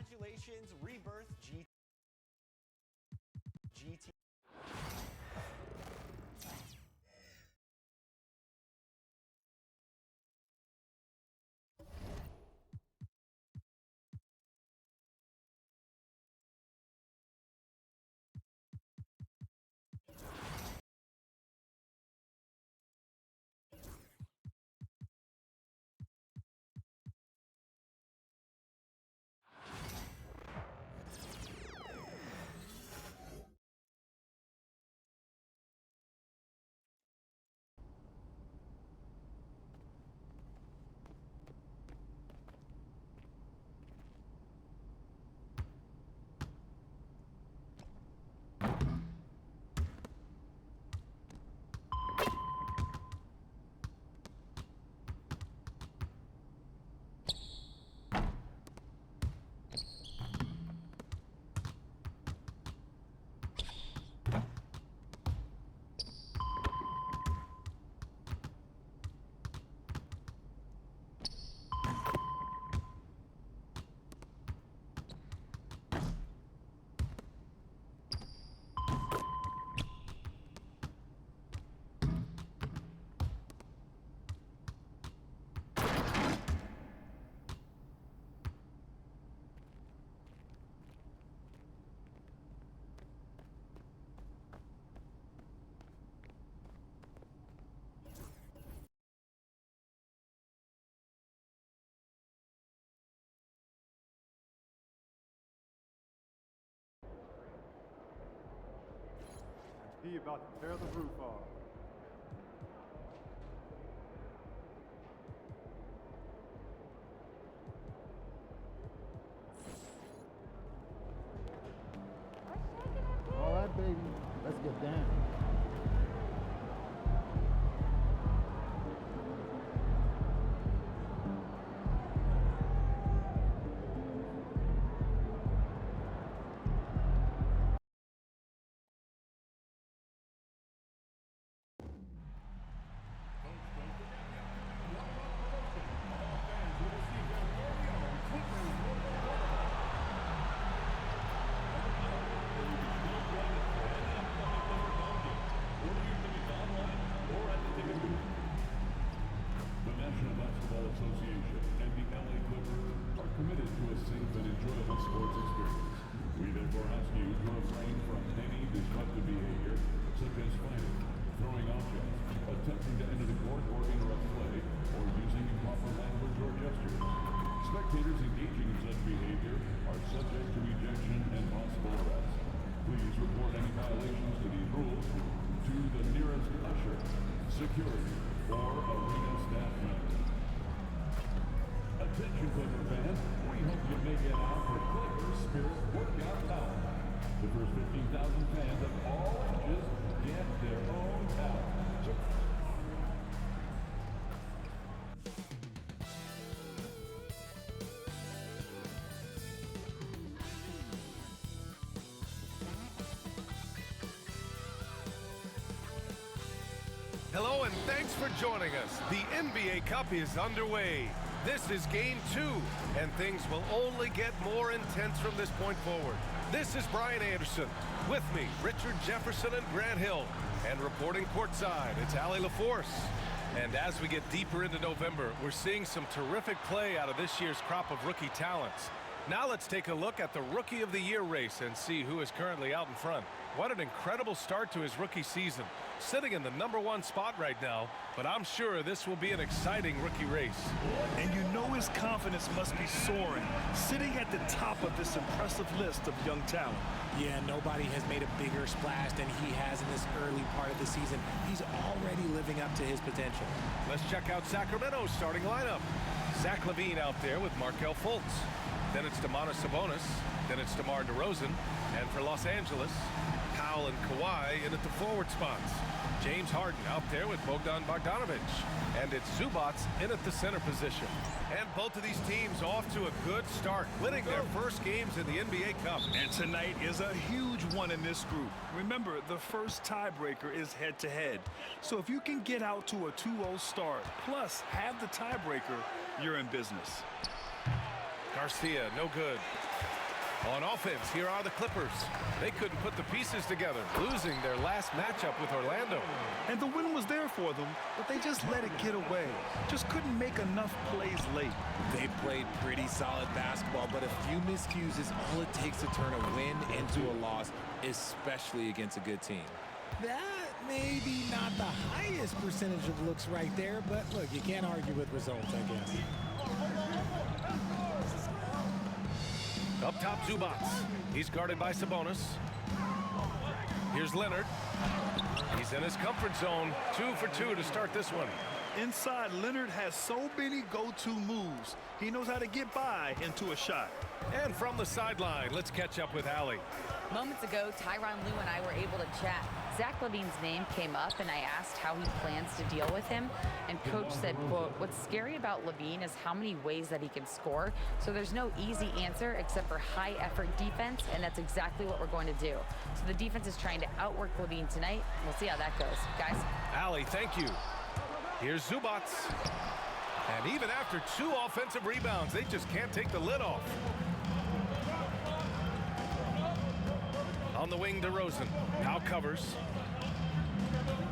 Congratulations, Rebirth GT. He about to tear the roof off. All right, baby. Let's get down. Spectators engaging in such behavior are subject to ejection and possible arrest. Please report any violations to these rules to the nearest usher, security, or arena staff member. Attention, Clipper fans, we hope you make it out for Clipper Spirit Workout Towel. The first 15,000 fans of all ages get their own towel. Hello and thanks for joining us. The NBA Cup is underway. This is Game 2, and things will only get more intense from this point forward. This is Brian Anderson. With me, Richard Jefferson and Grant Hill. And reporting courtside, it's Allie LaForce. And as we get deeper into November, we're seeing some terrific play out of this year's crop of rookie talents. Now let's take a look at the Rookie of the Year race and see who is currently out in front. What an incredible start to his rookie season. Sitting in the #1 spot right now, but I'm sure this will be an exciting rookie race. And you know his confidence must be soaring, sitting at the top of this impressive list of young talent. Yeah, nobody has made a bigger splash than he has in this early part of the season. He's already living up to his potential. Let's check out Sacramento's starting lineup. Zach LaVine out there with Markelle Fultz. Then it's Domantas Sabonis. Then it's DeMar DeRozan. And for Los Angeles, Powell and Kawhi in at the forward spots. James Harden out there with Bogdan Bogdanovic. And it's Zubats in at the center position. And both of these teams off to a good start, winning their first games in the NBA Cup. And tonight is a huge one in this group. Remember, the first tiebreaker is head-to-head. So if you can get out to a 2-0 start, plus have the tiebreaker, you're in business. Garcia, no good. On offense, here are the Clippers. They couldn't put the pieces together, losing their last matchup with Orlando. And the win was there for them, but they just let it get away. Just couldn't make enough plays late. They played pretty solid basketball, but a few miscues is all it takes to turn a win into a loss, especially against a good team. That may be not the highest percentage of looks right there, but look, you can't argue with results, I guess. Up top, Zubats. He's guarded by Sabonis. Here's Leonard. He's in his comfort zone. 2 for 2 to start this one. Inside, Leonard has so many go-to moves. He knows how to get by into a shot. And from the sideline, let's catch up with Allie. Moments ago, Tyronn Lue and I were able to chat. Zach LaVine's name came up, and I asked how he plans to deal with him. And Coach said, quote, "What's scary about LaVine is how many ways that he can score. So there's no easy answer except for high-effort defense, and that's exactly what we're going to do." So the defense is trying to outwork LaVine tonight. We'll see how that goes. Guys? Allie, thank you. Here's Zubats. And even after 2 offensive rebounds, they just can't take the lid off. On the wing, DeRozan. Now covers.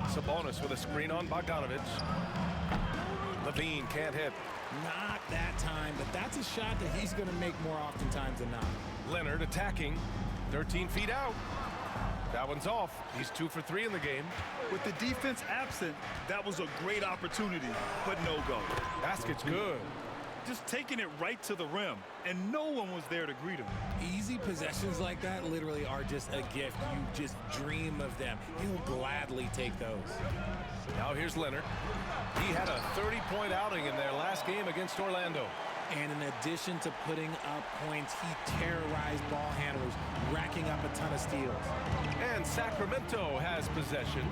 Sabonis with a screen on Bogdanovich. LaVine can't hit. Not that time, but that's a shot that he's going to make more oftentimes than not. Leonard attacking. 13 feet out. That one's off. He's 2 for 3 in the game. With the defense absent, that was a great opportunity, but no go. Basket's good. Just taking it right to the rim, and no one was there to greet him. Easy possessions like that literally are just a gift. You just dream of them. He'll gladly take those. Now here's Leonard. He had a 30-point outing in their last game against Orlando. And in addition to putting up points, he terrorized ball handlers, racking up a ton of steals. And Sacramento has possession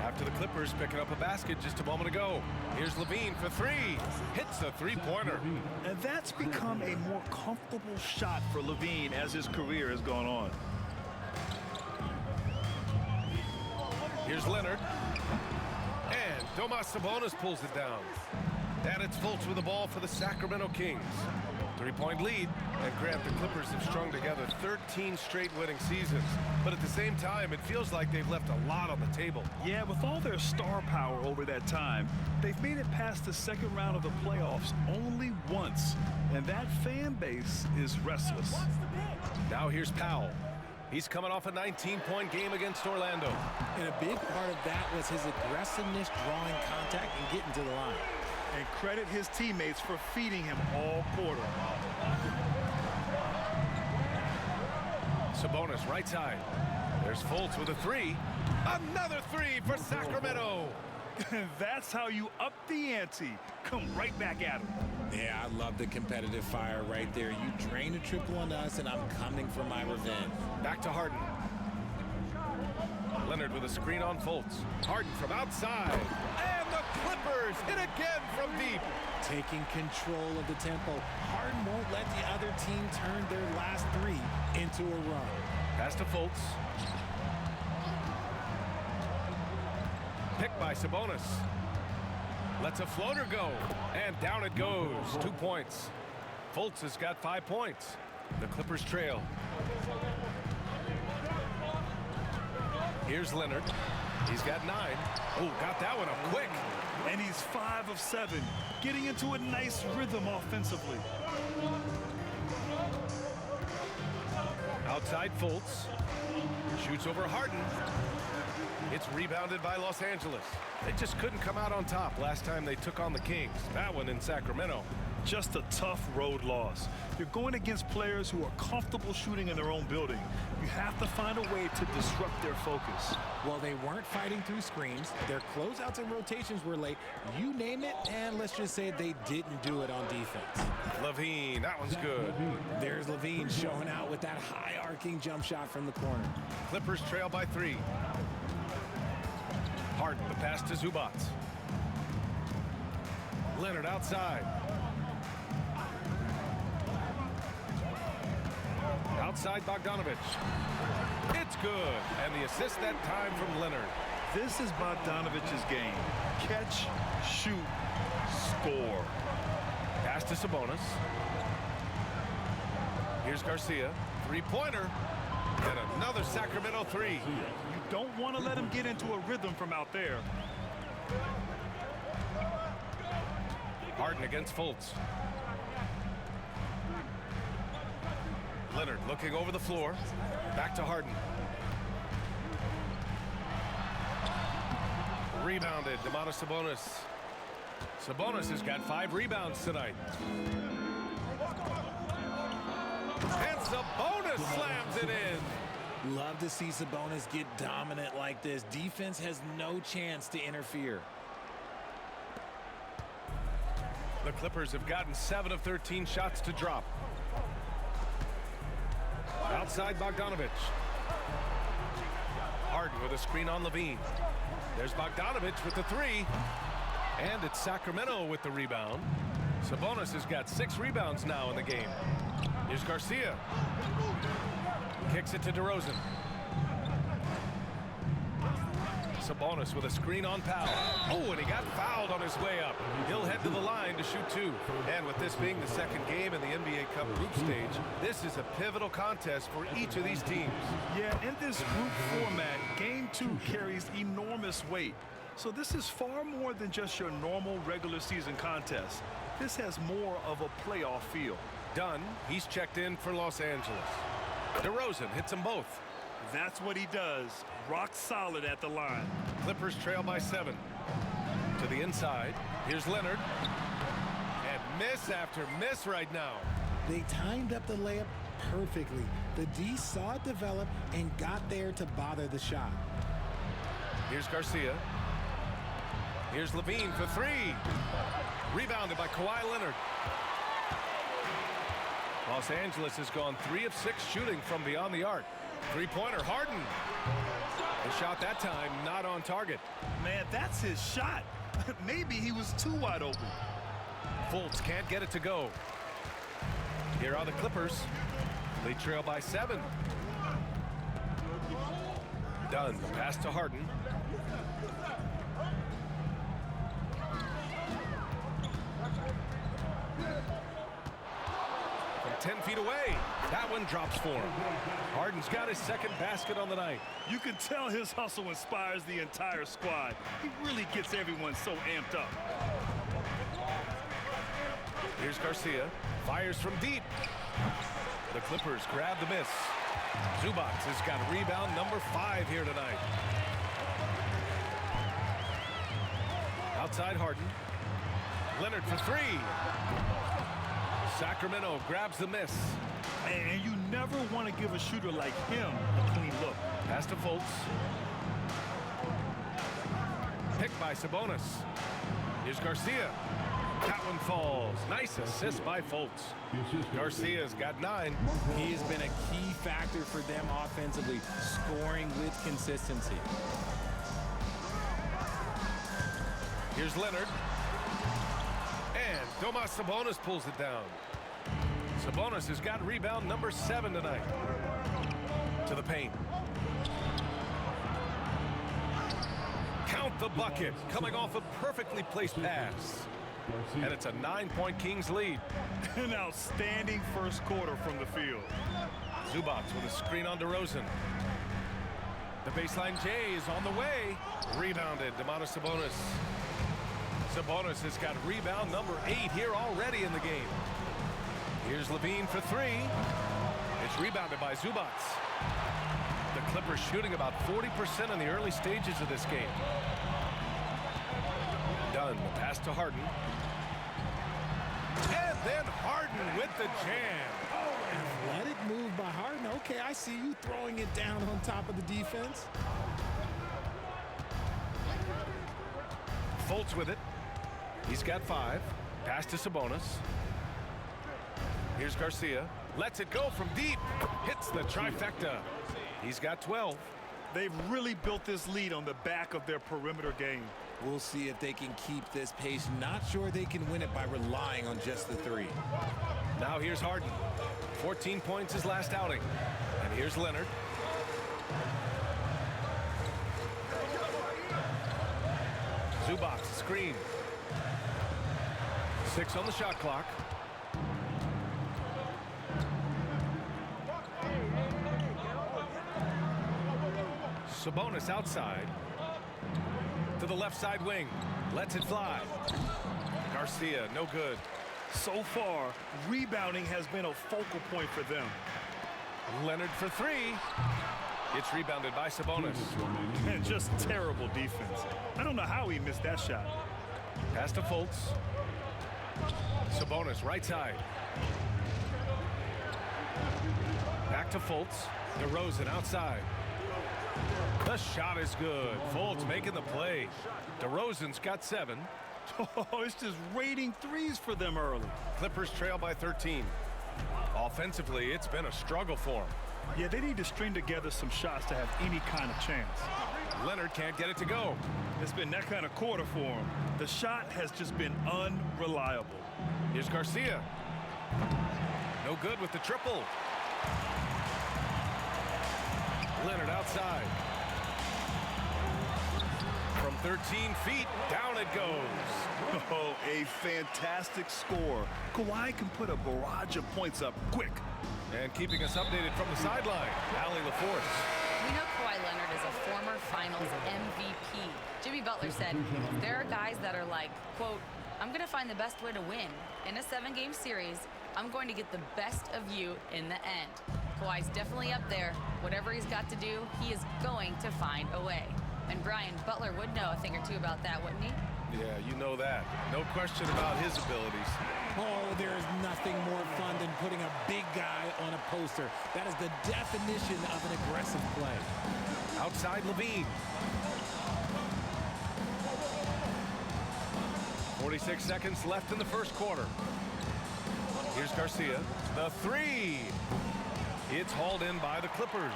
after the Clippers picking up a basket just a moment ago. Here's LaVine for 3. Hits a three-pointer. And that's become a more comfortable shot for LaVine as his career has gone on. Here's Leonard. And Domas Sabonis pulls it down. And it's Fultz with the ball for the Sacramento Kings. 3-point lead. And Grant, the Clippers have strung together 13 straight winning seasons. But at the same time, it feels like they've left a lot on the table. Yeah, with all their star power over that time, they've made it past the second round of the playoffs only once. And that fan base is restless. Now here's Powell. He's coming off a 19-point game against Orlando. And a big part of that was his aggressiveness, drawing contact, and getting to the line. And credit his teammates for feeding him all quarter. Sabonis, right side. There's Fultz with a 3. Another 3 for Sacramento. That's how you up the ante. Come right back at him. Yeah, I love the competitive fire right there. You drain a triple on us, and I'm coming for my revenge. Back to Harden. Leonard with a screen on Fultz. Harden from outside. And the Clippers hit again from deep. Taking control of the tempo. Harden won't let the other team turn their last 3 into a run. Pass to Fultz. Picked by Sabonis. Lets a floater go. And down it goes. 2 points. Fultz has got 5 points. The Clippers trail. Here's Leonard. He's got 9. Oh, got that one up quick. And he's 5 of 7, getting into a nice rhythm offensively. Outside Fultz. Shoots over Harden. It's rebounded by Los Angeles. They just couldn't come out on top last time they took on the Kings. That one in Sacramento. Just a tough road loss. You're going against players who are comfortable shooting in their own building. You have to find a way to disrupt their focus. Well, they weren't fighting through screens. Their closeouts and rotations were late. You name it, and let's just say they didn't do it on defense. LaVine, that one's good. There's LaVine showing out with that high arcing jump shot from the corner. Clippers trail by 3. Harden, the pass to Zubats. Leonard outside. Outside Bogdanovich. It's good. And the assist that time from Leonard. This is Bogdanovich's game. Catch, shoot, score. Pass to Sabonis. Here's Garcia. Three-pointer. And another Sacramento three. You don't want to let him get into a rhythm from out there. Harden against Fultz. Leonard looking over the floor. Back to Harden. Rebounded, Domantas Sabonis. Sabonis has got 5 rebounds tonight. And Sabonis slams it in. Love to see Sabonis get dominant like this. Defense has no chance to interfere. The Clippers have gotten 7 of 13 shots to drop. Outside Bogdanovic. Harden with a screen on Levine. There's Bogdanovic with the 3. And it's Sacramento with the rebound. Sabonis has got 6 rebounds now in the game. Here's Garcia. Kicks it to DeRozan. Sabonis with a screen on Powell. Oh, and he got fouled on his way up. He'll head to the line to shoot 2. And with this being the second game in the NBA Cup group stage, this is a pivotal contest for each of these teams. Yeah, in this group format, Game 2 carries enormous weight. So this is far more than just your normal regular season contest. This has more of a playoff feel. Dunn, he's checked in for Los Angeles. DeRozan hits them both. That's what he does. Rock solid at the line. Clippers trail by 7. To the inside. Here's Leonard. And miss after miss right now. They timed up the layup perfectly. The D saw it develop and got there to bother the shot. Here's Garcia. Here's Levine for 3. Rebounded by Kawhi Leonard. Los Angeles has gone 3 of 6 shooting from beyond the arc. Three-pointer, Harden. The shot that time not on target. Man, that's his shot. Maybe he was too wide open. Fultz can't get it to go. Here are the Clippers. They trail by 7. Dunn, the pass to Harden. From 10 feet away. That one drops for him. Harden's got his second basket on the night. You can tell his hustle inspires the entire squad. He really gets everyone so amped up. Here's Garcia. Fires from deep. The Clippers grab the miss. Zubac has got rebound number 5 here tonight. Outside Harden. Leonard for 3. Sacramento grabs the miss. And you never want to give a shooter like him a clean look. Pass to Fultz. Picked by Sabonis. Here's Garcia. That one falls. Nice assist by Fultz. Garcia's got 9. He has been a key factor for them offensively, scoring with consistency. Here's Leonard. And Domantas Sabonis pulls it down. Sabonis has got rebound number 7 tonight. To the paint. Count the bucket. Coming off a perfectly placed pass. And it's a 9-point Kings lead. An outstanding first quarter from the field. Zubac with a screen on DeRozan. The baseline J is on the way. Rebounded, Domantas Sabonis. Sabonis has got rebound number 8 here already in the game. Here's Levine for 3. It's rebounded by Zubac. The Clippers shooting about 40% in the early stages of this game. Dunn, the pass to Harden. And then Harden with the jam. Athletic move by Harden. Okay, I see you throwing it down on top of the defense. Fultz with it. He's got 5. Pass to Sabonis. Here's Garcia. Lets it go from deep. Hits the trifecta. He's got 12. They've really built this lead on the back of their perimeter game. We'll see if they can keep this pace. Not sure they can win it by relying on just the 3. Now here's Harden. 14 points his last outing. And here's Leonard. Zubac screen. 6 on the shot clock. Sabonis outside. To the left side wing. Lets it fly. Garcia, no good. So far, rebounding has been a focal point for them. Leonard for three. It's rebounded by Sabonis. And just terrible defense. I don't know how he missed that shot. Pass to Fultz. Sabonis, right side. Back to Fultz. DeRozan outside. The shot is good. Fultz making the play. DeRozan's got 7. Oh, it's just raining threes for them early. Clippers trail by 13. Offensively, it's been a struggle for them. Yeah, they need to string together some shots to have any kind of chance. Leonard can't get it to go. It's been that kind of quarter for him. The shot has just been unreliable. Here's Garcia. No good with the triple. Leonard outside. From 13 feet, down it goes. Oh, a fantastic score. Kawhi can put a barrage of points up quick. And keeping us updated from the sideline, Allie LaForce. We know Kawhi Leonard is a former Finals MVP. Jimmy Butler said, there are guys that are like, quote, I'm going to find the best way to win. In a 7-game series, I'm going to get the best of you in the end. Kawhi's definitely up there. Whatever he's got to do, he is going to find a way. And Brian, Butler would know a thing or two about that, wouldn't he? Yeah, you know that. No question about his abilities. Oh, there is nothing more fun than putting a big guy on a poster. That is the definition of an aggressive play. Outside Levine. 46 seconds left in the first quarter. Here's Garcia. The three. It's hauled in by the Clippers.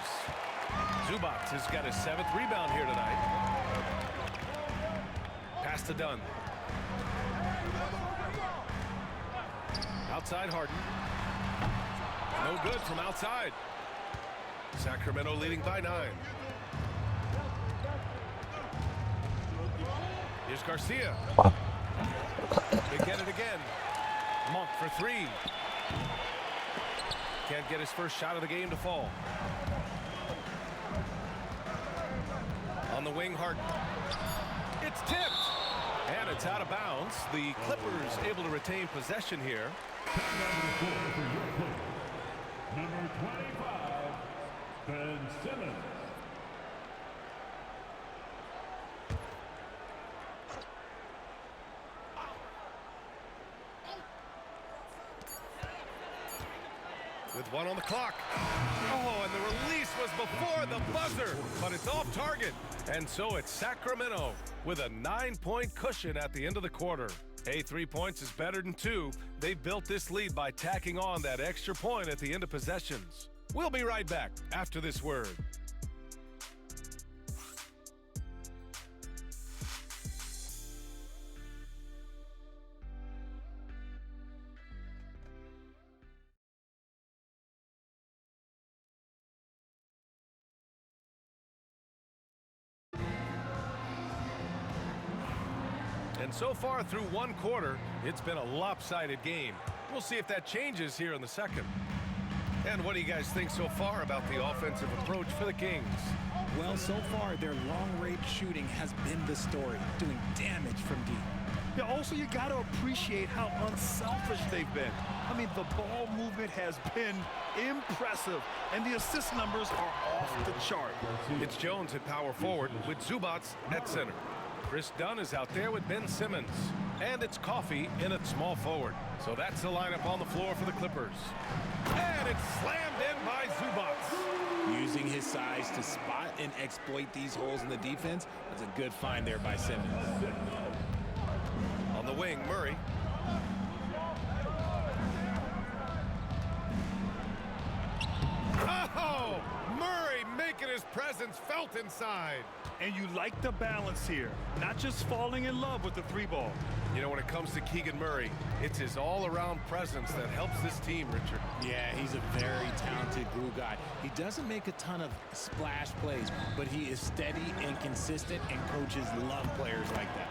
Zubac has got his 7th rebound here tonight. Pass to Dunn. Outside Harden. No good from outside. Sacramento leading by 9. Here's Garcia. They get it again. Monk for 3. Can't get his first shot of the game to fall. On the wing, Harden. It's tipped. And it's out of bounds. The Clippers able to retain possession here. Number 25, Ben Simmons. With 1 on the clock. Oh, and the release was before the buzzer, but it's off target. And so it's Sacramento with a 9-point cushion at the end of the quarter. Hey, 3 points is better than 2. They've built this lead by tacking on that extra point at the end of possessions. We'll be right back after this word. And so far through 1 quarter, it's been a lopsided game. We'll see if that changes here in the second. And what do you guys think so far about the offensive approach for the Kings? Well, so far, their long-range shooting has been the story, doing damage from deep. Yeah, also, you got to appreciate how unselfish they've been. I mean, the ball movement has been impressive, and the assist numbers are off the chart. It's Jones at power forward with Zubac at center. Chris Dunn is out there with Ben Simmons. And it's Coffey in at small forward. So that's the lineup on the floor for the Clippers. And it's slammed in by Zubac. Using his size to spot and exploit these holes in the defense. That's a good find there by Simmons. On the wing, Murray. Oh! Murray making his presence felt inside. And you like the balance here, not just falling in love with the 3-ball. You know, when it comes to Keegan Murray, it's his all-around presence that helps this team, Richard. Yeah, he's a very talented glue guy. He doesn't make a ton of splash plays, but he is steady and consistent, and coaches love players like that.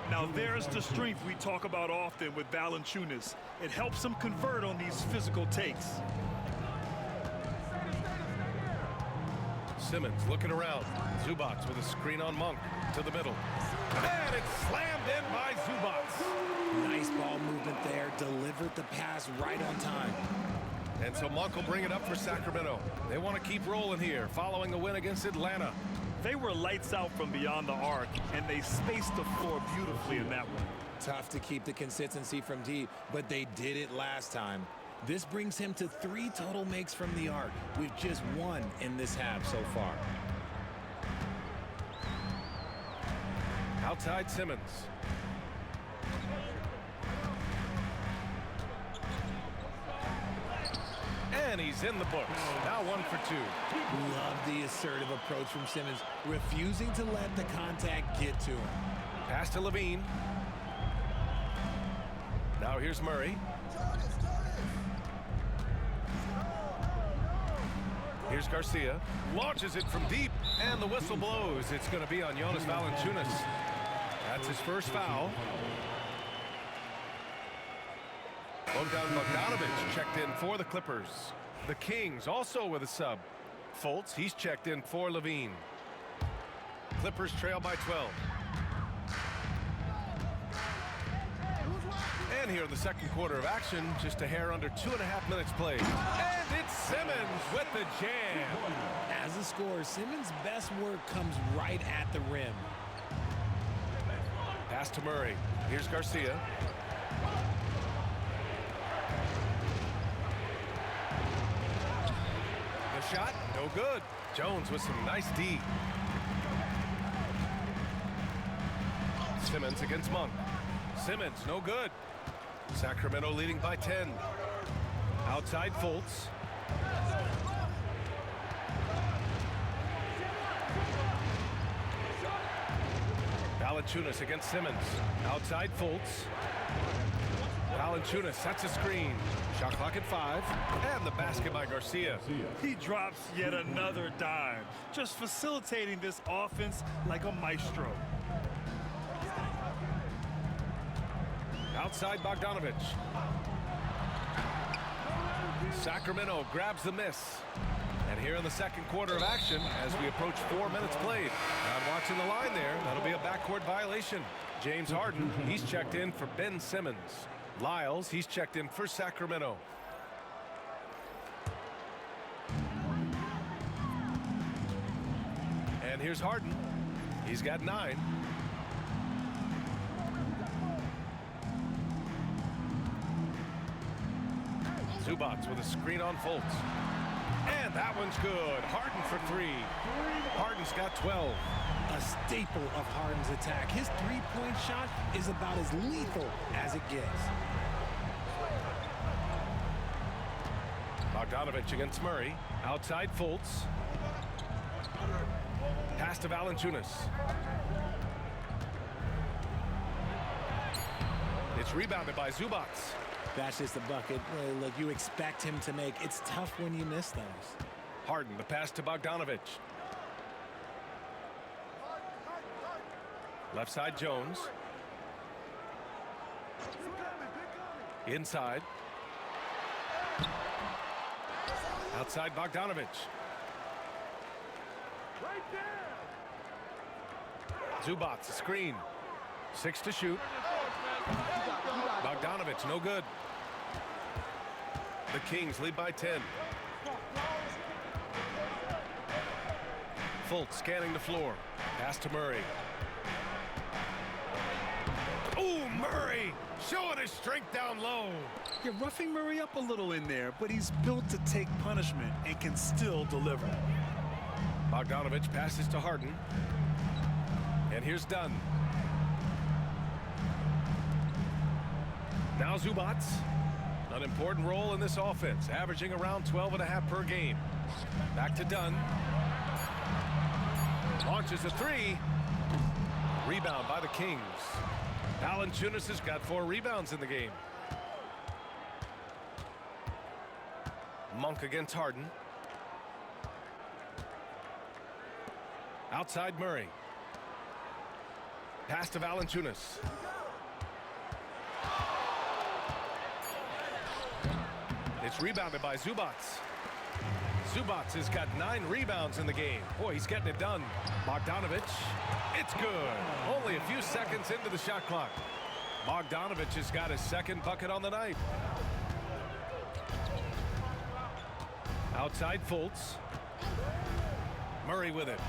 Now there's the strength we talk about often with Valanciunas. It helps him convert on these physical takes. Simmons looking around. Zubats with a screen on Monk to the middle. And it's slammed in by Zubats. Nice ball movement there. Delivered the pass right on time. And so Monk will bring it up for Sacramento. They want to keep rolling here following a win against Atlanta. They were lights out from beyond the arc, and they spaced the floor beautifully in that one. Tough to keep the consistency from deep, but they did it last time. This brings him to 3 total makes from the arc, with just 1 in this half so far. Outside Simmons. And he's in the books. Now 1 for 2. Love the assertive approach from Simmons, refusing to let the contact get to him. Pass to Levine. Now here's Murray. Here's Garcia. Launches it from deep, and the whistle blows. It's going to be on Jonas Valanciunas. That's his first foul. Bogdanovic checked in for the Clippers. The Kings also with a sub. Fultz, he's checked in for Levine. Clippers trail by 12. And here in the second quarter of action, just a hair under 2.5 minutes played. And it's Simmons with the jam. As a scorer, Simmons' best work comes right at the rim. Pass to Murray. Here's Garcia. The shot, no good. Jones with some nice D. Simmons against Monk. Simmons, no good. Sacramento leading by 10. Outside Fultz. Valanciunas against Simmons. Outside Fultz. Valanciunas sets a screen. Shot clock at 5. And the basket by Garcia. He drops yet another dime, just facilitating this offense like a maestro. Outside Bogdanovic. Sacramento grabs the miss. And here in the second quarter of action, as we approach 4 minutes played. I'm watching the line there. That'll be a backcourt violation. James Harden, he's checked in for Ben Simmons. Lyles, he's checked in for Sacramento. And here's Harden. He's got 9. Zubats with a screen on Fultz. And that one's good. Harden for 3. Harden's got 12. A staple of Harden's attack. His three-point shot is about as lethal as it gets. Bogdanovic against Murray. Outside Fultz. Pass to Valanciunas. It's rebounded by Zubats. That's just a bucket. Look, you expect him to make. It's tough when you miss those. Harden, the pass to Bogdanovic. Left side Jones. Inside. Outside Bogdanovic. Zubats, a screen. 6 to shoot. Bogdanovic, no good. The Kings lead by 10. Fultz scanning the floor. Pass to Murray. Ooh, Murray showing his strength down low. You're roughing Murray up a little in there, but he's built to take punishment and can still deliver. Bogdanovic passes to Harden. And here's Dunn. Now Zubats. An important role in this offense, averaging around 12.5 per game. Back to Dunn. Launches a 3. Rebound by the Kings. Valanciunas has got 4 rebounds in the game. Monk against Harden. Outside Murray. Pass to Valanciunas. It's rebounded by Zubats. Zubats has got 9 rebounds in the game. Boy, he's getting it done. Bogdanovic, it's good. Only a few seconds into the shot clock. Bogdanovic has got his second bucket on the night. Outside Fultz. Murray with it.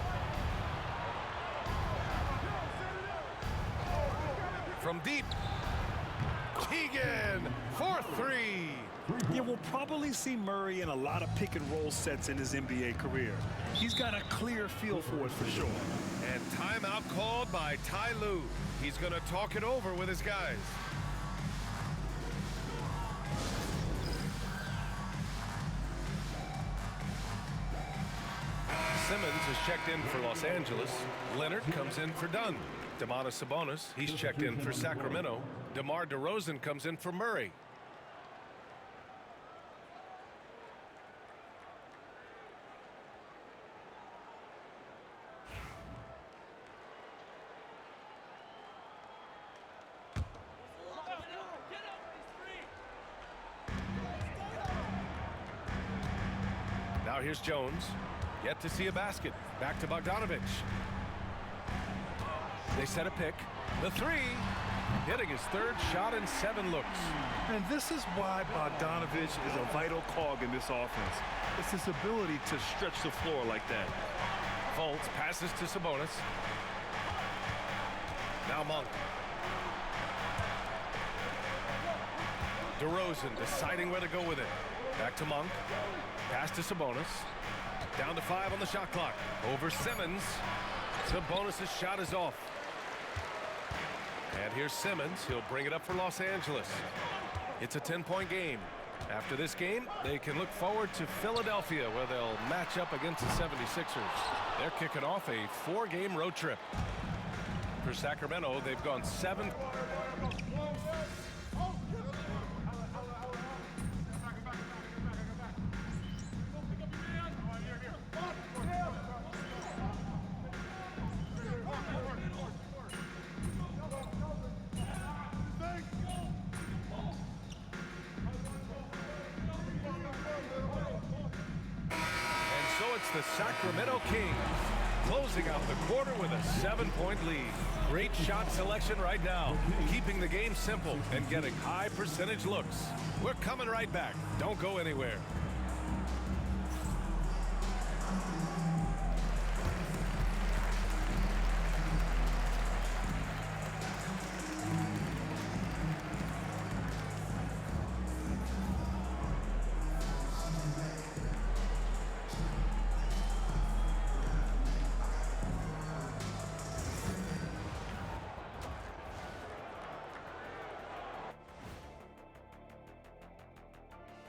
From deep. Keegan for 3. Yeah, we'll probably see Murray in a lot of pick and roll sets in his NBA career. He's got a clear feel for it for sure. And timeout called by Ty Lue. He's going to talk it over with his guys. Simmons is checked in for Los Angeles. Leonard comes in for Dunn. Domantas Sabonis, he's checked in for Sacramento. DeMar DeRozan comes in for Murray. Now here's Jones. Yet to see a basket. Back to Bogdanovic. They set a pick. The 3. Hitting his 3rd shot in 7 looks. And this is why Bogdanovic is a vital cog in this offense. It's his ability to stretch the floor like that. Fultz passes to Sabonis. Now Monk. DeRozan deciding where to go with it. Back to Monk. Pass to Sabonis. Down to 5 on the shot clock. Over Simmons. Sabonis' shot is off. And here's Simmons. He'll bring it up for Los Angeles. It's a 10-point game. After this game, they can look forward to Philadelphia, where they'll match up against the 76ers. They're kicking off a 4-game road trip. For Sacramento, they've gone 7. The Sacramento Kings closing out the quarter with a 7-point lead. Great shot selection right now, keeping the game simple and getting high percentage looks. We're coming right back. Don't go anywhere.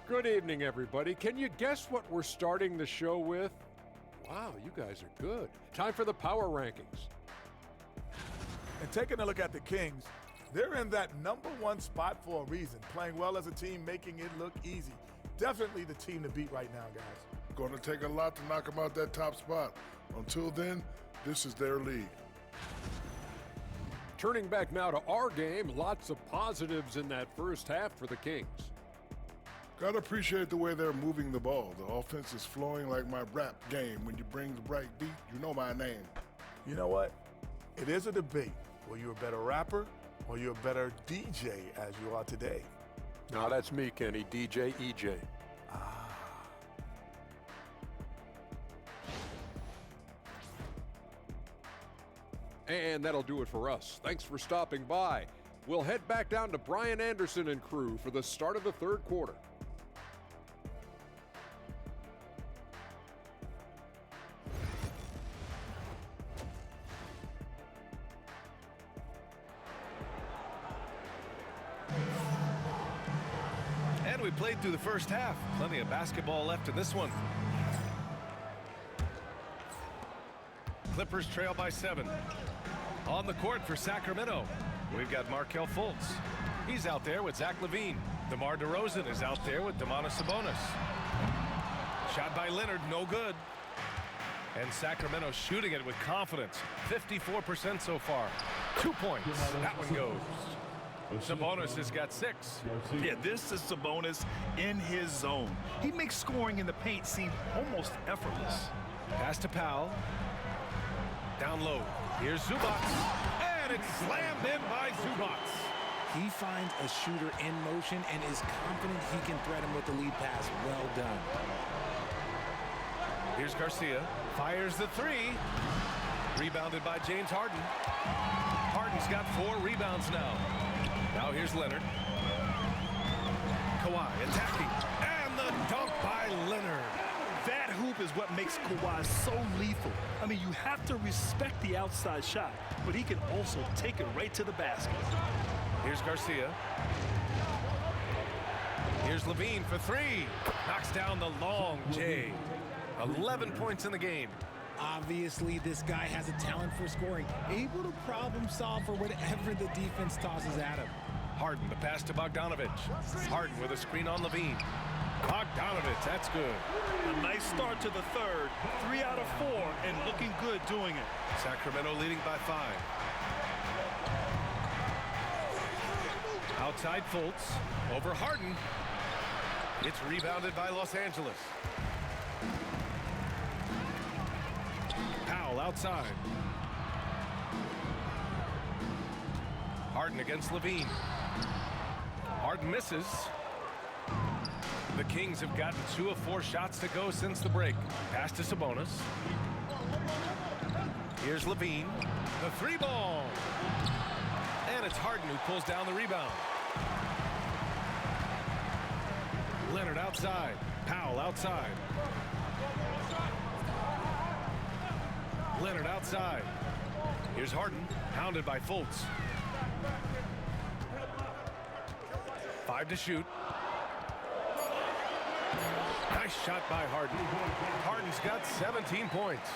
Good evening, everybody. Can you guess what we're starting the show with? Wow, you guys are good. Time for the power rankings. And taking a look at the Kings, they're in that #1 spot for a reason, playing well as a team, making it look easy. Definitely the team to beat right now, guys. Going to take a lot to knock them out that top spot. Until then, this is their league. Turning back now to our game, lots of positives in that first half for the Kings. Gotta appreciate the way they're moving the ball. The offense is flowing like my rap game. When you bring the right beat, you know my name. You know what? It is a debate. Were you a better rapper or you're a better DJ as you are today? No, that's me, Kenny. DJ EJ. And that'll do it for us. Thanks for stopping by. We'll head back down to Brian Anderson and crew for the start of the 3rd quarter. And we played through the first half. Plenty of basketball left in this one. Clippers trail by 7. On the court for Sacramento, we've got Markelle Fultz. He's out there with Zach LaVine. DeMar DeRozan is out there with Domantas Sabonis. Shot by Leonard, no good. And Sacramento shooting it with confidence. 54% so far. 2 points. That one goes. Sabonis has got 6. Yeah, this is Sabonis in his zone. He makes scoring in the paint seem almost effortless. Pass to Powell. Down low. Here's Zubac. And it's slammed in by Zubac. He finds a shooter in motion and is confident he can threat him with the lead pass. Well done. Here's Garcia. Fires the 3. Rebounded by James Harden. Harden's got 4 rebounds now. Now here's Leonard. Kawhi attacking. And the dunk by Leonard. That hoop is what makes Kawhi so lethal. I mean, you have to respect the outside shot, but he can also take it right to the basket. Here's Garcia. Here's Levine for 3. Knocks down the long J. 11 points in the game. Obviously, this guy has a talent for scoring, able to problem solve for whatever the defense tosses at him. Harden, the pass to Bogdanovich. Harden with a screen on Levine. Bogdanovich, that's good. A nice start to the third. 3 out of 4, and looking good doing it. Sacramento leading by 5. Outside Fultz. Over Harden. It's rebounded by Los Angeles. Powell outside. Harden against Levine. Harden misses. The Kings have gotten 2 of 4 shots to go since the break. Pass to Sabonis. Here's Levine. The 3-ball. And it's Harden who pulls down the rebound. Leonard outside. Powell outside. Leonard outside. Here's Harden, hounded by Fultz. 5 to shoot. Nice shot by Harden. Harden's got 17 points.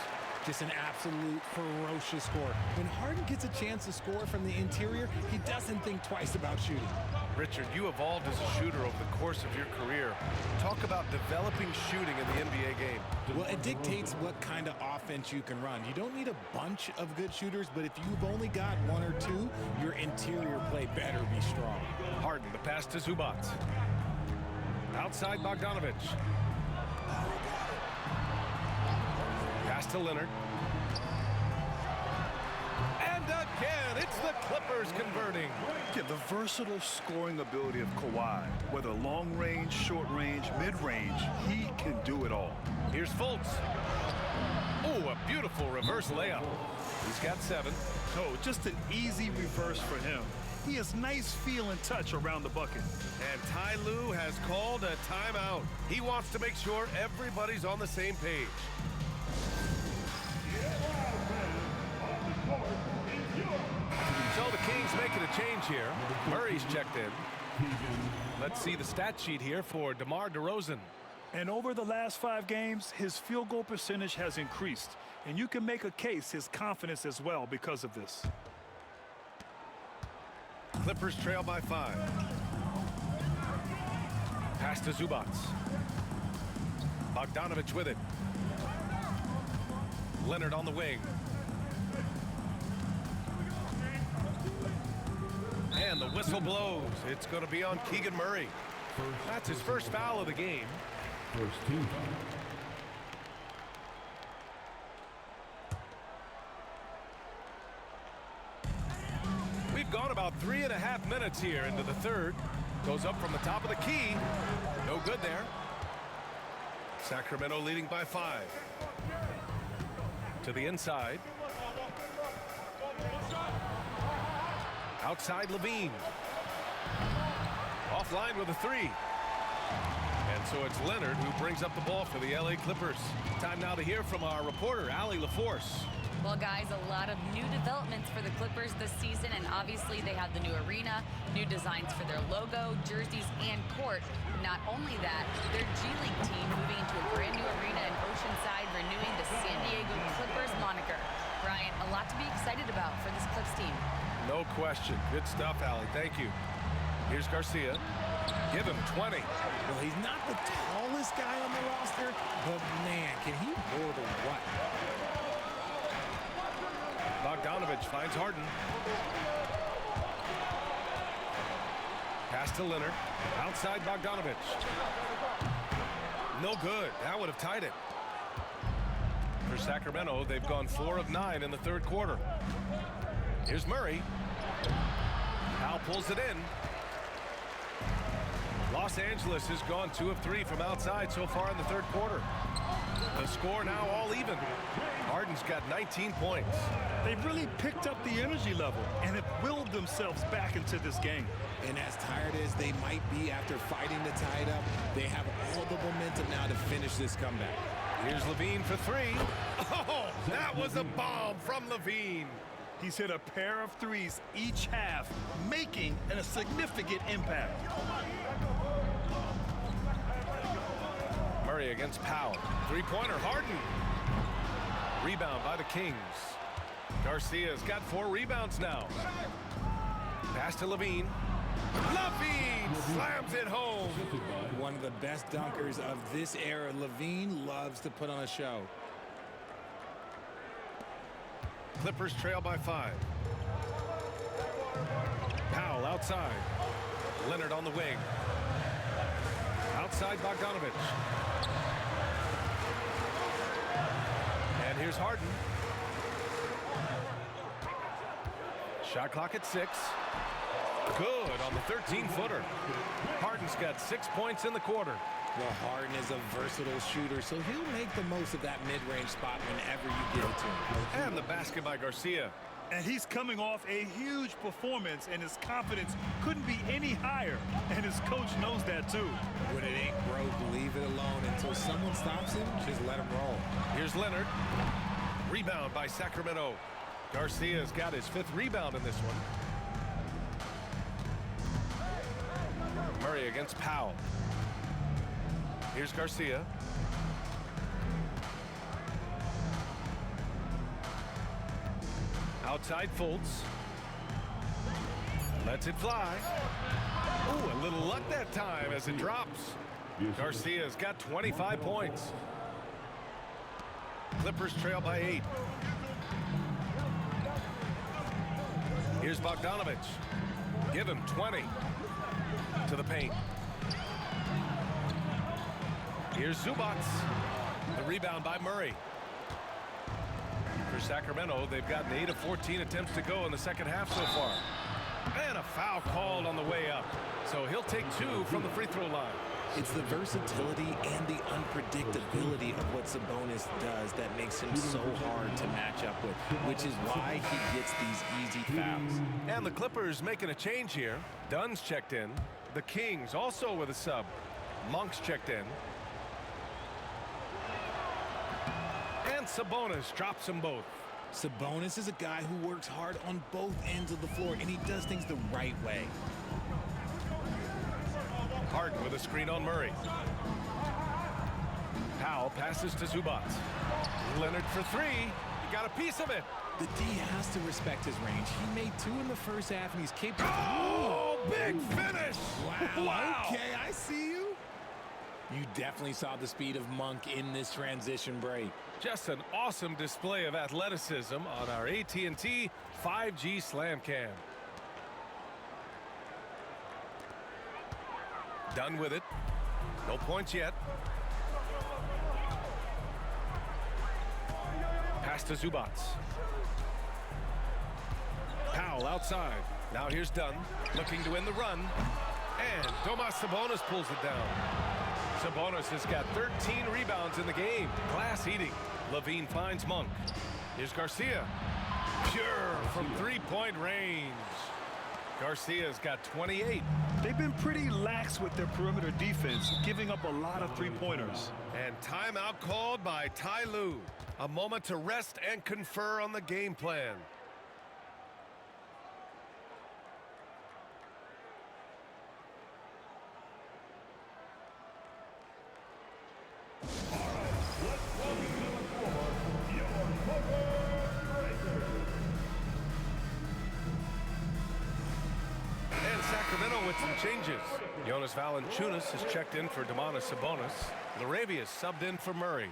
Just an absolute ferocious score. When Harden gets a chance to score from the interior, he doesn't think twice about shooting. Richard, you evolved as a shooter over the course of your career. Talk about developing shooting in the NBA game. Well, it dictates what kind of offense you can run. You don't need a bunch of good shooters, but if you've only got 1 or 2, your interior play better be strong. Harden, the pass to Zubac. Outside Bogdanovich. Pass to Leonard. And again, it's the Clippers converting. Yeah, the versatile scoring ability of Kawhi, whether long range, short range, mid range, he can do it all. Here's Fultz. Oh, a beautiful reverse layup. He's got 7. Oh, just an easy reverse for him. He has nice feel and touch around the bucket. And Ty Lue has called a timeout. He wants to make sure everybody's on the same page. So the Kings making a change here. Murray's checked in. Let's see the stat sheet here for DeMar DeRozan. And over the last 5 games, his field goal percentage has increased. And you can make a case his confidence as well because of this. Clippers trail by 5. Pass to Zubac. Bogdanovich with it. Leonard on the wing. And the whistle blows. It's going to be on Keegan Murray. That's his first foul of the game. First team foul. We've gone about 3.5 minutes here into the third. Goes up from the top of the key. No good there. Sacramento leading by 5. To the inside. Outside Levine. Offline with a 3. And so it's Leonard who brings up the ball for the LA Clippers. Time now to hear from our reporter, Allie LaForce. Well, guys, a lot of new developments for the Clippers this season, and obviously they have the new arena, new designs for their logo, jerseys, and court. Not only that, their G League team moving into a brand new arena in Oceanside, renewing the San Diego Clippers moniker. Brian, a lot to be excited about for this Clips team. No question. Good stuff, Allie. Thank you. Here's Garcia. Give him 20. Well, he's not the tallest guy on the roster, but man, can he roll the what? Bogdanovich finds Harden. Pass to Leonard. Outside Bogdanovich. No good. That would have tied it. For Sacramento, they've gone 4 of 9 in the third quarter. Here's Murray. Powell pulls it in. Los Angeles has gone 2 of 3 from outside so far in the third quarter. The score now all even. Harden's got 19 points. They've really picked up the energy level and have willed themselves back into this game. And as tired as they might be after fighting to tie it up, they have all the momentum now to finish this comeback. Here's Levine for 3. Oh, that was a bomb from Levine. He's hit a pair of threes each half, making a significant impact. Murray against Powell. Three-pointer, Harden. Rebound by the Kings. Garcia's got 4 rebounds now. Pass to Levine. Levine slams it home. One of the best dunkers of this era. Levine loves to put on a show. Clippers trail by 5. Powell outside. Leonard on the wing. Outside Bogdanovich. And here's Harden. Shot clock at 6. Good on the 13-footer. Harden's got 6 points in the quarter. Well, Harden is a versatile shooter, so he'll make the most of that mid-range spot whenever you give it to him. And the basket by Garcia. And he's coming off a huge performance, and his confidence couldn't be any higher. And his coach knows that, too. When it ain't broke, leave it alone. Until someone stops him, just let him roll. Here's Leonard. Rebound by Sacramento. Garcia's got his 5th rebound in this one. Murray against Powell. Here's Garcia. Outside Fultz. Lets it fly. Ooh, a little luck that time as it drops. Garcia's got 25 points. Clippers trail by 8. Here's Bogdanovich. Give him 20. To the paint. Here's Zubats. The rebound by Murray. For Sacramento, they've gotten 8 of 14 attempts to go in the second half so far. And a foul called on the way up. So he'll take 2 from the free throw line. It's the versatility and the unpredictability of what Sabonis does that makes him so hard to match up with, which is why he gets these easy fouls. And the Clippers making a change here. Dunn's checked in. The Kings also with a sub. Monk's checked in. And Sabonis drops them both. Sabonis is a guy who works hard on both ends of the floor, and he does things the right way. Harden with a screen on Murray. Powell passes to Zubats. Leonard for 3. He got a piece of it. The D has to respect his range. He made 2 in the first half, and he's capable. Oh, big finish. Wow. Okay, I see you. You definitely saw the speed of Monk in this transition break. Just an awesome display of athleticism on our AT&T 5G Slam Cam. Done with it. No points yet. Pass to Zubats. Powell outside. Now here's Dunn, looking to win the run. And Domas Sabonis pulls it down. Sabonis has got 13 rebounds in the game. Glass eating. Levine finds Monk. Here's Garcia. Pure from three-point range. Garcia's got 28. They've been pretty lax with their perimeter defense, giving up a lot of three-pointers. And timeout called by Ty Lue. A moment to rest and confer on the game plan. Sacramento with some changes. Jonas Valanciunas has checked in for Domantas Sabonis. Laravius subbed in for Murray.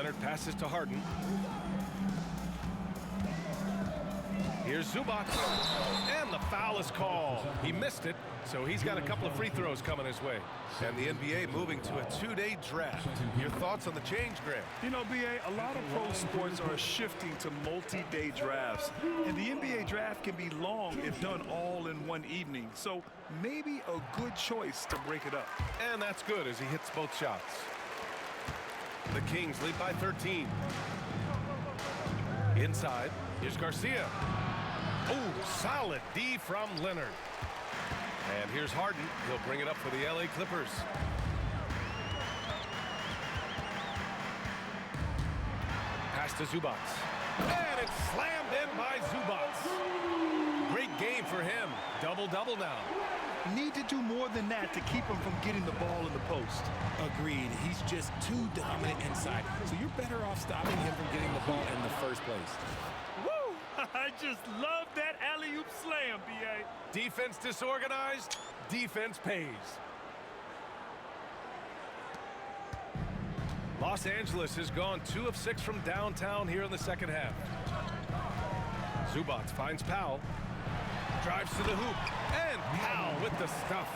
Leonard passes to Harden. Here's Zubac, and the foul is called. He missed it, so he's got a couple of free throws coming his way. And the NBA moving to a 2-day draft. Your thoughts on the change, Grant? You know, B.A., a lot of pro sports are shifting to multi-day drafts. And the NBA draft can be long if done all in one evening. So maybe a good choice to break it up. And that's good as he hits both shots. The Kings lead by 13. Inside, here's Garcia. Oh, solid D from Leonard. And here's Harden. He'll bring it up for the LA Clippers. Pass to Zubac. And it's slammed in by Zubac. Great game for him. Double-double now. Need to do more than that to keep him from getting the ball in the post. Agreed. He's just too dominant inside. So you're better off stopping him from getting the ball in the first place. Woo! I just love that alley-oop slam, B.A. Defense disorganized, defense pays. Los Angeles has gone 2 of 6 from downtown here in the second half. Zubac finds Powell, drives to the hoop, and Powell with the stuff.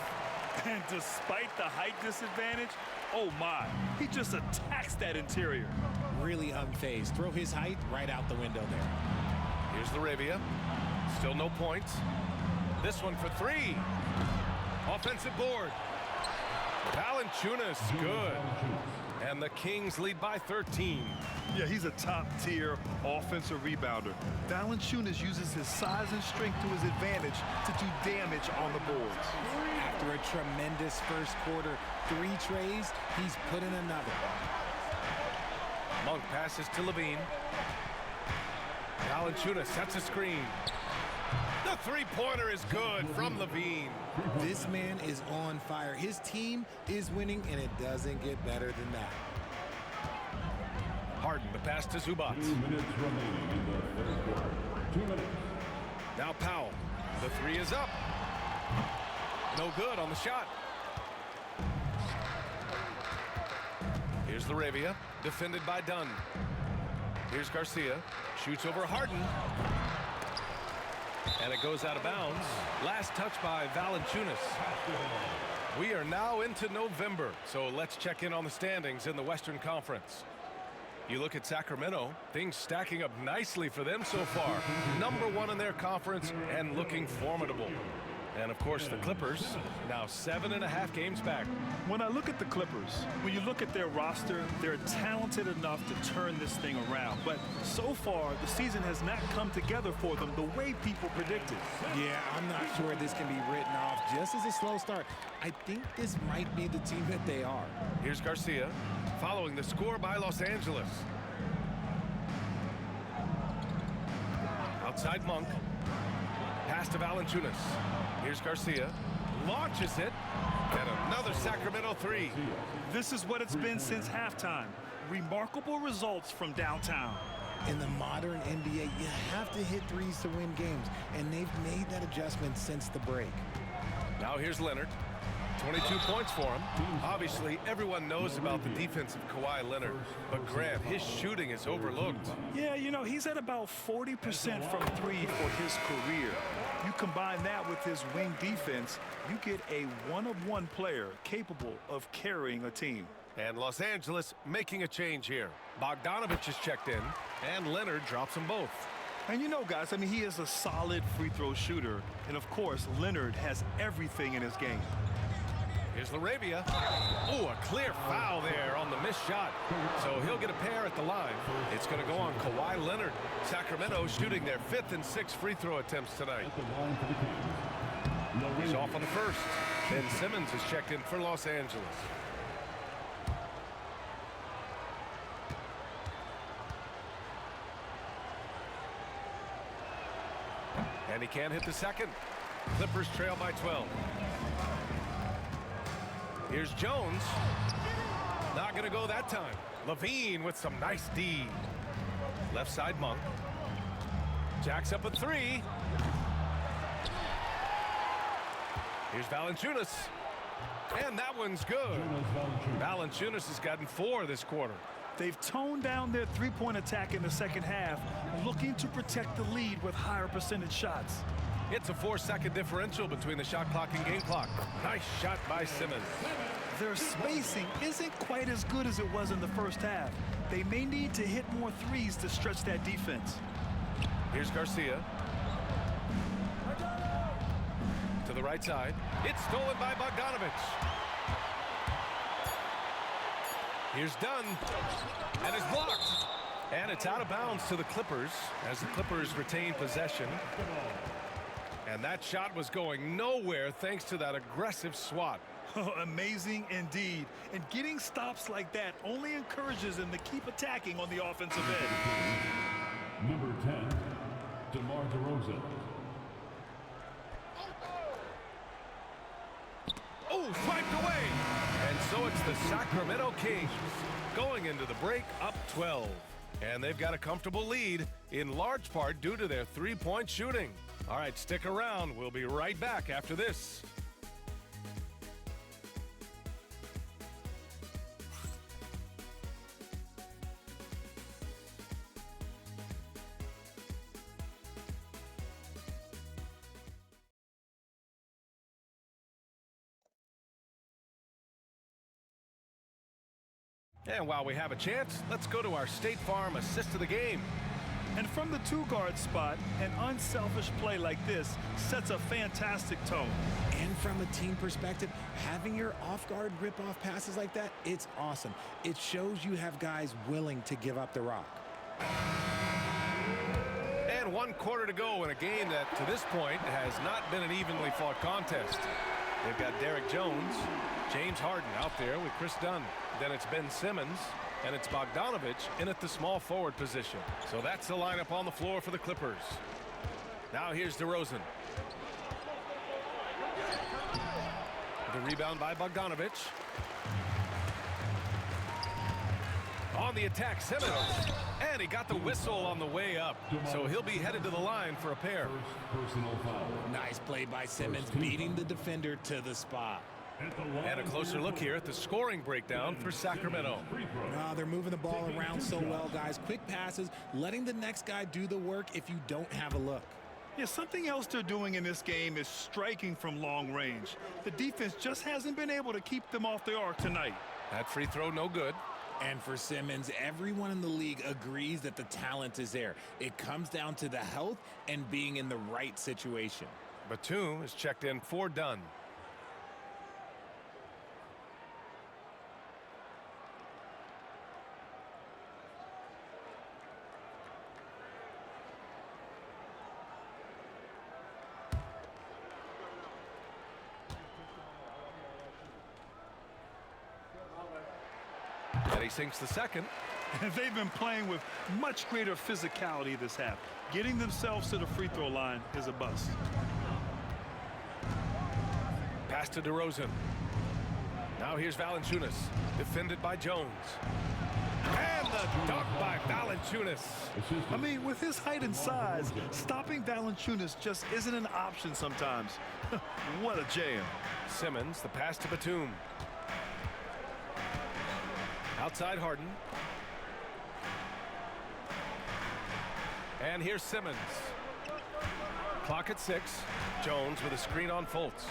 And despite the height disadvantage, oh my, he just attacks that interior. Really unfazed. Throw his height right out the window there. Here's Laravia. Still no points. This one for 3. Offensive board. Valanciunas, good. And the Kings lead by 13. Yeah, he's a top-tier offensive rebounder. Valanciunas uses his size and strength to his advantage to do damage on the boards. After a tremendous first quarter, 3 trays, he's put in another. Monk passes to Levine. Valanciunas sets a screen. The three-pointer is good from Levine. This man is on fire. His team is winning, and it doesn't get better than that. Harden, the pass to Zubac. 2 minutes remaining in the third quarter. 2 minutes. Now Powell. The 3 is up. No good on the shot. Here's Laravia, defended by Dunn. Here's Garcia. Shoots over Harden. And it goes out of bounds. Last touch by Valanciunas. We are now into November, so let's check in on the standings in the Western Conference. You look at Sacramento, things stacking up nicely for them so far. #1 in their conference and looking formidable. And of course the Clippers, now 7.5 games back. When I look at the Clippers, when you look at their roster, they're talented enough to turn this thing around. But so far, the season has not come together for them the way people predicted. Yeah, I'm not sure this can be written off just as a slow start. I think this might be the team that they are. Here's Garcia, following the score by Los Angeles. Outside Monk. Pass to Valanciunas. Here's Garcia. Launches it. And another Sacramento 3. This is what it's been since halftime. Remarkable results from downtown. In the modern NBA, you have to hit threes to win games, and they've made that adjustment since the break. Now here's Leonard. 22 points for him. Obviously, everyone knows about the defense of Kawhi Leonard, but Grant, his shooting is overlooked. Yeah, you know, he's at about 40% from 3 for his career. You combine that with his wing defense, you get a one-of-one player capable of carrying a team. And Los Angeles making a change here. Bogdanovich is checked in, and Leonard drops them both. And you know, guys, I mean, he is a solid free throw shooter. And of course, Leonard has everything in his game. Here's Laravia. Oh, a clear foul there on the missed shot. So he'll get a pair at the line. It's going to go on Kawhi Leonard. Sacramento shooting their 5th and 6th free throw attempts tonight. He's off on the first. Ben Simmons is checked in for Los Angeles. And he can't hit the second. Clippers trail by 12. Here's Jones. Not going to go that time. Levine with some nice D. Left side Monk. Jacks up a 3. Here's Valanciunas. And that one's good. Valanciunas has gotten 4 this quarter. They've toned down their three-point attack in the second half, looking to protect the lead with higher percentage shots. It's a 4-second differential between the shot clock and game clock. Nice shot by Simmons. Their spacing isn't quite as good as it was in the first half. They may need to hit more threes to stretch that defense. Here's Garcia. To the right side. It's stolen by Bogdanovich. Here's Dunn. And it's blocked. And it's out of bounds to the Clippers as the Clippers retain possession. And that shot was going nowhere thanks to that aggressive swat. Oh, amazing indeed. And getting stops like that only encourages them to keep attacking on the offensive end. Number 10, DeMar DeRozan. Oh, swiped away. And so it's the Sacramento Kings going into the break up 12. And they've got a comfortable lead in large part due to their three-point shooting. All right, stick around. We'll be right back after this. And while we have a chance, let's go to our State Farm assist of the game. And from the two-guard spot, an unselfish play like this sets a fantastic tone. And from a team perspective, having your off-guard rip-off passes like that, it's awesome. It shows you have guys willing to give up the rock. And 1 quarter to go in a game that, to this point, has not been an evenly fought contest. They've got Derek Jones, James Harden out there with Chris Dunn. Then it's Ben Simmons, and it's Bogdanovich in at the small forward position. So that's the lineup on the floor for the Clippers. Now here's DeRozan. The rebound by Bogdanovich. On the attack, Simmons. And he got the whistle on the way up. So he'll be headed to the line for a pair. Personal foul. Nice play by Simmons, beating the defender to the spot. And a closer look here at the scoring breakdown for Sacramento. Oh, they're moving the ball around so well, guys. Quick passes, letting the next guy do the work if you don't have a look. Yeah, something else they're doing in this game is striking from long range. The defense just hasn't been able to keep them off the arc tonight. That free throw no good. And for Simmons, everyone in the league agrees that the talent is there. It comes down to the health and being in the right situation. Batum is checked in for Dunn. And he sinks the second. They've been playing with much greater physicality this half. Getting themselves to the free throw line is a bust. Pass to DeRozan. Now here's Valanciunas, defended by Jones. And the dunk by Valanciunas. I mean, with his height and size, stopping Valanciunas just isn't an option sometimes. What a jam. Simmons, the pass to Batum. Outside Harden. And here's Simmons. Clock at 6. Jones with a screen on Fultz.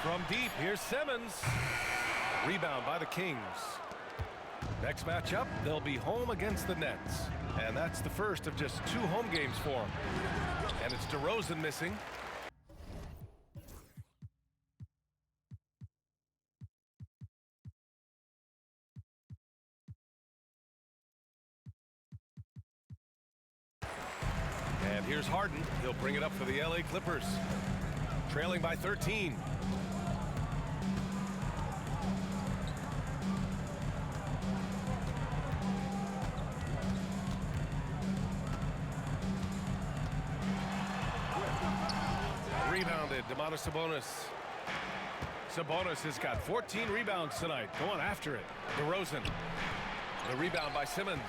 From deep, here's Simmons. Rebound by the Kings. Next matchup, they'll be home against the Nets. And that's the first of just 2 home games for them. And it's DeRozan missing. And here's Harden. He'll bring it up for the LA Clippers. Trailing by 13. Rebounded, Domantas Sabonis. Sabonis has got 14 rebounds tonight. Going after it. DeRozan. The rebound by Simmons.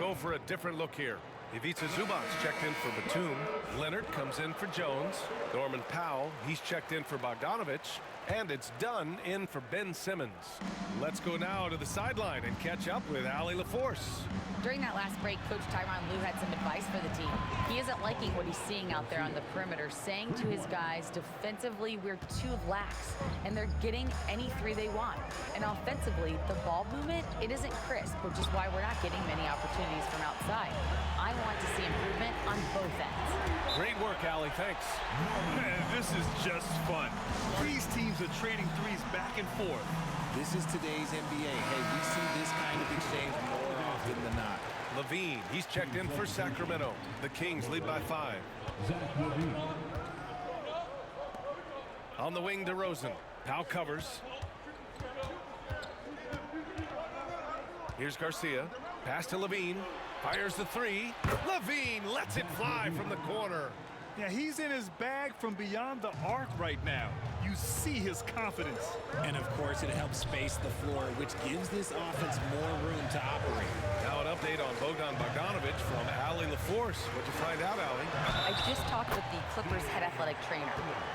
go for a different look here. Ivica Zubac checked in for Batum. Leonard comes in for Jones. Norman Powell, he's checked in for Bogdanovic. And it's done in for Ben Simmons. Let's go now to the sideline and catch up with Allie LaForce. During that last break, Coach Tyronn Lue had some advice for the team. He isn't liking what he's seeing out there on the perimeter, saying to his guys, defensively, we're too lax, and they're getting any three they want. And offensively, the ball movement, it isn't crisp, which is why we're not getting many opportunities from outside. I want to see improvement on both ends. Great work, Allie. Thanks. Man, this is just fun. These teams are trading threes back and forth. This is today's NBA. Hey, we see this kind of exchange more often than not. Levine, he's checked in for Sacramento. The Kings lead by 5. On the wing, DeRozan. Powell covers. Here's Garcia. Pass to Levine. Fires the three. Levine lets it fly from the corner. Yeah, he's in his bag from beyond the arc right now. You see his confidence. And of course, it helps space the floor, which gives this offense more room to operate. Now an update on Bogdan Bogdanovic from Allie LaForce. What'd you find out, Allie? I just talked with the Clippers head athletic trainer.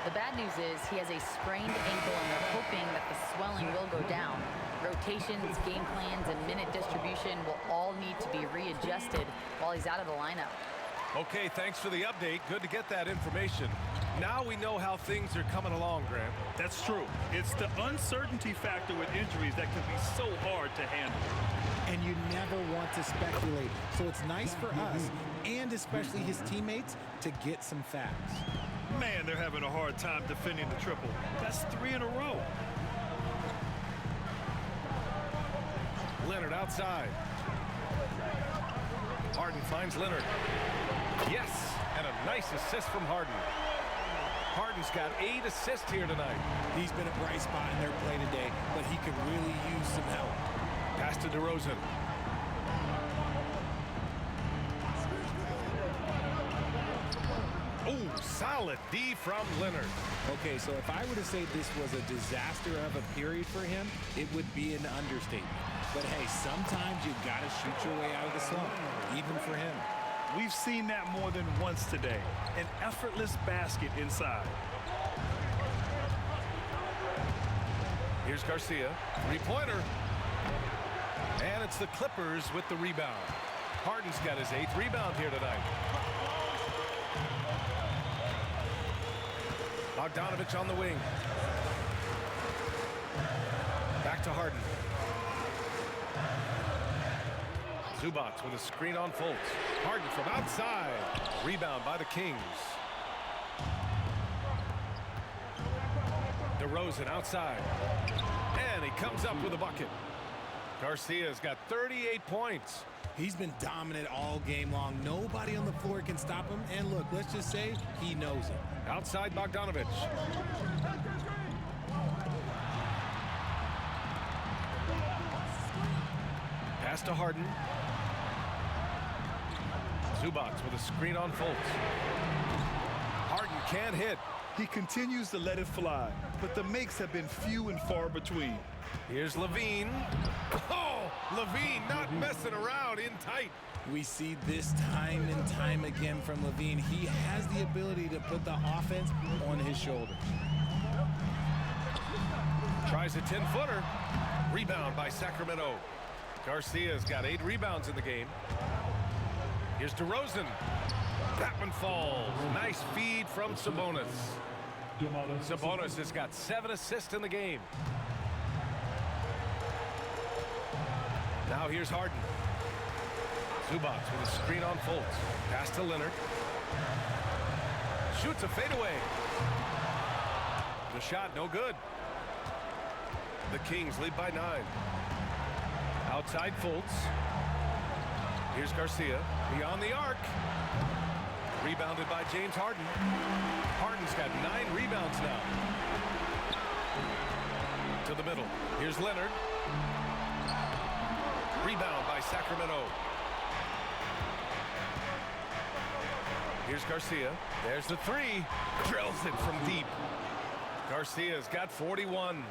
The bad news is he has a sprained ankle, and they're hoping that the swelling will go down. Rotations, game plans, and minute distribution will all need to be readjusted while he's out of the lineup. Okay, thanks for the update. Good to get that information. Now we know how things are coming along, Grant. That's true. It's the uncertainty factor with injuries that can be so hard to handle. And you never want to speculate. So it's nice for us, and especially his teammates, to get some facts. Man, they're having a hard time defending the triple. That's 3 in a row. Leonard outside. Harden finds Leonard. Yes, and a nice assist from Harden. Harden's got 8 assists here tonight. He's been a bright spot in their play today, but he could really use some help. Pass to DeRozan. Oh, solid D from Leonard. Okay, so if I were to say this was a disaster of a period for him, it would be an understatement. But hey, sometimes you gotta shoot your way out of the slump, even for him. We've seen that more than once today. An effortless basket inside. Here's Garcia, 3-pointer. And it's the Clippers with the rebound. Harden's got his 8th rebound here tonight. Bogdanovic on the wing. Back to Harden. Zubac with a screen on Fultz. Harden from outside. Rebound by the Kings. DeRozan outside. And he comes up with a bucket. Garcia's got 38 points. He's been dominant all game long. Nobody on the floor can stop him. And look, let's just say he knows it. Outside Bogdanovic. Pass to Harden. Zubac with a screen on Fultz. Harden can't hit. He continues to let it fly, but the makes have been few and far between. Here's Levine. Oh, Levine not messing around, in tight. We see this time and time again from Levine. He has the ability to put the offense on his shoulders. Tries a 10-footer. Rebound by Sacramento. Garcia's got 8 rebounds in the game. Here's DeRozan. That one falls. Nice feed from Sabonis. Sabonis has got 7 assists in the game. Now here's Harden. Zubac with a screen on Fultz. Pass to Leonard. Shoots a fadeaway. The shot no good. The Kings lead by 9. Outside Fultz. Here's Garcia. Beyond the arc. Rebounded by James Harden. Harden's got 9 rebounds now. To the middle. Here's Leonard. Rebound by Sacramento. Here's Garcia. There's the 3. Drills it from deep. Garcia's got 41.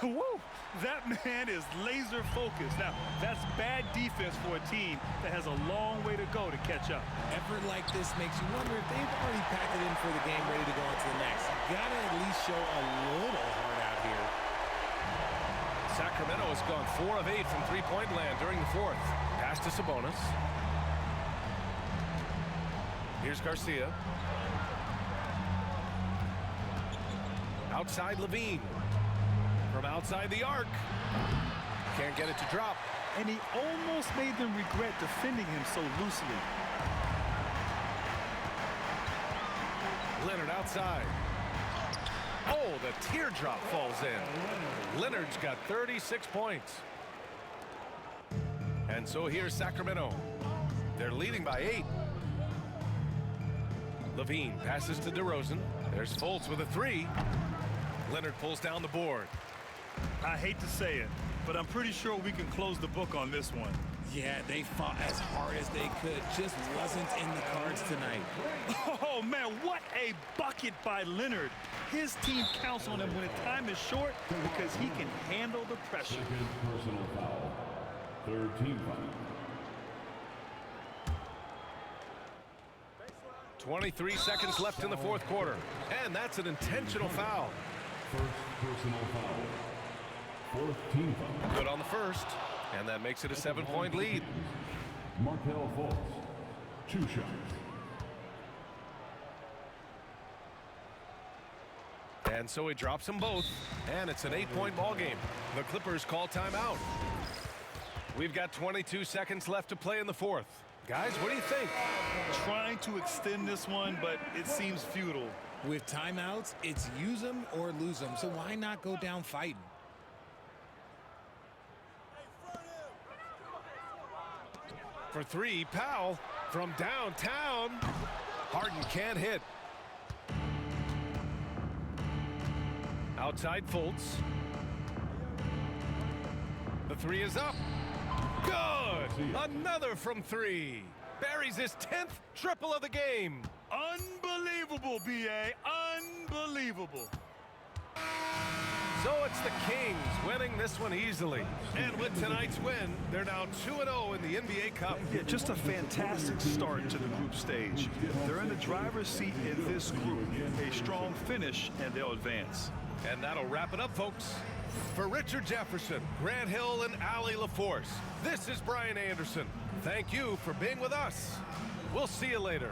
Woo! That man is laser focused. Now, that's bad defense for a team that has a long way to go to catch up. Effort like this makes you wonder if they've already packed it in for the game, ready to go on to the next. Gotta at least show a little heart out here. Sacramento has gone 4 of 8 from three-point land during the fourth. Pass to Sabonis. Here's Garcia. Outside Levine. From outside the arc. Can't get it to drop. And he almost made them regret defending him so loosely. Leonard outside. Oh, the teardrop falls in. Leonard's got 36 points. And so here's Sacramento. They're leading by 8. Levine passes to DeRozan. There's Fultz with a 3. Leonard pulls down the board. I hate to say it, but I'm pretty sure we can close the book on this one. Yeah, they fought as hard as they could. Just wasn't in the cards tonight. Oh, man, what a bucket by Leonard. His team counts on him when time is short because he can handle the pressure. Second personal foul. Third team foul. 23 seconds left in the fourth quarter. And that's an intentional foul. First personal foul. Fourth team foul. Good on the first. And that makes it a 7-point lead. Markelle Fultz. 2 shots. And so he drops them both. And it's an 8-point ball game. The Clippers call timeout. We've got 22 seconds left to play in the fourth. Guys, what do you think? Trying to extend this one, but it seems futile. With timeouts, it's use them or lose them. So why not go down fighting? For 3, Powell from downtown. Harden can't hit. Outside Fultz. The 3 is up. Good! Another from 3. Buries his 10th triple of the game. Unbelievable, B.A. Unbelievable. So it's the Kings winning this one easily. And with tonight's win, they're now 2-0 in the NBA Cup. Yeah, just a fantastic start to the group stage. They're in the driver's seat in this group. A strong finish, and they'll advance. And that'll wrap it up, folks. For Richard Jefferson, Grant Hill, and Allie LaForce, this is Brian Anderson. Thank you for being with us. We'll see you later.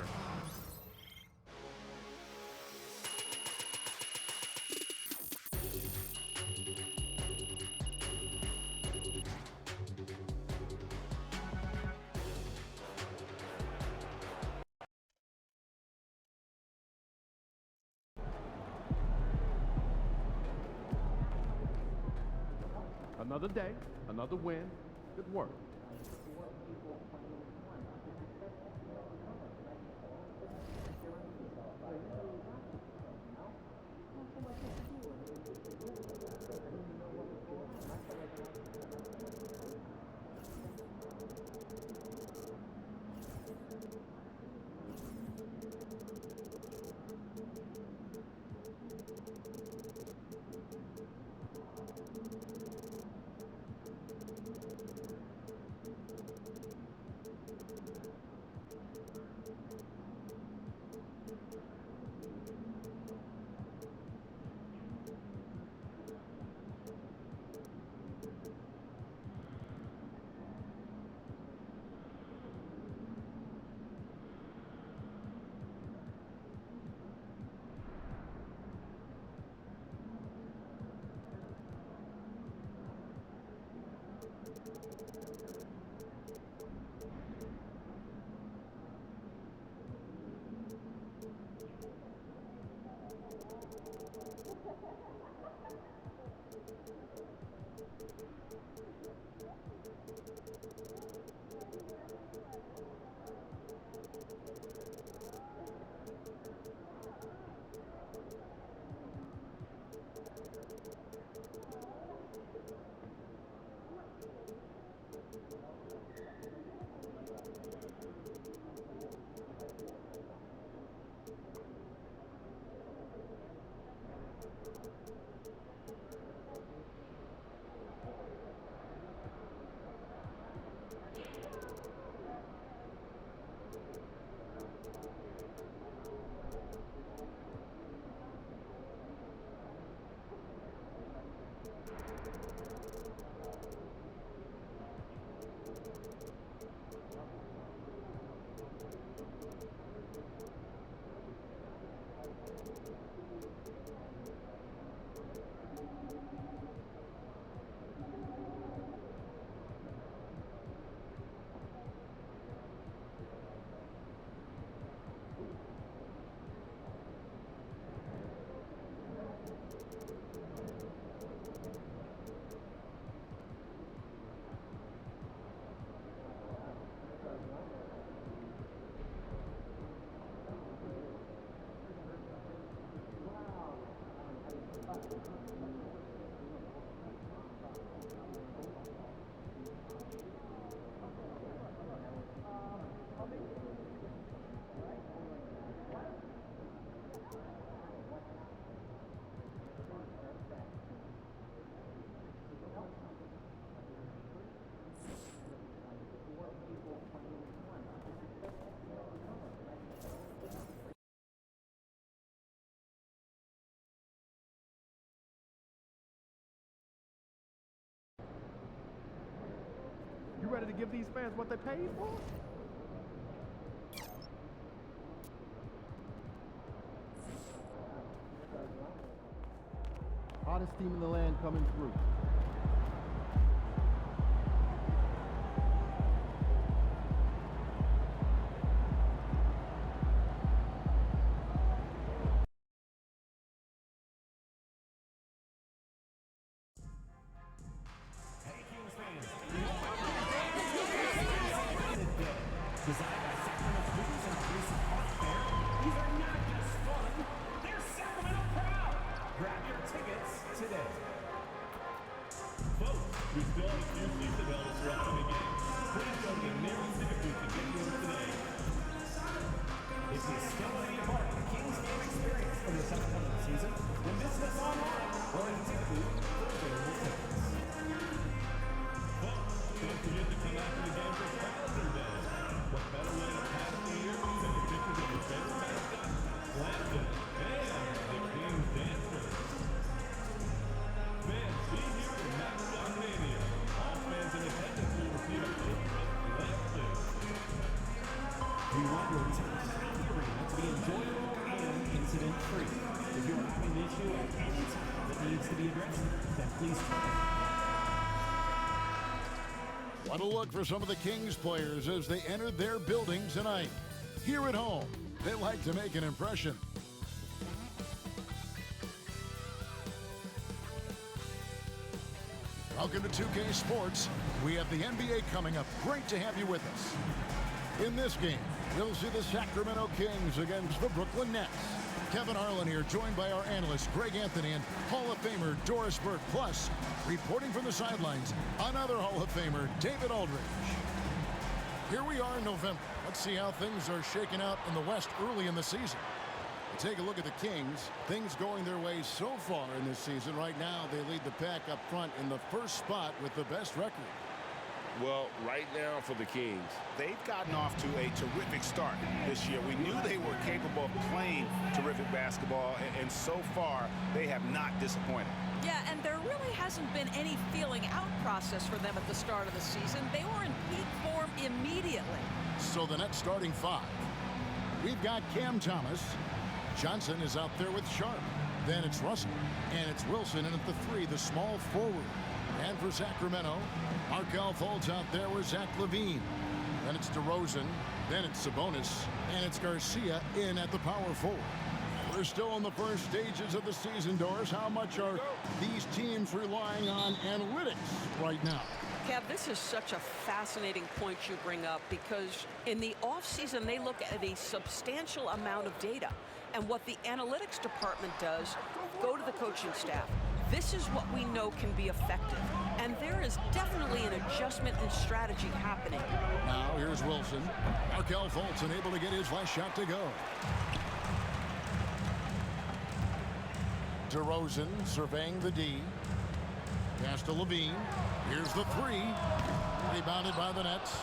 Another day, another win. Good work. ready to give these fans what they paid for? Hottest team in the land coming through. Designed by Sacramento students and recent art fair, these are not just fun, they're Sacramento proud. Grab your tickets today. Folks, we still have a few seats available for upcoming games. Please go to the nearest ticket booth to get yours today. If you still want to be a part of the Kings game experience for this upcoming season, then visit us online or in the ticket booth for available tickets. Folks, don't forget to come out to the game for Calendar Day. What better way to pass the year than the pictures of your favorite mascot, Landon, and the King's Dancers. Fans, be here for Mascot Mania. All fans in attendance will receive a gift from Landon. We want your time at the arena to be enjoyable and incident-free. If you're having an issue at any time that needs to be addressed, then please What a look for some of the Kings players as they enter their building tonight. Here at home, they like to make an impression. Welcome to 2K Sports. We have the NBA coming up. Great to have you with us. In this game, we'll see the Sacramento Kings against the Brooklyn Nets. Kevin Harlan here, joined by our analyst, Greg Anthony, and Hall of Famer Doris Burke. Plus, reporting from the sidelines, another Hall of Famer, David Aldridge. Here we are in November. Let's see how things are shaking out in the West early in the season. We'll take a look at the Kings. Things going their way so far in this season. Right now, they lead the pack up front in the first spot with the best record. Well, right now for the Kings, they've gotten off to a terrific start this year. We knew they were capable of playing terrific basketball, and so far, they have not disappointed. Yeah, and there really hasn't been any feeling out process for them at the start of the season. They were in peak form immediately. So the Nets starting five. We've got Cam Thomas. Johnson is out there with Sharp. Then it's Russell. And it's Wilson in at the three, the small forward. And for Sacramento, Markelle Fultz out there with Zach LaVine. Then it's DeRozan. Then it's Sabonis. And it's Garcia in at the power forward. We're still in the first stages of the season, Doris. How much are these teams relying on analytics right now? Kev, this is such a fascinating point you bring up because in the offseason, they look at a substantial amount of data. And what the analytics department does, go to the coaching staff. This is what we know can be effective. And there is definitely an adjustment in strategy happening. Now here's Wilson. Markelle Fultz unable to get his last shot to go. DeRozan surveying the D. Pass to LaVine. Here's the three. Rebounded by the Nets.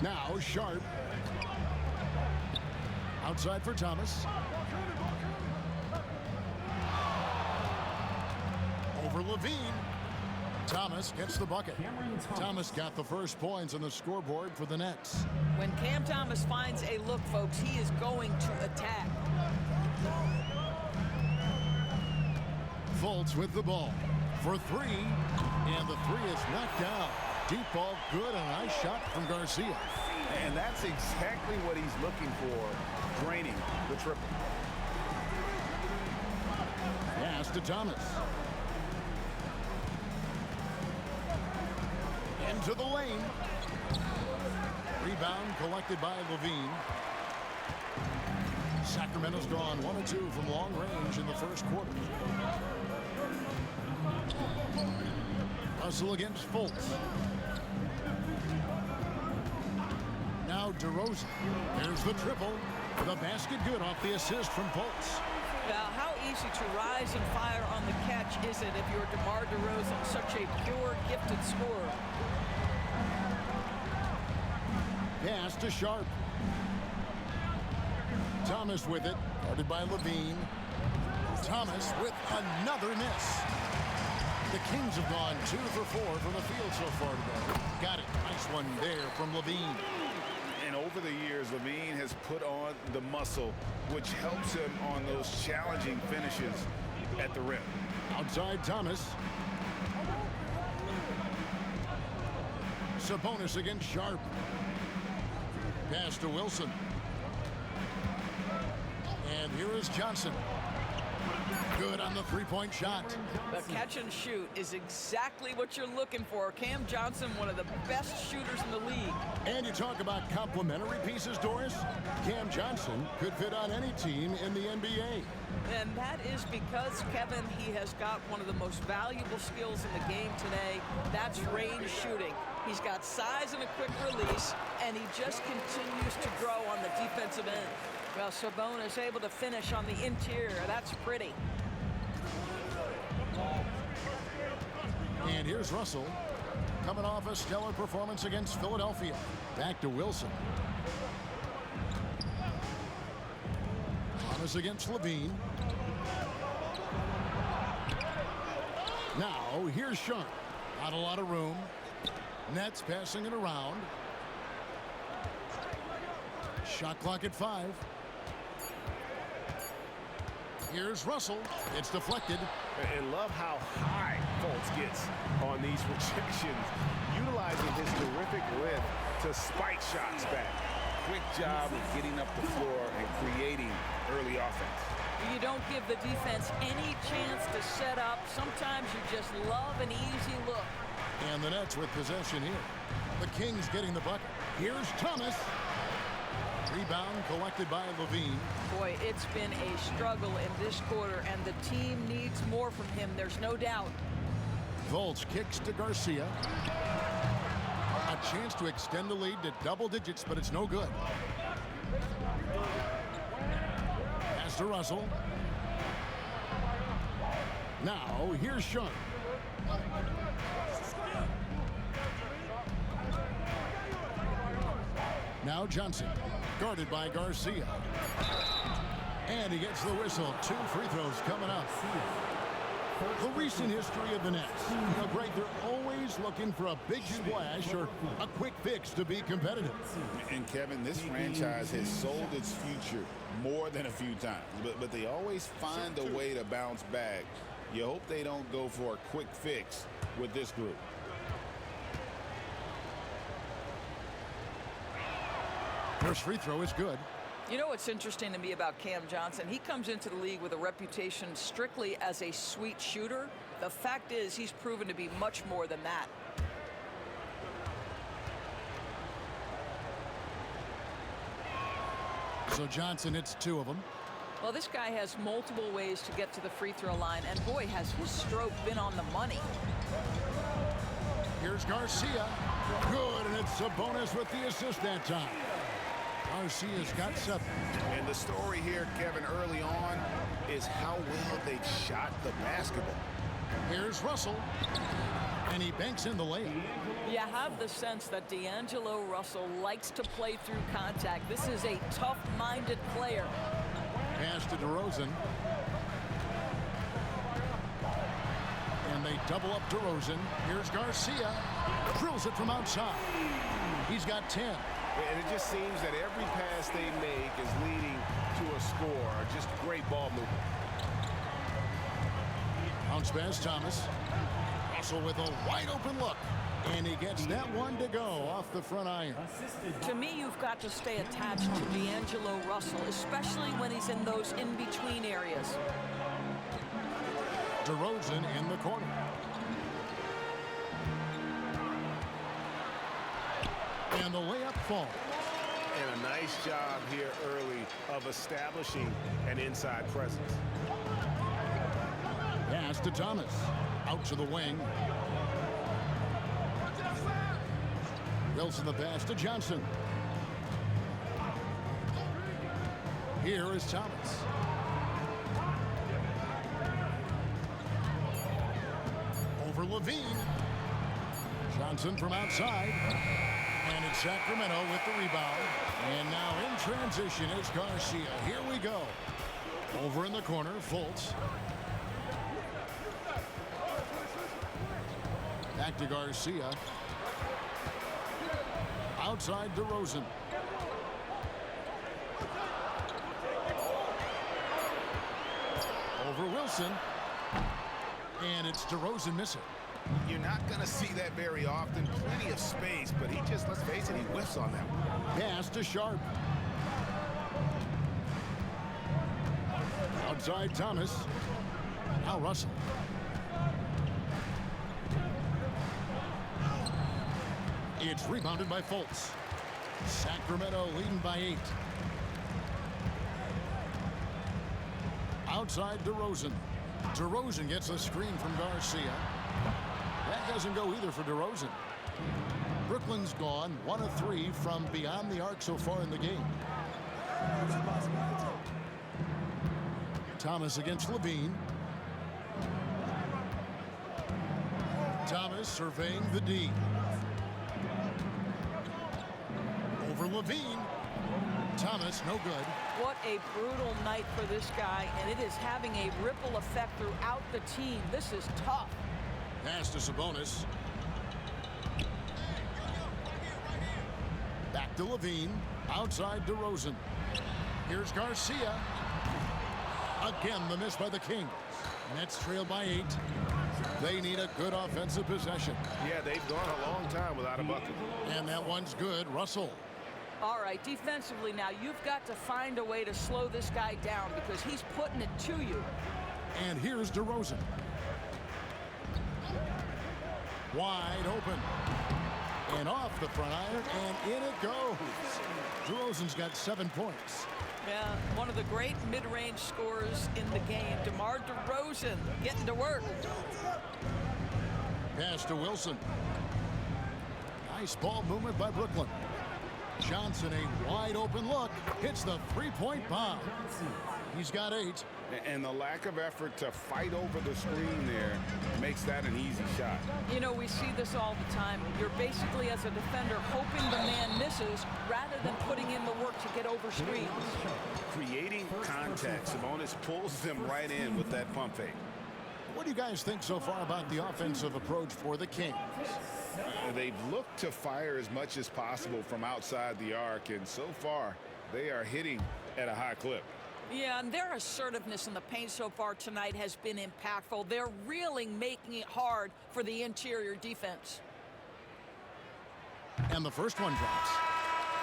Now Sharp. Outside for Thomas. Over LaVine. Thomas gets the bucket. Thomas got the first points on the scoreboard for the Nets. When Cam Thomas finds a look, folks, he is going to attack. Fultz with the ball for three. And the three is knocked down. Deep ball good, and a nice shot from Garcia. And that's exactly what he's looking for, draining the triple. Pass to Thomas. Into the lane. Rebound collected by LaVine. Sacramento's gone 1 of 2 from long range in the first quarter. Hustle against Fultz. Now DeRozan. There's the triple. The basket good off the assist from Fultz. Now, how easy to rise and fire on the catch is it if you're DeMar DeRozan, such a pure, gifted scorer? Pass to Sharp. Thomas with it, guarded by LaVine. Thomas with another miss. The Kings have gone 2 for 4 from the field so far today. Got it. Nice one there from Levine. And over the years, Levine has put on the muscle, which helps him on those challenging finishes at the rim. Outside Thomas. Sabonis against Sharp. Pass to Wilson. And here is Johnson. Good on the three-point shot. The catch and shoot is exactly what you're looking for. Cam Johnson, one of the best shooters in the league. And you talk about complementary pieces, Doris. Cam Johnson could fit on any team in the NBA. And that is because, Kevin, he has got one of the most valuable skills in the game today. That's range shooting. He's got size and a quick release, and he just continues to grow on the defensive end. Well, Sabonis able to finish on the interior. That's pretty. And here's Russell, coming off a stellar performance against Philadelphia. Back to Wilson. Thomas against Levine. Now, here's Sharp. Not a lot of room. Nets passing it around. Shot clock at 5. Here's Russell. It's deflected. And love how high Fultz gets on these rejections, utilizing his terrific lift to spike shots back. Quick job of getting up the floor and creating early offense. You don't give the defense any chance to set up. Sometimes you just love an easy look. And the Nets with possession here. The Kings getting the bucket. Here's Thomas. Rebound collected by Levine. Boy, it's been a struggle in this quarter, and the team needs more from him. There's no doubt. Fultz kicks to Garcia. A chance to extend the lead to double digits, but it's no good. Pass to Russell. Now, here's Sharp. Now Johnson, guarded by Garcia. And he gets the whistle. 2 free throws coming up. The recent history of the Nets. You know, Greg, they're always looking for a big splash or a quick fix to be competitive. And Kevin, this franchise has sold its future more than a few times, but they always find a way to bounce back. You hope they don't go for a quick fix with this group. First free throw is good. You know what's interesting to me about Cam Johnson? He comes into the league with a reputation strictly as a sweet shooter. The fact is, he's proven to be much more than that. So Johnson hits 2 of them. Well, this guy has multiple ways to get to the free throw line, and boy, has his stroke been on the money. Here's Garcia. Good, and it's Sabonis with the assist that time. Garcia's got 7. And the story here, Kevin, early on is how well they shot the basketball. Here's Russell, and he banks in the layup. You have the sense that D'Angelo Russell likes to play through contact. This is a tough-minded player. Pass to DeRozan. And they double up DeRozan. Here's Garcia. Drills it from outside. He's got 10. And it just seems that every pass they make is leading to a score. Just great ball movement. Bounce pass, Thomas. Russell with a wide open look. And he gets that one to go off the front iron. To me, you've got to stay attached to D'Angelo Russell, especially when he's in those in-between areas. DeRozan in the corner. And the layup falls. And a nice job here early of establishing an inside presence. Pass to Thomas. Out to the wing. Wilson the pass to Johnson. Here is Thomas. Over Levine. Johnson from outside. And it's Sacramento with the rebound. And now in transition is Garcia. Here we go. Over in the corner, Fultz. Back to Garcia. Outside DeRozan. Over Wilson. And it's DeRozan missing. You're not going to see that very often. Plenty of space, but he just, let's face it, he whiffs on that one. Pass to Sharp. Outside Thomas. Now Russell. It's rebounded by Fultz. Sacramento leading by 8. Outside DeRozan. DeRozan gets a screen from Garcia. That doesn't go either for DeRozan. Brooklyn's gone 1 of 3 from beyond the arc so far in the game. Thomas against Levine. Thomas surveying the D. Over Levine. Thomas, no good. What a brutal night for this guy, and it is having a ripple effect throughout the team. This is tough. Pass to Sabonis. Back to Levine. Outside DeRozan. Here's Garcia. Again, the miss by the Kings. Nets trail by 8. They need a good offensive possession. Yeah, they've gone a long time without a bucket. And that one's good. Russell. All right, defensively now, you've got to find a way to slow this guy down because he's putting it to you. And here's DeRozan. Wide open. And off the front iron, and in it goes. DeRozan's got 7 points. Yeah, one of the great mid-range scorers in the game, DeMar DeRozan, getting to work. Pass to Wilson. Nice ball movement by Brooklyn. Johnson, a wide open look, hits the three-point bomb. He's got 8. And the lack of effort to fight over the screen there makes that an easy shot. You know, we see this all the time. You're basically, as a defender, hoping the man misses rather than putting in the work to get over screens. Creating contact, Sabonis pulls them right in with that pump fake. What do you guys think so far about the offensive approach for the Kings? They've looked to fire as much as possible from outside the arc, and so far they are hitting at a high clip. Yeah, and their assertiveness in the paint so far tonight has been impactful. They're really making it hard for the interior defense. And the first one drops.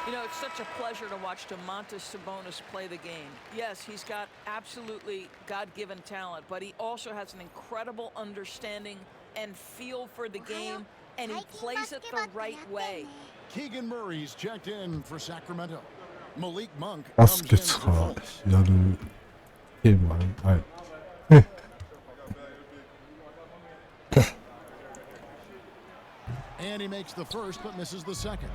You know, it's such a pleasure to watch Domantas Sabonis play the game. Yes, he's got absolutely God-given talent, but he also has an incredible understanding and feel for the game, and he plays it the right way. Keegan Murray's checked in for Sacramento. Malik Monk バスケットがやるゲームはない。And he makes the first but misses the second.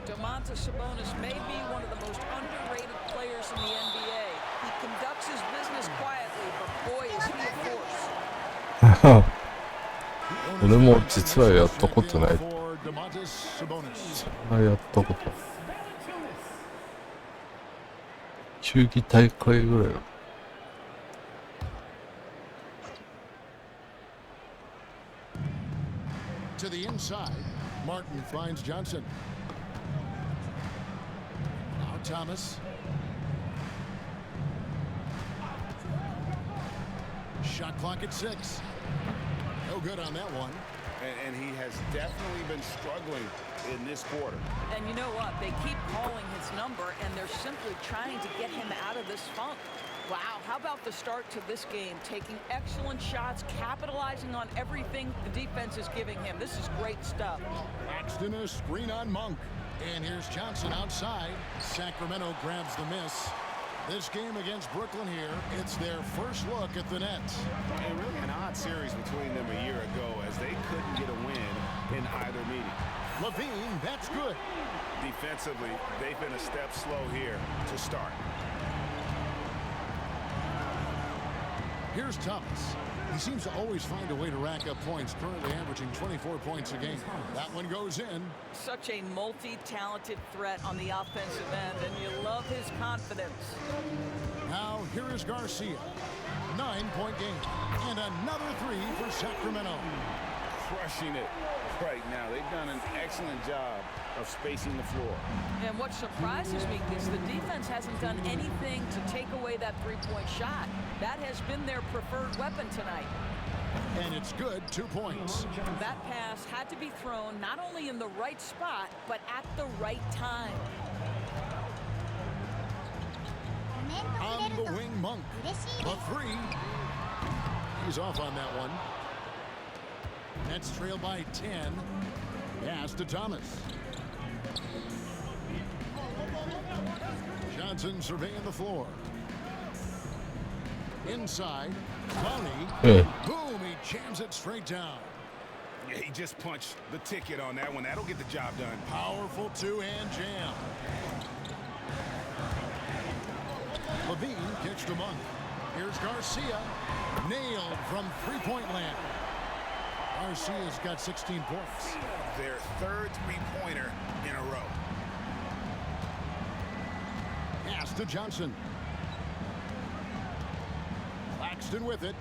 Domantas Sabonis may be one of the most underrated players in the NBA. He conducts his business quietly, but boy is he a force. 俺も実はやったことない。そんなやったことない。球技大会ぐらいだ。To the inside, Martin finds Johnson. Now Thomas. Shot clock at 6. No good on that one. And he has definitely been struggling in this quarter. And you know what? They keep calling his number, and they're simply trying to get him out of this funk. Wow, how about the start to this game? Taking excellent shots, capitalizing on everything the defense is giving him. This is great stuff. Paxton a screen on Monk. And here's Johnson outside. Sacramento grabs the miss. This game against Brooklyn here, it's their first look at the Nets. And really an odd series between them a year ago as they couldn't get a win in either meeting. Levine, that's good. Defensively, they've been a step slow here to start. Here's Thomas. He seems to always find a way to rack up points, currently averaging 24 points a game. That one goes in. Such a multi-talented threat on the offensive end, and you love his confidence. Now, here is Garcia. 9-point game. And another 3 for Sacramento. crushing it right now. They've done an excellent job of spacing the floor. And what surprises me is the defense hasn't done anything to take away that three-point shot. That has been their preferred weapon tonight. And it's good, 2 points. That pass had to be thrown not only in the right spot, but at the right time. On the wing, Monk. A three. He's off on that one. Nets trail by 10. Pass to Thomas. Johnson surveying the floor. Inside. Looney. Boom, he jams it straight down. Yeah, he just punched the ticket on that one. That'll get the job done. Powerful two-hand jam. Levine kicks to Monk. Here's Garcia. Nailed from three-point land. Garcia's got 16 points. Their third three-pointer in a row. Pass to Johnson. Claxton with it.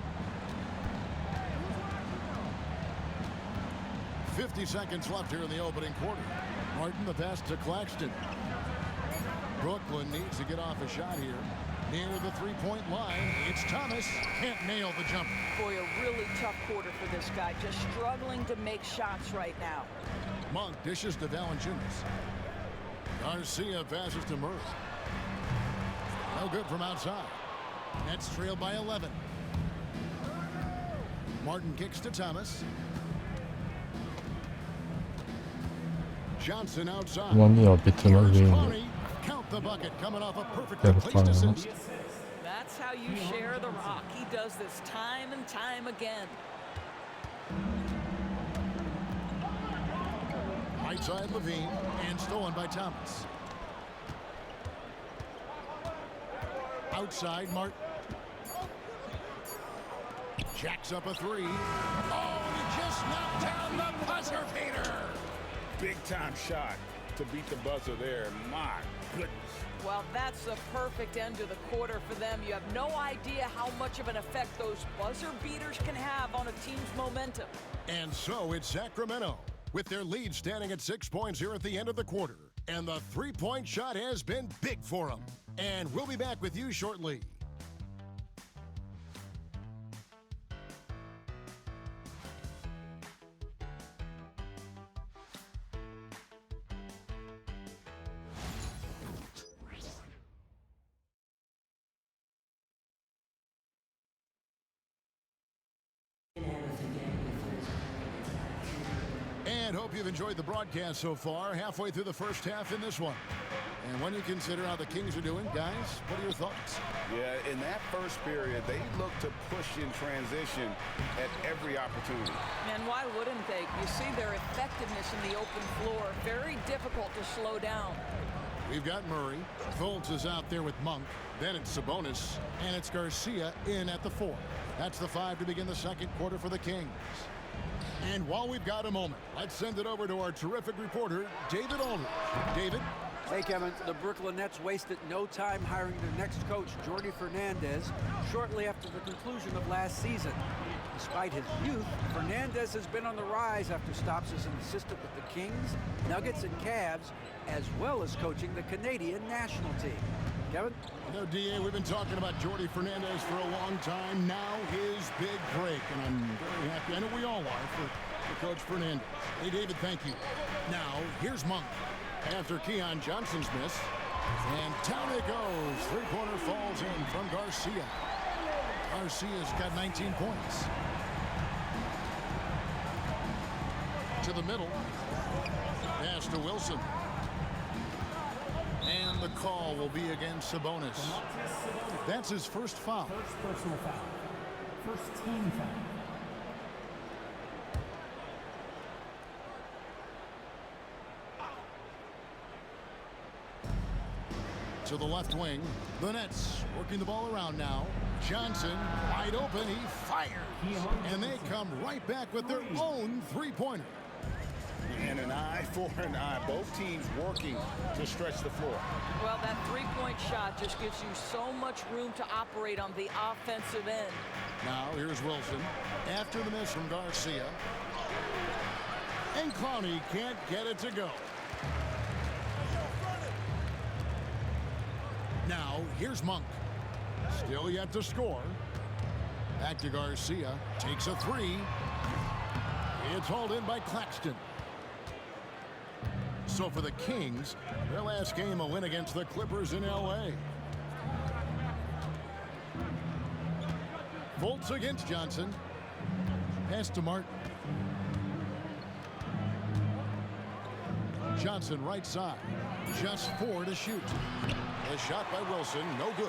50 seconds left here in the opening quarter. Martin the pass to Claxton. Brooklyn needs to get off a shot here. Near the three-point line, it's Thomas. Can't nail the jumper. Boy, a really tough quarter for this guy. Just struggling to make shots right now. Monk dishes to Valanciunas. Garcia passes to Murray. No good from outside. Nets trail by 11. Martin kicks to Thomas. Johnson outside. Count the bucket coming off a perfectly placed assist. That's how you share the rock. He does this time and time again. Right side Levine and stolen by Thomas. Outside Martin. Jacks up a three. Oh, he just knocked down the buzzer beater. Big time shot to beat the buzzer there. My goodness. Well, that's the perfect end to the quarter for them. You have no idea how much of an effect those buzzer beaters can have on a team's momentum. And so it's Sacramento with their lead standing at 6 points here at the end of the quarter. And the three-point shot has been big for them. And we'll be back with you shortly. And hope you've enjoyed the broadcast so far. Halfway through the first half in this one. And when you consider how the Kings are doing, guys, what are your thoughts? Yeah, in that first period, they looked to push in transition at every opportunity. And why wouldn't they? You see their effectiveness in the open floor. Very difficult to slow down. We've got Murray. Fultz is out there with Monk. Then it's Sabonis. And it's Garcia in at the 4. That's the 5 to begin the second quarter for the Kings. And while we've got a moment, let's send it over to our terrific reporter, David Aldridge. David? Hey, Kevin. The Brooklyn Nets wasted no time hiring their next coach, Jordi Fernandez, shortly after the conclusion of last season. Despite his youth, Fernandez has been on the rise after stops as an assistant with the Kings, Nuggets, and Cavs, as well as coaching the Canadian national team. Kevin? You know, D.A., we've been talking about Jordi Fernandez for a long time. Now his big break, and I'm very happy. I know we all are for Coach Fernandez. Hey, David, thank you. Now, here's Monk. After Keon Johnson's miss. And down it goes. Three-pointer falls in from Garcia. Garcia's got 19 points. To the middle. Pass to Wilson. And the call will be against Sabonis. That's his first foul. First personal foul. First team foul. To the left wing. The Nets working the ball around now. Johnson wide open. He fires. And they come right back with their own three-pointer. And an eye for an eye. Both teams working to stretch the floor. Well, that three-point shot just gives you so much room to operate on the offensive end. Now here's Wilson. After the miss from Garcia. And Clowney can't get it to go. Now, here's Monk. Still yet to score. Back to Garcia. Takes a three. It's hauled in by Claxton. So for the Kings, their last game a win against the Clippers in L.A. Fultz against Johnson. Pass to Martin. Johnson right side. Just 4 to shoot. A shot by Wilson, no good.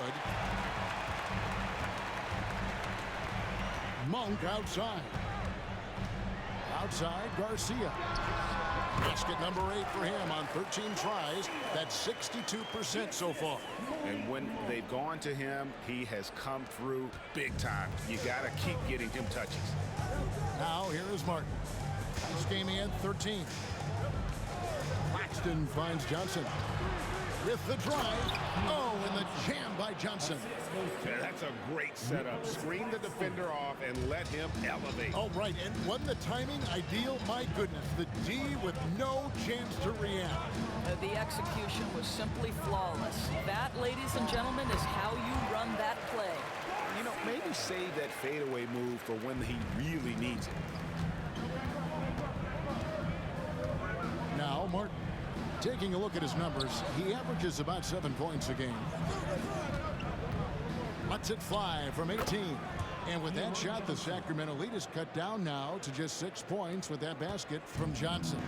Monk outside. Outside, Garcia. Basket number 8 for him on 13 tries. That's 62% so far. And when they've gone to him, he has come through big time. You got to keep getting him touches. Now here is Martin. This game he had 13. Claxton finds Johnson. With the drive. Oh, and the jam by Johnson. Yeah, that's a great setup. Screen the defender off and let him elevate. Oh, right. And wasn't the timing ideal? My goodness. The D with no chance to react. The execution was simply flawless. That, ladies and gentlemen, is how you run that play. You know, maybe save that fadeaway move for when he really needs it. Now, Martin. Taking a look at his numbers, he averages about 7 points a game. Lets it fly from 18. And with that shot, the Sacramento lead is cut down now to just 6 points with that basket from Johnson.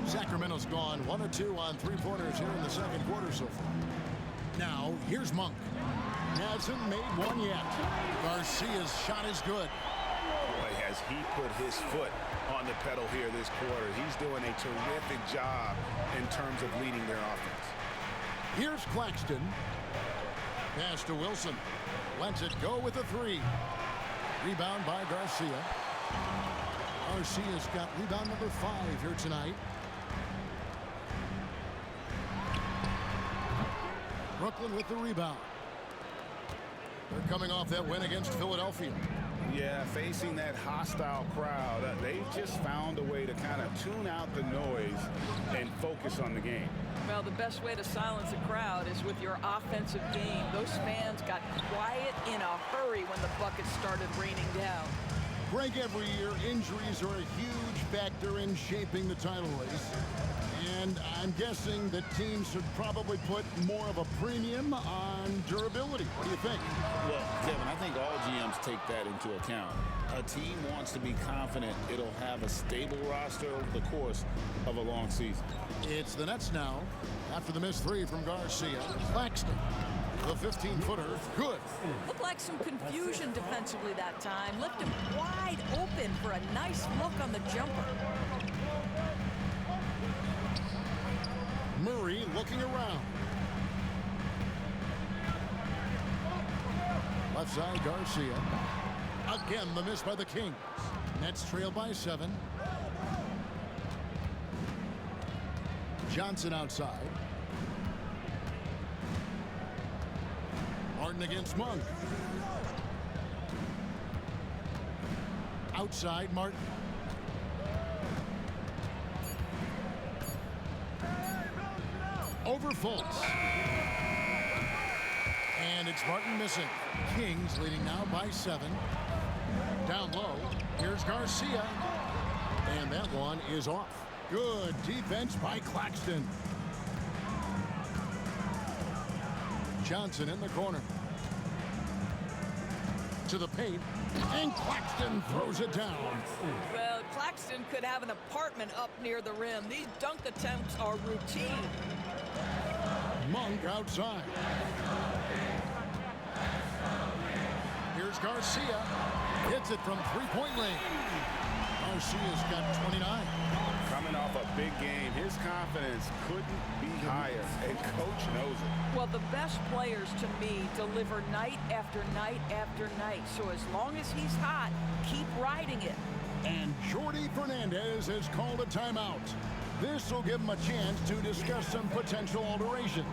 Sacramento's gone 1 of 2 on 3-pointers here in the second quarter so far. Now, here's Monk. Hasn't made one yet. Garcia's shot is good. Boy, has he put his foot on the pedal here this quarter. He's doing a terrific job in terms of leading their offense. Here's Claxton. Pass to Wilson. Lets it go with a 3. Rebound by Garcia. Garcia's got rebound number 5 here tonight. Brooklyn with the rebound. They're coming off that win against Philadelphia. Yeah, facing that hostile crowd, they've just found a way to kind of tune out the noise and focus on the game. Well, the best way to silence a crowd is with your offensive game. Those fans got quiet in a hurry when the buckets started raining down. Greg, every year, injuries are a huge factor in shaping the title race. And I'm guessing that teams should probably put more of a premium on durability. What do you think? Well, Kevin, I think all GMs take that into account. A team wants to be confident it'll have a stable roster over the course of a long season. It's the Nets now. After the missed 3 from Garcia, Claxton. The 15-footer, good. Looked like some confusion defensively that time. Left him wide open for a nice look on the jumper. Murray looking around. Left side, Garcia. Again, the miss by the Kings. Nets trail by 7. Johnson outside. Martin against Monk. Outside, Martin. Over Fultz. And it's Martin missing. Kings leading now by 7. Down low. Here's Garcia. And that one is off. Good defense by Claxton. Johnson in the corner. To the paint. And Claxton throws it down. Well, Claxton could have an apartment up near the rim. These dunk attempts are routine. Monk outside. Here's Garcia. Hits it from 3-point range. Garcia's got 29. Coming off a big game, his confidence couldn't be higher, and coach knows it. Well, the best players to me deliver night after night after night. So as long as he's hot, keep riding it. And Jordi Fernandez has called a timeout. This will give him a chance to discuss some potential alterations.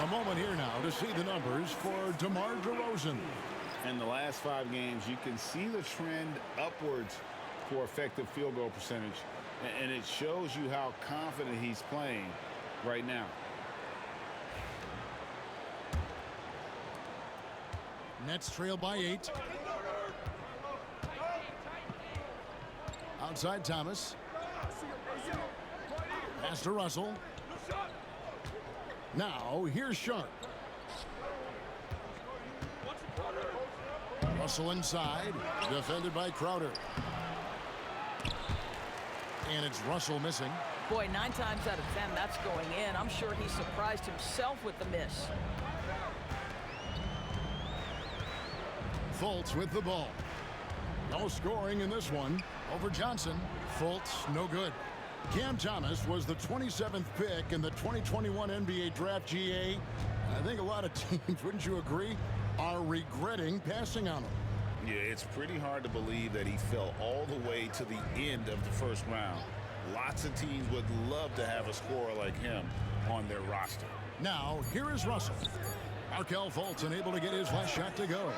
A moment here now to see the numbers for DeMar DeRozan. In the last 5 games, you can see the trend upwards for effective field goal percentage. And it shows you how confident he's playing right now. Nets trail by 8. Outside Thomas. Pass to Russell. Now here's Sharp. Russell inside. Defended by Crowder. And it's Russell missing. Boy, 9 times out of 10, that's going in. I'm sure he surprised himself with the miss. Fultz with the ball. No scoring in this one. Over Johnson. Fultz, no good. Cam Thomas was the 27th pick in the 2021 NBA Draft GA. I think a lot of teams, wouldn't you agree, are regretting passing on him. Yeah, it's pretty hard to believe that he fell all the way to the end of the first round. Lots of teams would love to have a scorer like him on their roster. Now, here is Russell. Markelle Fultz unable to get his last shot to go.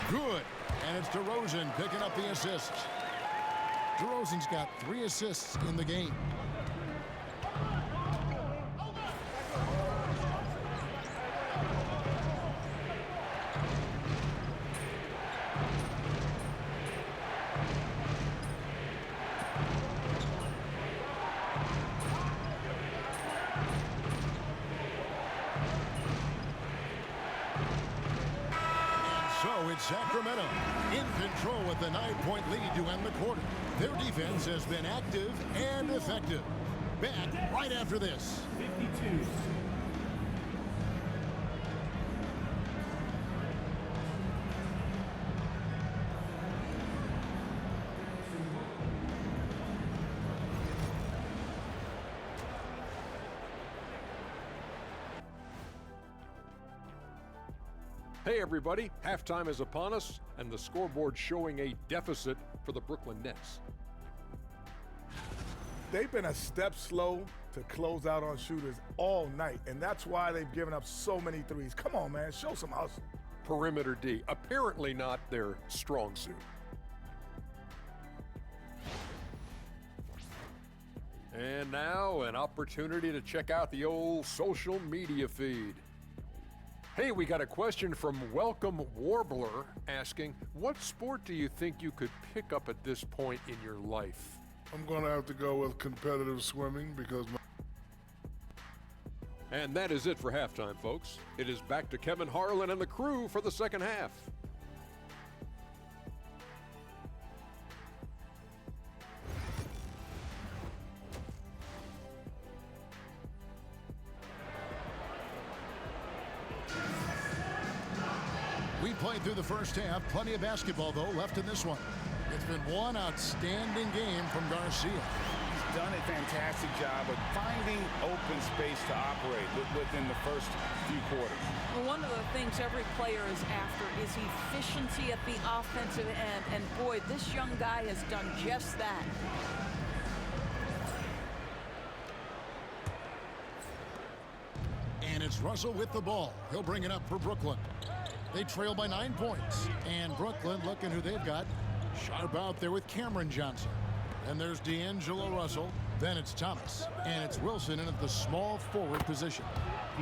Good. And it's DeRozan picking up the assist. DeRozan's got 3 assists in the game. So it's Sacramento in control with the 9-point lead to end the quarter. Their defense has been active and effective. Back right after this. 52. Hey everybody, halftime is upon us, and the scoreboard showing a deficit for the Brooklyn Nets. They've been a step slow to close out on shooters all night, and that's why they've given up so many threes. Come on, man, show some hustle. Perimeter D, apparently not their strong suit. And now an opportunity to check out the old social media feed. Hey, we got a question from Welcome Warbler asking, what sport do you think you could pick up at this point in your life? I'm going to have to go with competitive swimming because And that is it for halftime, folks. It is back to Kevin Harlan and the crew for the second half. We played through the first half. Plenty of basketball, though, left in this one. It's been one outstanding game from Garcia. He's done a fantastic job of finding open space to operate within the first few quarters. Well, one of the things every player is after is efficiency at the offensive end. And boy, this young guy has done just that. And it's Russell with the ball. He'll bring it up for Brooklyn. They trail by 9 points. And Brooklyn, looking who they've got. Sharp out there with Cameron Johnson. And there's D'Angelo Russell. Then it's Thomas. And it's Wilson in at the small forward position.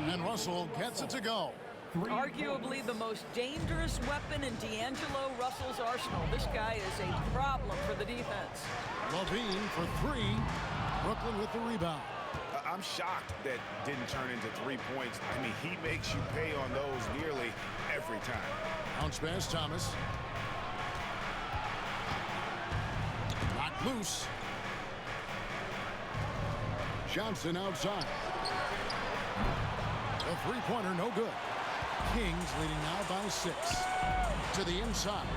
And Russell gets it to go. Arguably the most dangerous weapon in D'Angelo Russell's arsenal. This guy is a problem for the defense. Levine for 3. Brooklyn with the rebound. I'm shocked that didn't turn into 3 points. I mean, he makes you pay on those nearly every time. Bounce pass, Thomas. Knocked loose. Johnson outside. A three-pointer, no good. Kings leading now by 6. To the inside.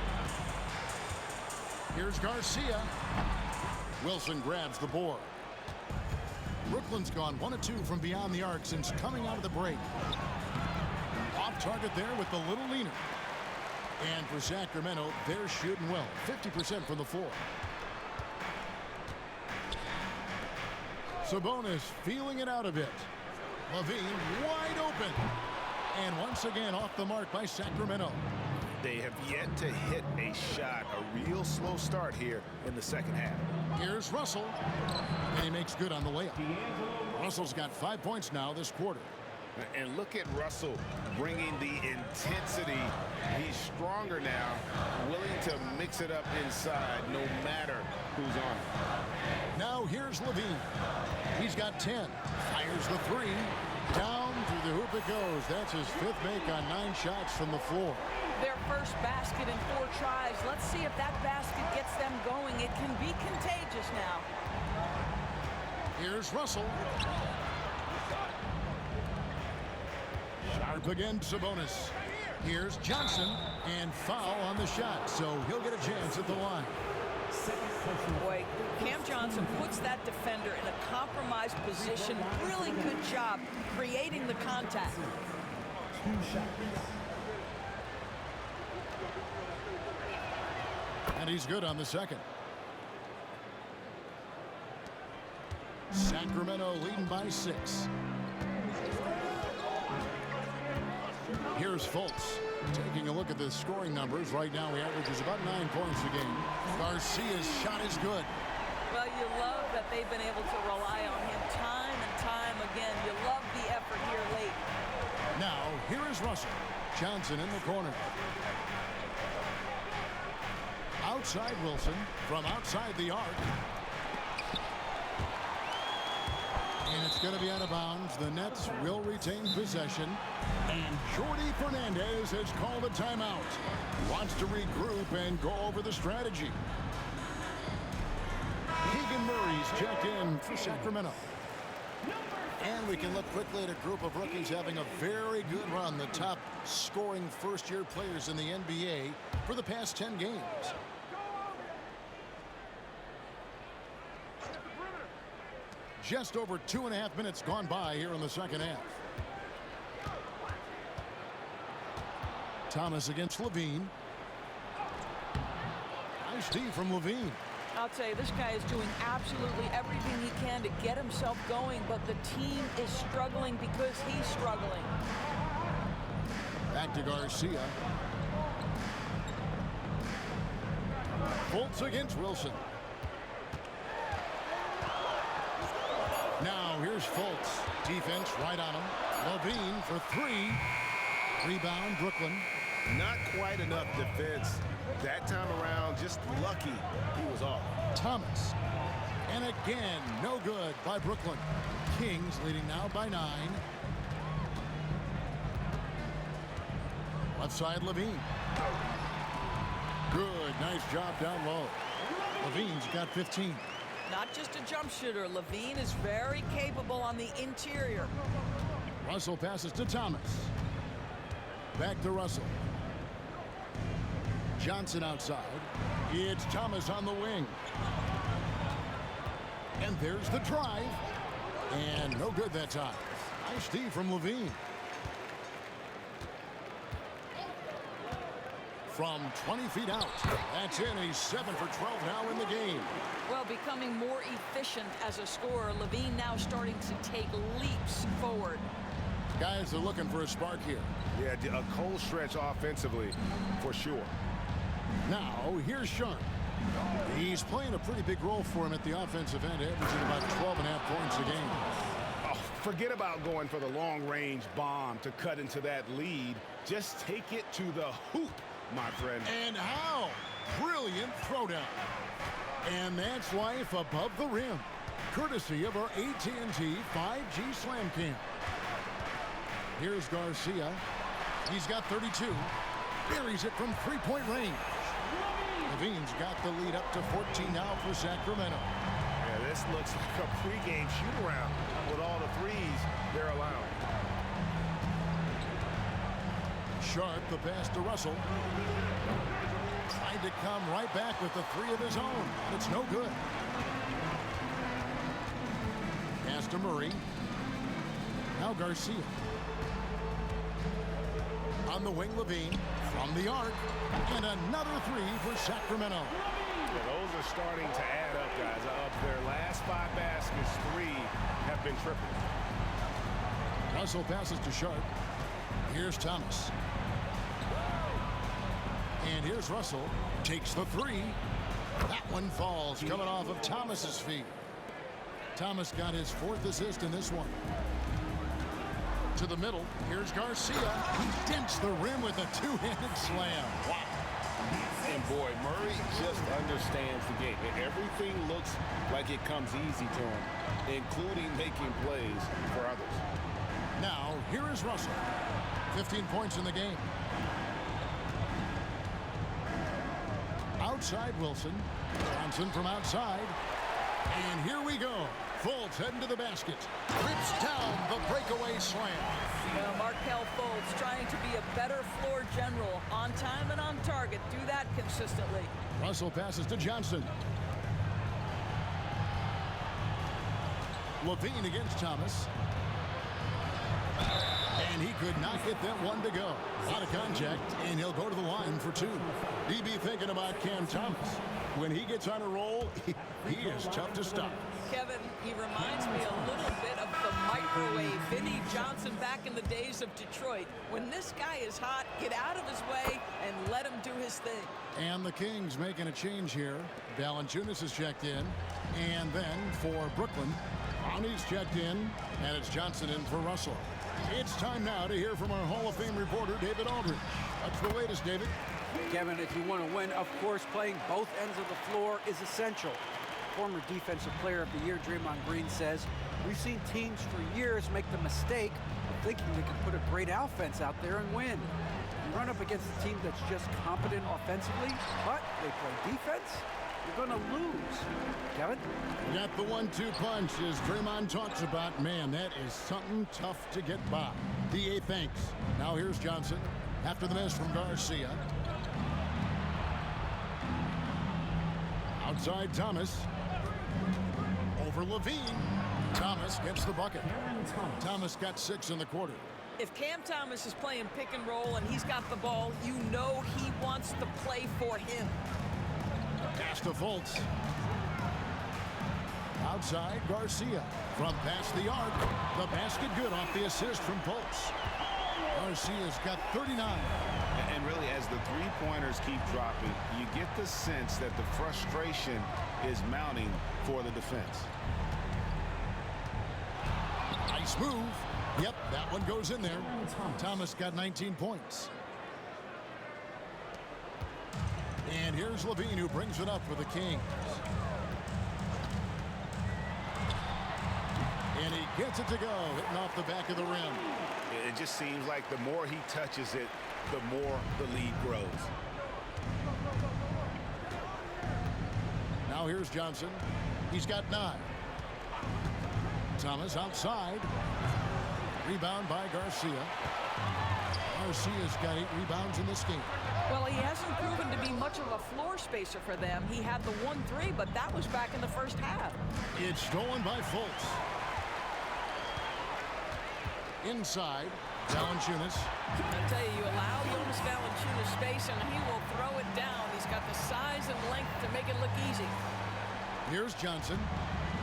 Here's Garcia. Wilson grabs the board. Brooklyn's gone 1 of 2 from beyond the arc since coming out of the break. Off target there with the little leaner. And for Sacramento, they're shooting well. 50% from the floor. Sabonis feeling it out a bit. Levine wide open. And once again off the mark by Sacramento. They have yet to hit a shot, a real slow start here in the second half. Here's Russell, and he makes good on the layup. Russell's got 5 points now this quarter. And look at Russell bringing the intensity. He's stronger now, willing to mix it up inside no matter who's on it. Now here's Levine. He's got 10. Fires the three. Down through the hoop it goes. That's his 5th make on 9 shots from the floor. Their first basket in 4 tries. Let's see if that basket gets them going. It can be contagious now. Here's Russell. Sharp against Sabonis. Here's Johnson, and foul on the shot, so he'll get a chance at the line. Boy, Cam Johnson puts that defender in a compromised position. Really good job creating the contact. 2 shots. And he's good on the second. Sacramento leading by 6. Here's Fultz. Taking a look at the scoring numbers. Right now he averages about 9 points a game. Garcia's shot is good. Well, you love that they've been able to rely on him time and time again. You love the effort here late. Now, here is Russell. Johnson in the corner. Outside Wilson from outside the arc. And it's going to be out of bounds. The Nets will retain possession. And Jordi Fernandez has called a timeout. Wants to regroup and go over the strategy. Keegan Murray's checked in for Sacramento. And we can look quickly at a group of rookies having a very good run. The top scoring first-year players in the NBA for the past 10 games. Just over 2.5 minutes gone by here in the second half. Thomas against Levine. Nice D from Levine. I'll tell you, this guy is doing absolutely everything he can to get himself going, but the team is struggling because he's struggling. Back to Garcia. Fultz against Wilson. Now here's Fultz. Defense right on him. Levine for 3. Rebound, Brooklyn. Not quite enough defense that time around. Just lucky he was off. Thomas. And again, no good by Brooklyn. Kings leading now by 9. Left side, Levine. Good, nice job down low. Levine's got 15. Not just a jump shooter. Levine is very capable on the interior. Russell passes to Thomas. Back to Russell. Johnson outside. It's Thomas on the wing. And there's the drive. And no good that time. Nice D from Levine. From 20 feet out. That's in. He's 7 for 12 now in the game. Well, becoming more efficient as a scorer. Levine now starting to take leaps forward. Guys are looking for a spark here. Yeah, a cold stretch offensively, for sure. Now, here's Sharp. He's playing a pretty big role for him at the offensive end, averaging about 12.5 points a game. Oh, forget about going for the long-range bomb to cut into that lead. Just take it to the hoop, my friend. And how? Brilliant throwdown. And that's life above the rim, courtesy of our AT&T 5G Slam Cam. Here's Garcia. He's got 32. Buries it from 3-point range. Levine's got the lead up to 14 now for Sacramento. Yeah, this looks like a pregame shoot-around with all the threes they're allowing. Sharp, the pass to Russell. Tried to come right back with the 3 of his own. It's no good. Pass to Murray. Now Garcia. On the wing, Levine from the arc. And another 3 for Sacramento. Yeah, those are starting to add up, guys. Of their last 5 baskets, 3 have been triples. Russell passes to Sharp. Here's Thomas. And here's Russell. Takes the 3. That one falls, coming off of Thomas's feet. Thomas got his 4th assist in this one. To the middle. Here's Garcia. He dents the rim with a 2-handed slam. Wow. And boy, Murray just understands the game. Everything looks like it comes easy to him, including making plays for others. Now, here is Russell. 15 points in the game. Outside Wilson. Johnson from outside. And here we go. Fultz heading to the basket. Rips down the breakaway slam. Markelle Fultz trying to be a better floor general. On time and on target. Do that consistently. Russell passes to Johnson. Levine against Thomas. And he could not get that one to go. Out of contact, and he'll go to the line for 2. DB thinking about Cam Thomas. When he gets on a roll, he is tough to stop. Kevin, he reminds me a little bit of the microwave Vinnie Johnson back in the days of Detroit. When this guy is hot, get out of his way and let him do his thing. And the Kings making a change here. Valanciunas is checked in. And then for Brooklyn, Brownie's checked in. And it's Johnson in for Russell. It's time now to hear from our Hall of Fame reporter, David Aldridge. What's the latest, David? Kevin, if you want to win, of course, playing both ends of the floor is essential. Former Defensive Player of the Year Draymond Green says, we've seen teams for years make the mistake of thinking they can put a great offense out there and win. You run up against a team that's just competent offensively, but they play defense, you're going to lose. Kevin? Got the 1-2 punch, as Draymond talks about. Man, that is something tough to get by. D.A. thanks. Now here's Johnson after the miss from Garcia. Outside Thomas. Over Levine. Thomas gets the bucket. Thomas got 6 in the quarter. If Cam Thomas is playing pick and roll and he's got the ball, you know he wants to play for him. Pass to Fultz. Outside Garcia. From past the arc. The basket good off the assist from Fultz. Garcia's got 39. And really, as the three-pointers keep dropping, you get the sense that the frustration is mounting for the defense. Nice move. Yep, that one goes in there. Thomas got 19 points. And here's Levine, who brings it up for the Kings. And he gets it to go, hitting off the back of the rim. It just seems like the more he touches it, the more the lead grows. Now here's Johnson. He's got 9. Thomas outside. Rebound by Garcia. Garcia's got 8 rebounds in this game. Well, he hasn't proven to be much of a floor spacer for them. He had the 1-3, but that was back in the first half. It's stolen by Fultz. Inside, Valanciunas. I tell you, you allow Jonas Valanciunas space, and he will throw it down. He's got the size and length to make it look easy. Here's Johnson.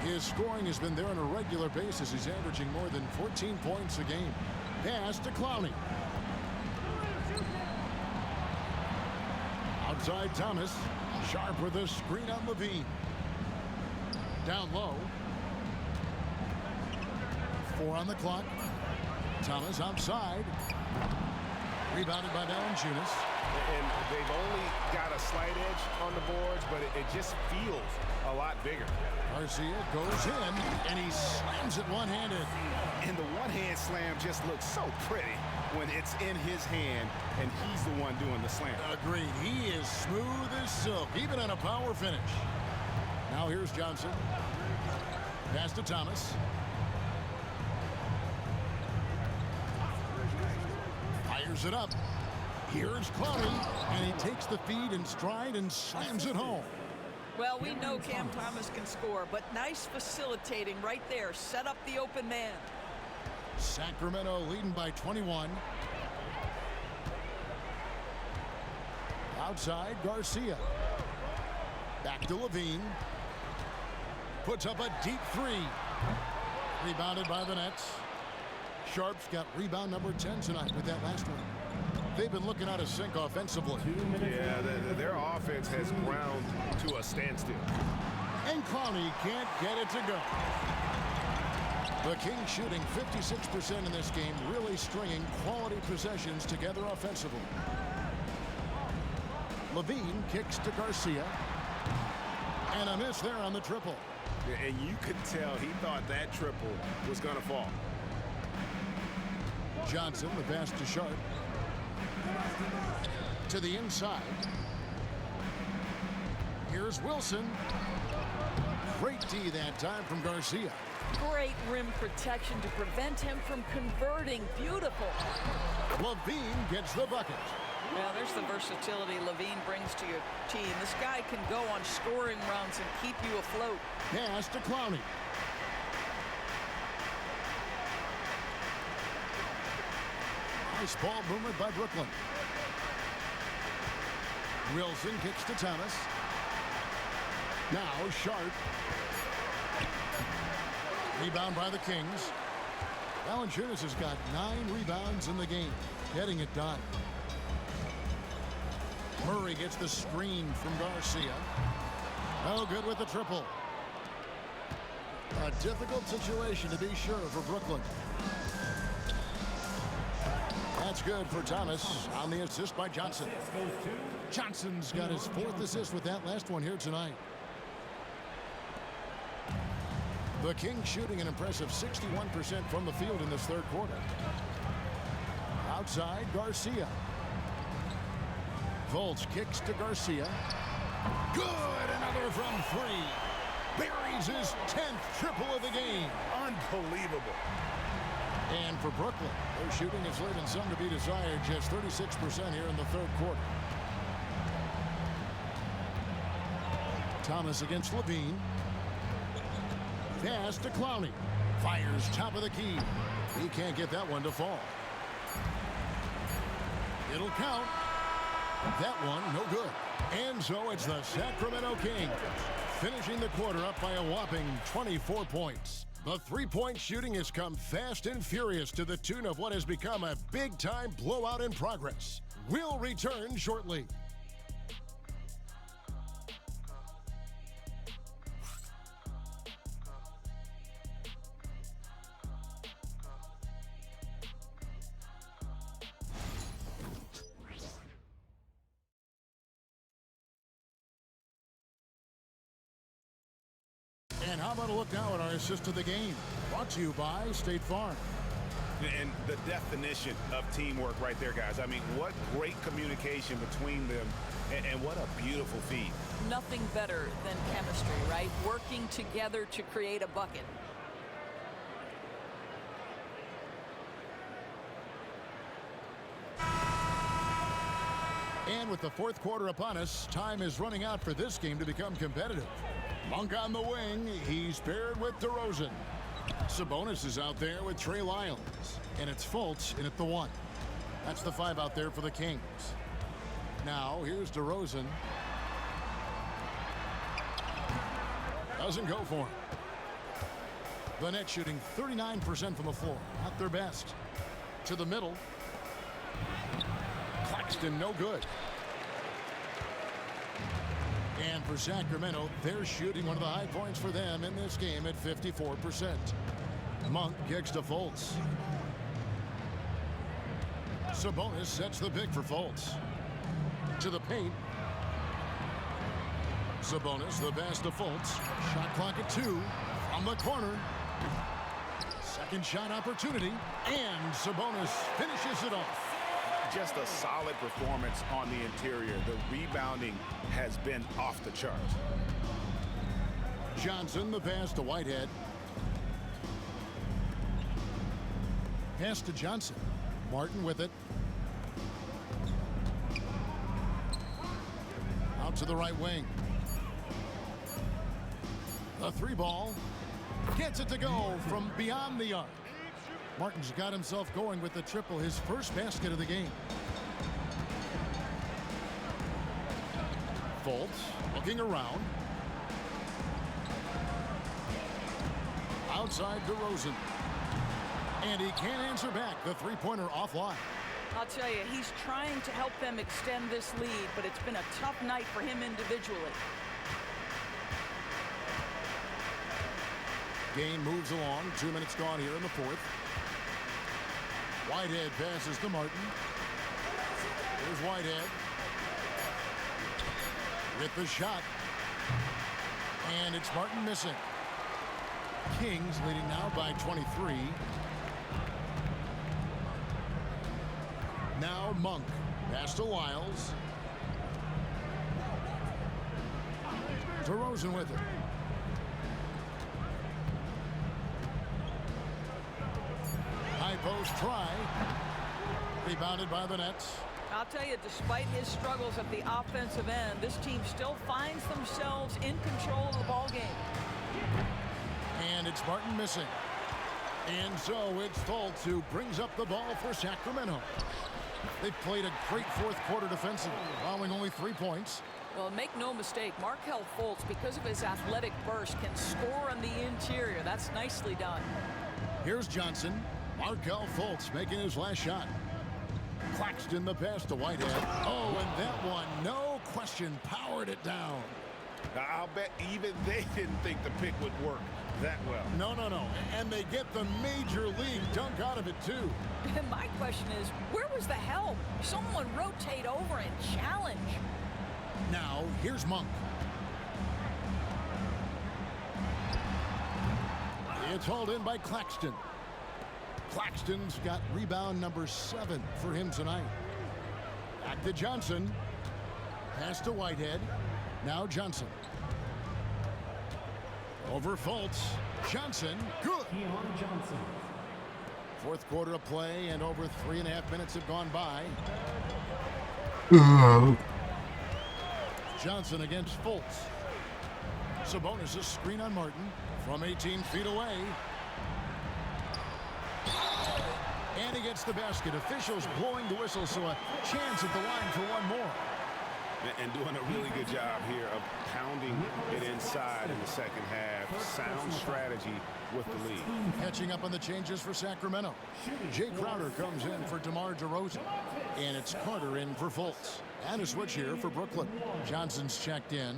His scoring has been there on a regular basis. He's averaging more than 14 points a game. Pass to Clowney. Outside Thomas. Sharp with a screen on Levine. Down low. 4 on the clock. Thomas outside. Rebounded by Valanciunas. And they've only got a slight edge on the boards, but it just feels a lot bigger. Garcia goes in, and he slams it one-handed. And the one-hand slam just looks so pretty when it's in his hand, and he's the one doing the slam. Agreed. He is smooth as silk, even on a power finish. Now here's Johnson. Pass to Thomas. Fires it up. Here's Clowney, and he takes the feed in stride and slams it home. Well, we know Cam Thomas can score, but nice facilitating right there. Set up the open man. Sacramento leading by 21. Outside, Garcia. Back to Levine. Puts up a deep three. Rebounded by the Nets. Sharp's got rebound number 10 tonight with that last one. They've been looking out of sync offensively. Yeah, their offense has ground to a standstill. And Clowney can't get it to go. The Kings shooting 56% in this game, really stringing quality possessions together offensively. Levine kicks to Garcia. And a miss there on the triple. And you could tell he thought that triple was going to fall. Johnson, the pass to Sharp. To the inside. Here's Wilson. Great D that time from Garcia. Great rim protection to prevent him from converting. Beautiful. Levine gets the bucket. Now there's the versatility Levine brings to your team. This guy can go on scoring runs and keep you afloat. Pass to Clowney. Nice ball movement by Brooklyn. Wilson kicks to Thomas. Now Sharp. Rebound by the Kings. Valanciunas has got 9 rebounds in the game, getting it done. Murray gets the screen from Garcia. No good with the triple. A difficult situation to be sure for Brooklyn. That's good for Thomas on the assist by Johnson. Johnson's got his 4th assist with that last one here tonight. The Kings shooting an impressive 61% from the field in this third quarter. Outside, Garcia. Fultz kicks to Garcia. Good, another from 3. Buries his 10th triple of the game. Unbelievable. And for Brooklyn, their shooting is leaving some to be desired, just 36% here in the third quarter. Thomas against Levine. Pass to Clowney. Fires top of the key. He can't get that one to fall. It'll count. That one, no good. And so it's the Sacramento Kings finishing the quarter up by a whopping 24 points. The three-point shooting has come fast and furious to the tune of what has become a big-time blowout in progress. We'll return shortly. And how about a look now at our assist of the game? Brought to you by State Farm. And the definition of teamwork right there, guys. I mean, what great communication between them, and what a beautiful feed. Nothing better than chemistry, right? Working together to create a bucket. And with the fourth quarter upon us, time is running out for this game to become competitive. Monk on the wing. He's paired with DeRozan. Sabonis is out there with Trey Lyles. And it's Fultz in at the 1. That's the 5 out there for the Kings. Now, here's DeRozan. Doesn't go for him. The Nets shooting 39% from the floor. Not their best. To the middle. Claxton, no good. And for Sacramento, they're shooting one of the high points for them in this game at 54%. Monk kicks to Fultz. Sabonis sets the pick for Fultz. To the paint. Sabonis, the pass to Fultz. Shot clock at 2. From the corner. Second shot opportunity. And Sabonis finishes it off. Just a solid performance on the interior. The rebounding has been off the charts. Johnson, the pass to Whitehead. Pass to Johnson. Martin with it. Out to the right wing. The 3-ball. Gets it to go from beyond the arc. Martin's got himself going with the triple, his first basket of the game. Fultz looking around. Outside DeRozan. And he can't answer back. The three-pointer offline. I'll tell you, he's trying to help them extend this lead, but it's been a tough night for him individually. Game moves along. 2 minutes gone here in the fourth. Whitehead passes to Martin. Here's Whitehead. With the shot. And it's Martin missing. Kings leading now by 23. Now Monk. Pass to Wiles. DeRozan with it. High post try. Rebounded by the Nets. I'll tell you, despite his struggles at the offensive end, this team still finds themselves in control of the ball game. And it's Martin missing. And so it's Fultz who brings up the ball for Sacramento. They've played a great fourth quarter defensively, allowing only 3 points. Well, make no mistake, Markelle Fultz, because of his athletic burst, can score on the interior. That's nicely done. Here's Johnson. Markelle Fultz making his last shot. Claxton the pass to Whitehead. Oh, and that one, no question, powered it down. I'll bet even they didn't think the pick would work that well. No. And they get the major league dunk out of it, too. My question is, where was the help? Someone rotate over and challenge. Now, here's Monk. It's hauled in by Claxton. Claxton's got rebound number 7 for him tonight. Back to Johnson. Pass to Whitehead. Now Johnson. Over Fultz. Johnson. Good. Johnson. Fourth quarter of play, and over 3.5 minutes have gone by. Johnson against Fultz. Sabonis' screen on Martin from 18 feet away. And he gets the basket. Officials blowing the whistle, so a chance at the line for one more. And doing a really good job here of pounding it inside in the second half. Sound strategy with the lead. Catching up on the changes for Sacramento. Jay Crowder comes in for DeMar DeRozan. And it's Carter in for Fultz. And a switch here for Brooklyn. Johnson's checked in.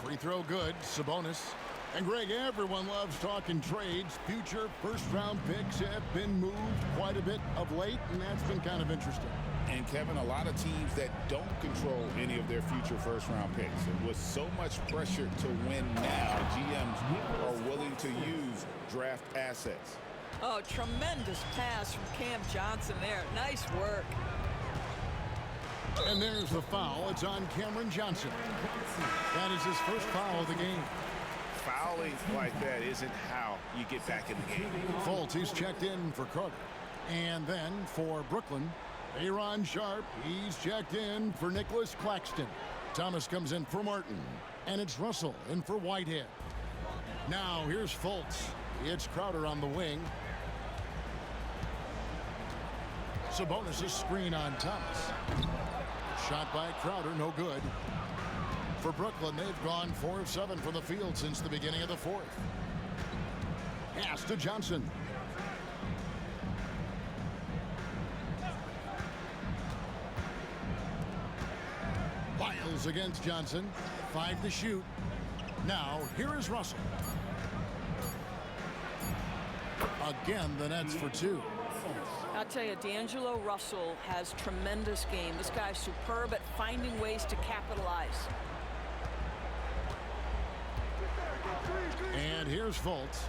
Free throw good. Sabonis. And Greg, everyone loves talking trades. Future first-round picks have been moved quite a bit of late, and that's been kind of interesting. And Kevin, a lot of teams that don't control any of their future first-round picks. And with so much pressure to win now, GMs are willing to use draft assets. Oh, tremendous pass from Cam Johnson there. Nice work. And there's the foul. It's on Cameron Johnson. That is his first foul of the game. Fouling like that isn't how you get back in the game. Fultz, he's checked in for Carter. And then for Brooklyn, Aaron Sharp, he's checked in for Nicholas Claxton. Thomas comes in for Martin. And it's Russell in for Whitehead. Now here's Fultz. It's Crowder on the wing. Sabonis' screen on Thomas. Shot by Crowder, no good. For Brooklyn, they've gone 4 of 7 from the field since the beginning of the fourth. Pass to Johnson. Wiles against Johnson. 5 to shoot. Now, here is Russell. Again, the Nets for 2. I'll tell you, D'Angelo Russell has tremendous game. This guy's superb at finding ways to capitalize. And here's Fultz.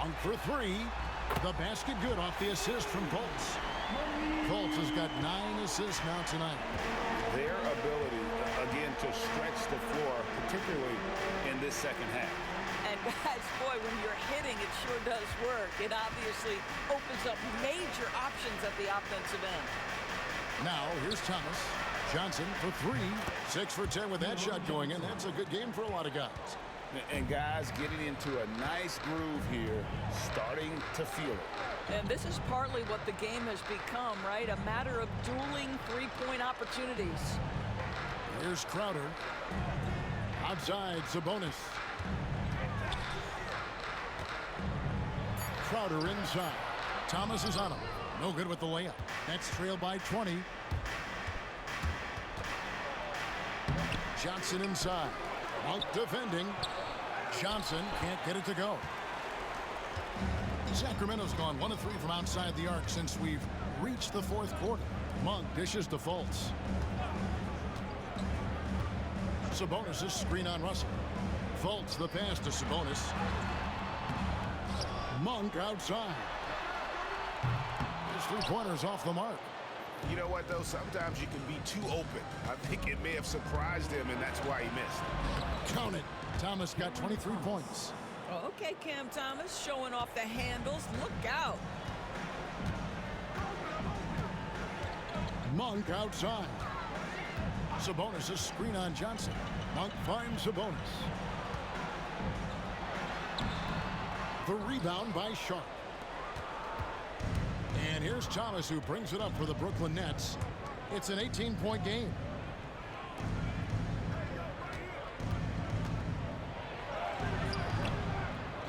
On for 3. The basket good off the assist from Fultz. Fultz has got 9 assists now tonight. Their ability, again, to stretch the floor, particularly in this second half. And guys, boy, when you're hitting, it sure does work. It obviously opens up major options at the offensive end. Now, here's Thomas. Johnson for 3. 6 for 10 with that shot going in. That's a good game for a lot of guys. And guys getting into a nice groove here, starting to feel it. And this is partly what the game has become, right? A matter of dueling three-point opportunities. Here's Crowder. Outside, Sabonis. Crowder inside. Thomas is on him. No good with the layup. Nets trail by 20. Johnson inside. Out defending. Johnson can't get it to go. Sacramento's gone 1 of 3 from outside the arc since we've reached the 4th quarter. Monk dishes to Fultz. Sabonis' screen on Russell. Fultz the pass to Sabonis. Monk outside. His 3-pointers off the mark. You know what, though? Sometimes you can be too open. I think it may have surprised him, and that's why he missed. Count it. Thomas got 23 points. Okay, Cam Thomas showing off the handles. Look out. Monk outside. Sabonis' screen on Johnson. Monk finds Sabonis. The rebound by Sharp. And here's Thomas, who brings it up for the Brooklyn Nets. It's an 18-point game.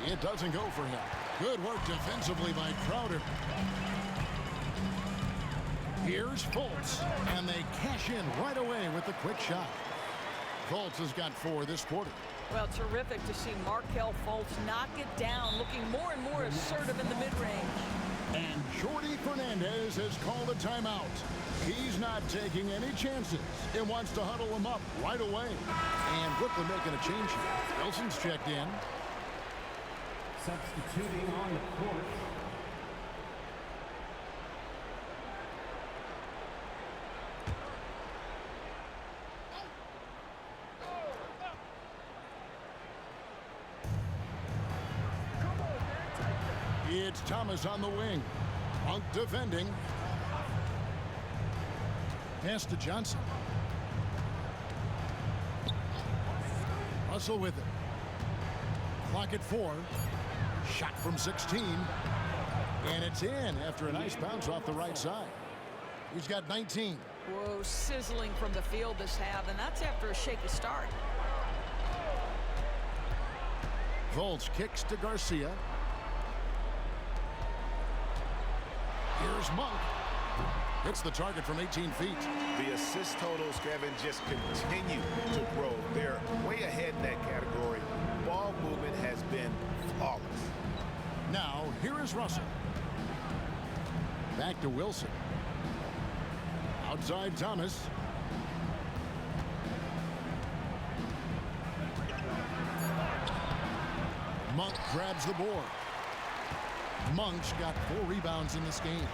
It doesn't go for him. Good work defensively by Crowder. Here's Fultz, and they cash in right away with the quick shot. Fultz has got 4 this quarter. Well, terrific to see Markelle Fultz knock it down, looking more and more assertive in the mid-range. And Jordi Fernandez has called a timeout. He's not taking any chances and wants to huddle him up right away. And Brooklyn making a change here. Wilson's checked in. Substituting on the court. It's Thomas on the wing. Monk defending. Pass to Johnson. Russell with it. Clock at 4. Shot from 16. And it's in after a nice bounce off the right side. He's got 19. Whoa, sizzling from the field this half, and that's after a shaky start. Fultz kicks to Garcia. Here's Monk. Hits the target from 18 feet. The assist totals, Kevin, just continue to grow. They're way ahead in that category. Ball movement has been flawless. Now, here is Russell. Back to Wilson. Outside Thomas. Monk grabs the board. Monk's got 4 rebounds in this game.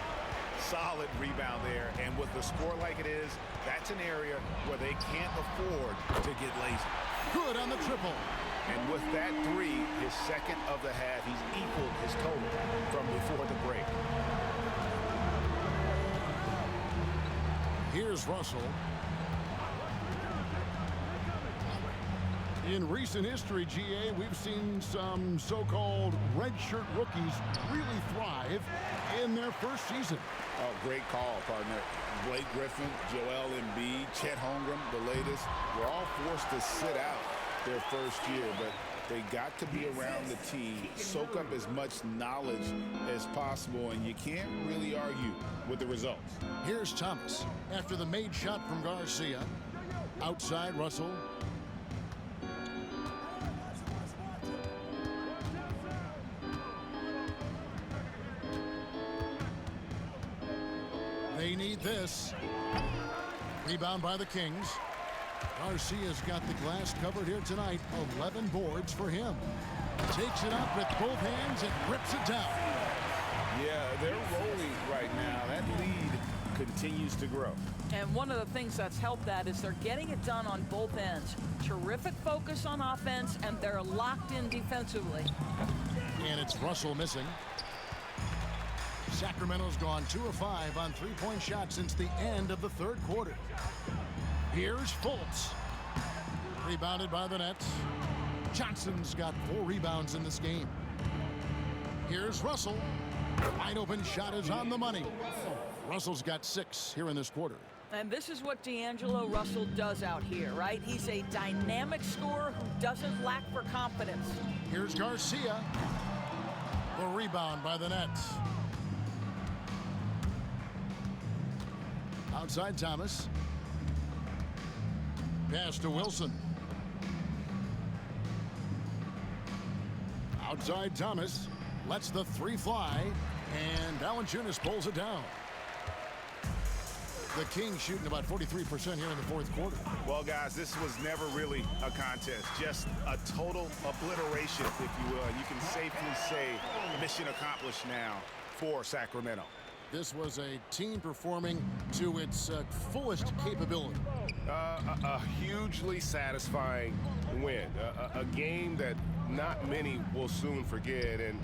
Solid rebound there, and with the score like it is, that's an area where they can't afford to get lazy. Good on the triple. And with that 3, his second of the half, he's equaled his total from before the break. Here's Russell. In recent history, GA, we've seen some so-called redshirt rookies really thrive in their first season. Oh, great call, partner. Blake Griffin, Joel Embiid, Chet Holmgren, the latest, were all forced to sit out their first year, but they got to be around the team, soak up as much knowledge as possible, and you can't really argue with the results. Here's Thomas after the made shot from Garcia. Outside Russell. They need this. Rebound by the Kings. Garcia's got the glass covered here tonight. 11 boards for him. Takes it up with both hands and rips it down. Yeah, they're rolling right now. That lead continues to grow. And one of the things that's helped that is they're getting it done on both ends. Terrific focus on offense, and they're locked in defensively. And it's Russell missing. Sacramento's gone 2 of 5 on 3-point shots since the end of the 3rd quarter. Here's Fultz. Rebounded by the Nets. Johnson's got 4 rebounds in this game. Here's Russell. Wide open shot is on the money. Russell's got 6 here in this quarter. And this is what D'Angelo Russell does out here, right? He's a dynamic scorer who doesn't lack for confidence. Here's Garcia. The rebound by the Nets. Outside Thomas. Pass to Wilson. Outside Thomas. Lets the 3 fly. And Valanciunas pulls it down. The Kings shooting about 43% here in the fourth quarter. Well, guys, this was never really a contest. Just a total obliteration, if you will. And you can safely say mission accomplished now for Sacramento. This was a team performing to its fullest capability. A hugely satisfying win. A game that not many will soon forget. And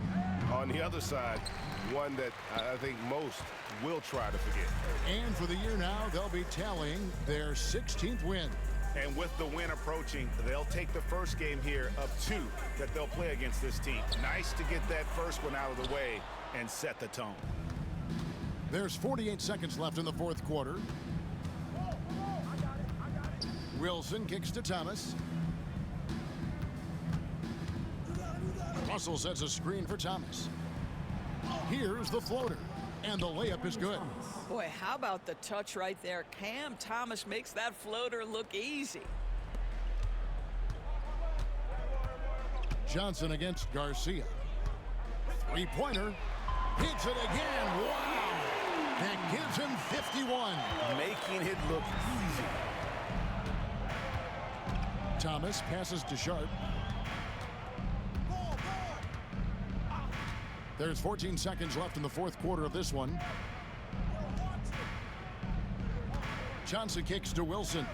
on the other side, one that I think most will try to forget. And for the year now, they'll be tallying their 16th win. And with the win approaching, they'll take the first game here of 2 that they'll play against this team. Nice to get that first one out of the way and set the tone. There's 48 seconds left in the fourth quarter. Wilson kicks to Thomas. Russell sets a screen for Thomas. Here's the floater, and the layup is good. Boy, how about the touch right there? Cam Thomas makes that floater look easy. Johnson against Garcia. 3-pointer. Hits it again. Wow! That gives him 51. Making it look easy. Thomas passes to Sharp. There's 14 seconds left in the fourth quarter of this one. Johnson kicks to Wilson.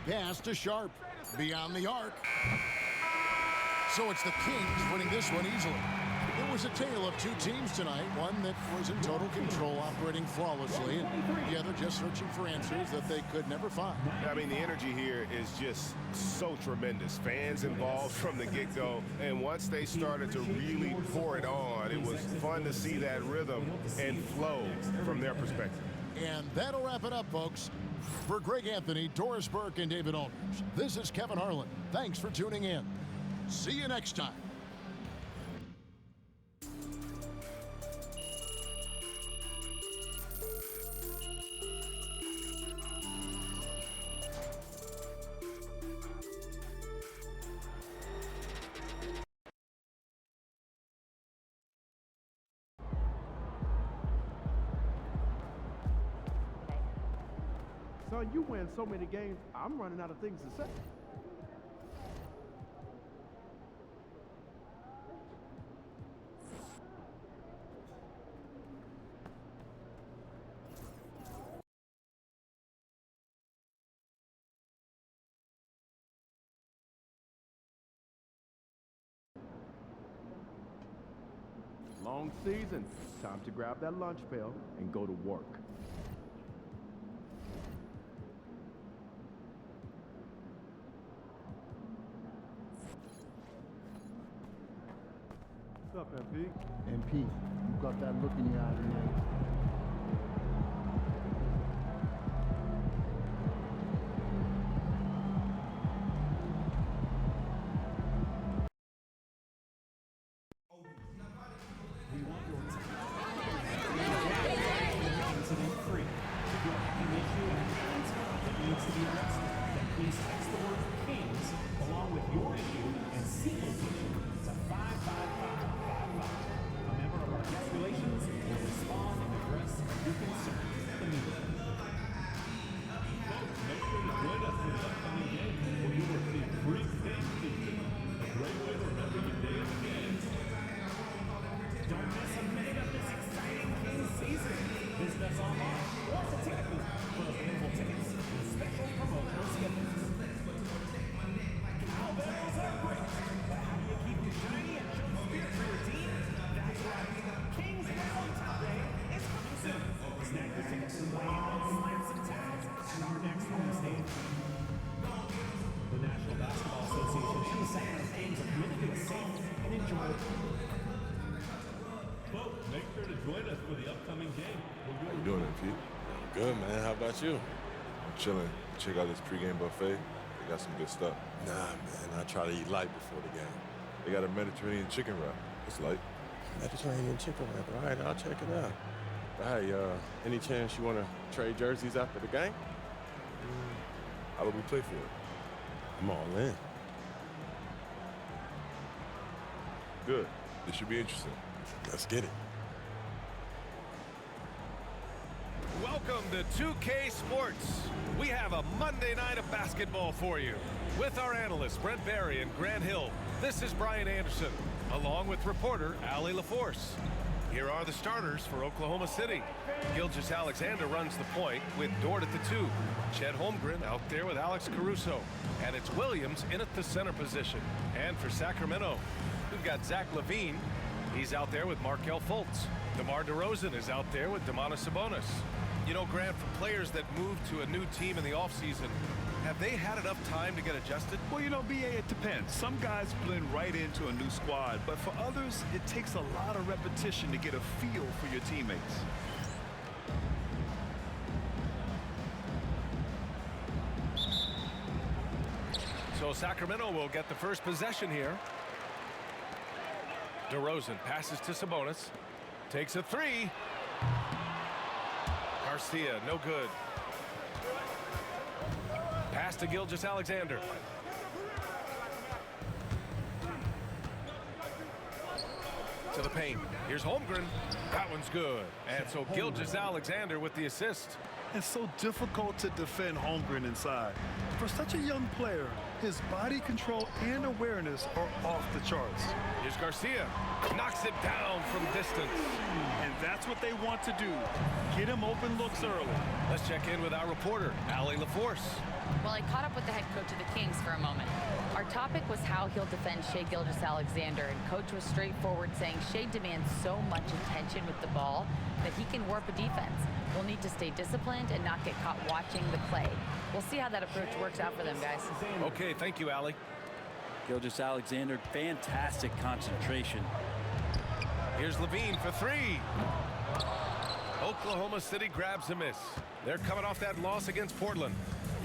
Pass to Sharp. Beyond the arc. So it's the Kings winning this one easily. It was a tale of 2 teams tonight. One that was in total control, operating flawlessly, and the other just searching for answers that they could never find. I mean, the energy here is just so tremendous. Fans involved from the get-go, and once they started to really pour it on, it was fun to see that rhythm and flow from their perspective. And that'll wrap it up, folks. For Greg Anthony, Doris Burke, and David Aldridge, this is Kevin Harlan. Thanks for tuning in. See you next time. Son, you win so many games, I'm running out of things to say. Long season. Time to grab that lunch pail and go to work. What's up, MP? MP, you got that look in your eye tonight. Incident-free. If you have an issue and that needs to be addressed, then please text the word KINGS along with your issue and seat location to 55555. A member of our guest relations will respond in the about you? I'm chilling. Check out this pregame buffet. They got some good stuff. Nah, man. I try to eat light before the game. They got a Mediterranean chicken wrap. It's light. Mediterranean chicken wrap. All right, I'll check it out. But hey, any chance you want to trade jerseys after the game? How would we play for it? I'm all in. Good. This should be interesting. Let's get it. Welcome to 2K Sports. We have a Monday night of basketball for you. With our analysts, Brent Barry and Grant Hill, this is Brian Anderson, along with reporter Allie LaForce. Here are the starters for Oklahoma City. Gilgeous-Alexander runs the point with Dort at the 2. Chet Holmgren out there with Alex Caruso. And it's Williams in at the center position. And for Sacramento, we've got Zach LaVine. He's out there with Markelle Fultz. DeMar DeRozan is out there with Domantas Sabonis. You know, Grant, for players that move to a new team in the offseason, have they had enough time to get adjusted? Well, you know, BA, it depends. Some guys blend right into a new squad, but for others, it takes a lot of repetition to get a feel for your teammates. So Sacramento will get the first possession here. DeRozan passes to Sabonis. Takes a 3. Garcia, no good. Pass to Gilgeous-Alexander. To the paint. Here's Holmgren. That one's good. And so Gilgeous-Alexander with the assist. It's so difficult to defend Holmgren inside. For such a young player, his body control and awareness are off the charts. Here's Garcia. Knocks it down from distance. And that's what they want to do. Get him open looks early. Let's check in with our reporter, Allie LaForce. Well, I caught up with the head coach of the Kings for a moment. Our topic was how he'll defend Shai Gilgeous-Alexander, and coach was straightforward, saying Shai demands so much attention with the ball that he can warp a defense. We'll need to stay disciplined and not get caught watching the play. We'll see how that approach works out for them, guys. Okay, thank you, Allie. Gilgeous-Alexander, fantastic concentration. Here's LaVine for 3. Oklahoma City grabs a miss. They're coming off that loss against Portland.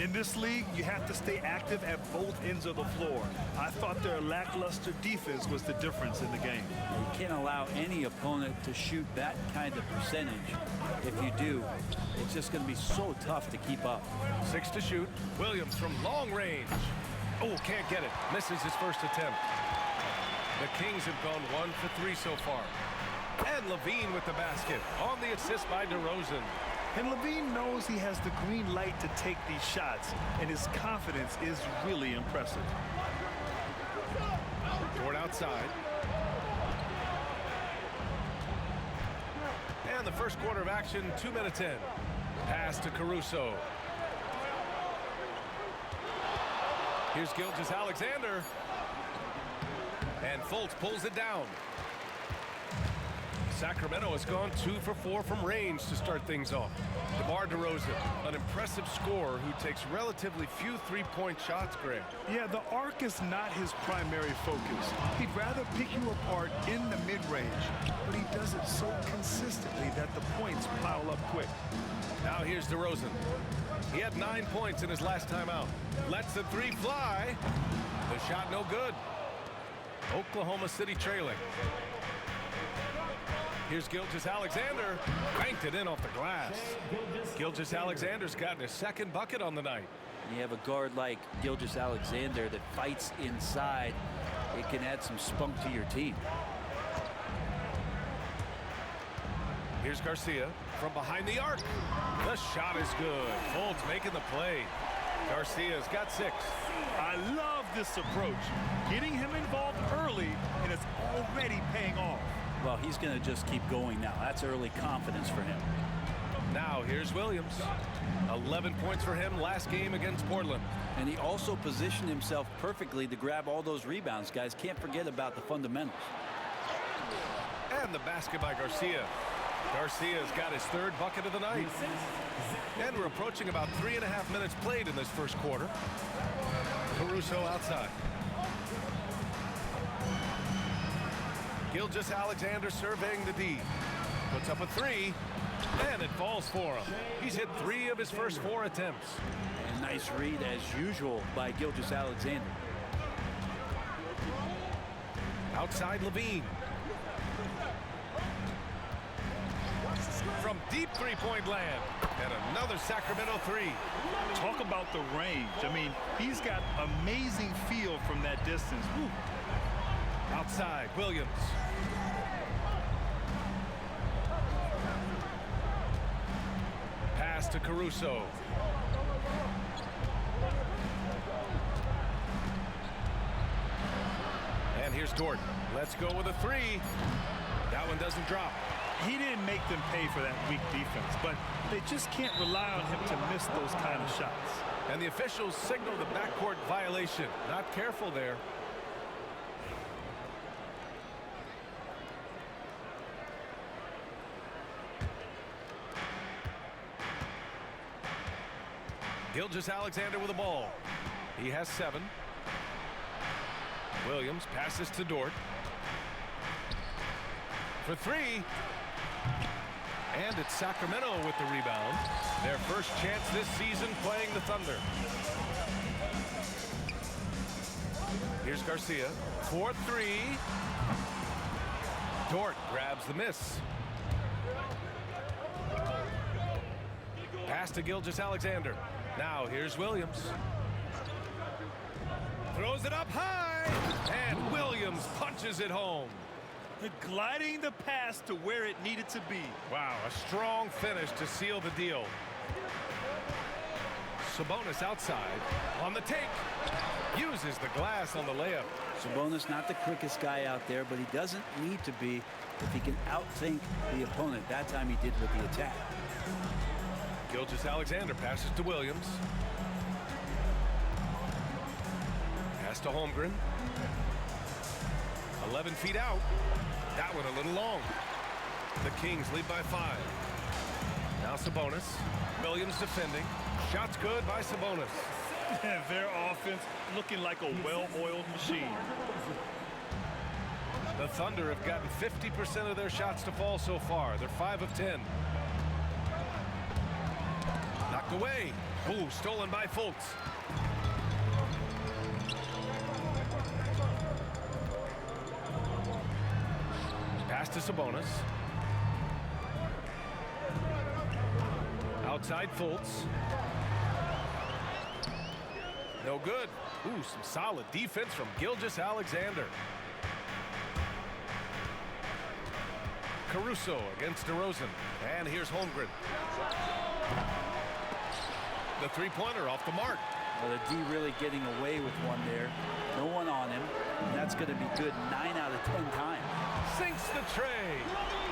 In this league, you have to stay active at both ends of the floor. I thought their lackluster defense was the difference in the game. You can't allow any opponent to shoot that kind of percentage. If you do, it's just going to be so tough to keep up. 6 to shoot. Williams from long range. Oh, can't get it. Misses his first attempt. The Kings have gone 1 for 3 so far. And LaVine with the basket on the assist by DeRozan. And LaVine knows he has the green light to take these shots, and his confidence is really impressive. Dort outside. And the first quarter of action, 2 minutes in. Pass to Caruso. Here's Gilgeous-Alexander. And Fultz pulls it down. Sacramento has gone 2 for 4 from range to start things off. DeMar DeRozan, an impressive scorer who takes relatively few three-point shots, Greg. Yeah, the arc is not his primary focus. He'd rather pick you apart in the mid-range, but he does it so consistently that the points pile up quick. Now here's DeRozan. He had 9 points in his last time out. Lets the 3 fly. The shot no good. Oklahoma City trailing. Here's Gilgeous-Alexander. Banked it in off the glass. Gilgeous-Alexander's gotten his second bucket on the night. You have a guard like Gilgeous-Alexander that fights inside. It can add some spunk to your team. Here's Garcia from behind the arc. The shot is good. Fultz making the play. Garcia's got 6. I love this approach. Getting him involved early, and it's already paying off. Well, he's going to just keep going now. That's early confidence for him. Now here's Williams. 11 points for him last game against Portland. And he also positioned himself perfectly to grab all those rebounds. Guys, can't forget about the fundamentals. And the basket by Garcia. Garcia's got his 3rd bucket of the night. And we're approaching about 3.5 minutes played in this first quarter. Caruso outside. Gilgeous-Alexander surveying the D. Puts up a three, and it falls for him. He's hit 3 of his first 4 attempts. And nice read, as usual, by Gilgeous-Alexander. Outside Levine. From deep three-point land. And another Sacramento 3. Talk about the range. I mean, he's got amazing feel from that distance. Woo. Outside, Williams. Pass to Caruso. And here's Dort. Let's go with a 3. That one doesn't drop. He didn't make them pay for that weak defense, but they just can't rely on him to miss those kind of shots. And the officials signal the backcourt violation. Not careful there. Gilgeous-Alexander with the ball. He has 7. Williams passes to Dort. For 3. And it's Sacramento with the rebound. Their first chance this season playing the Thunder. Here's Garcia. 4-3. Dort grabs the miss. Pass to Gilgeous-Alexander. Now here's Williams. Throws it up high. And Williams punches it home. Gliding the pass to where it needed to be. Wow, a strong finish to seal the deal. Sabonis outside on the take. Uses the glass on the layup. Sabonis not the quickest guy out there, but he doesn't need to be if he can outthink the opponent. That time he did with the attack. Gilgeous-Alexander passes to Williams. Pass to Holmgren. 11 feet out. That one a little long. The Kings lead by 5. Now Sabonis. Williams defending. Shots good by Sabonis. Their offense looking like a well-oiled machine. The Thunder have gotten 50% of their shots to fall so far. They're 5 of 10. Knocked away. Ooh, stolen by Fultz. Pass to Sabonis. Outside Fultz. No good. Ooh, some solid defense from Gilgeous-Alexander. Caruso against DeRozan. And here's Holmgren. The three-pointer off the mark. Well, the D really getting away with one there. No one on him. And that's going to be good 9 out of 10 times. Sinks the tray.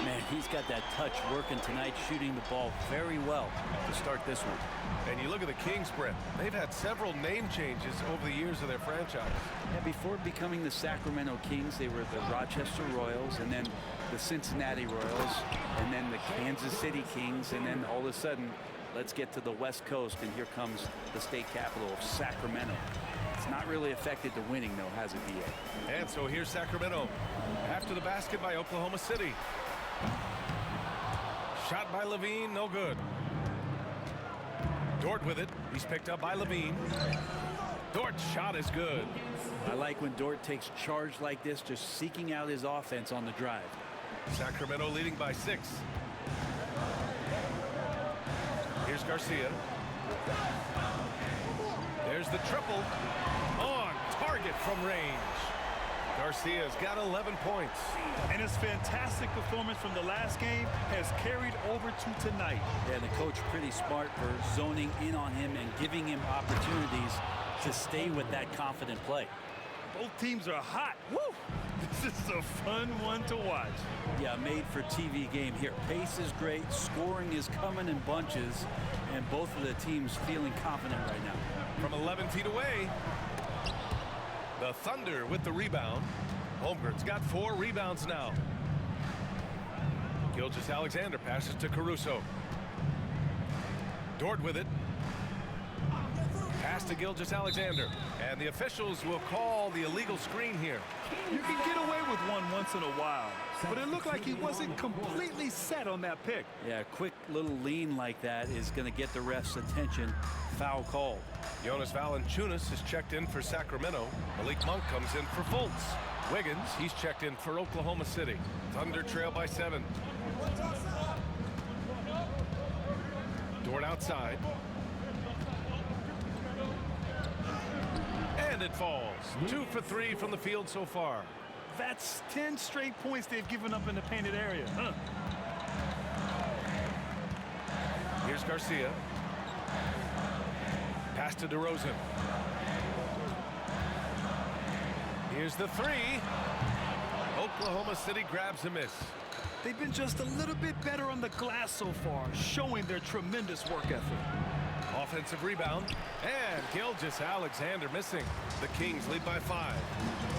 Man, he's got that touch working tonight, shooting the ball very well to start this one. And you look at the Kings, Brett. They've had several name changes over the years of their franchise. Yeah, before becoming the Sacramento Kings, they were the Rochester Royals, and then the Cincinnati Royals, and then the Kansas City Kings, and then all of a sudden, let's get to the West Coast, and here comes the state capital of Sacramento. It's not really affected the winning, though, has it, B.A.? And so here's Sacramento. After the basket by Oklahoma City. Shot by Levine, no good. Dort with it. He's picked up by Levine. Dort's shot is good. I like when Dort takes charge like this, just seeking out his offense on the drive. Sacramento leading by 6. Here's Garcia. There's the triple. On target from range. Garcia's got 11 points. And his fantastic performance from the last game has carried over to tonight. Yeah, the coach pretty smart for zoning in on him and giving him opportunities to stay with that confident play. Both teams are hot. Woo! This is a fun one to watch. Yeah, made for TV game here. Pace is great, scoring is coming in bunches, and both of the teams feeling confident right now. From 11 feet away, the Thunder with the rebound. Holmgren's got 4 rebounds now. Gilgeous-Alexander passes to Caruso. Dort with it. Pass to Gilgeous-Alexander. And the officials will call the illegal screen here. You can get away with one once in a while, but it looked like he wasn't completely set on that pick. Yeah, a quick little lean like that is going to get the ref's attention. Foul called. Jonas Valanciunas is checked in for Sacramento. Malik Monk comes in for Fultz. Wiggins, he's checked in for Oklahoma City. Thunder trail by 7. Dort outside. And it falls. 2 for 3 from the field so far. That's 10 straight points they've given up in the painted area. Here's Garcia. Pass to DeRozan. Here's the 3. Oklahoma City grabs a miss. They've been just a little bit better on the glass so far, showing their tremendous work ethic. Offensive rebound, and Gilgeous-Alexander missing. The Kings lead by 5.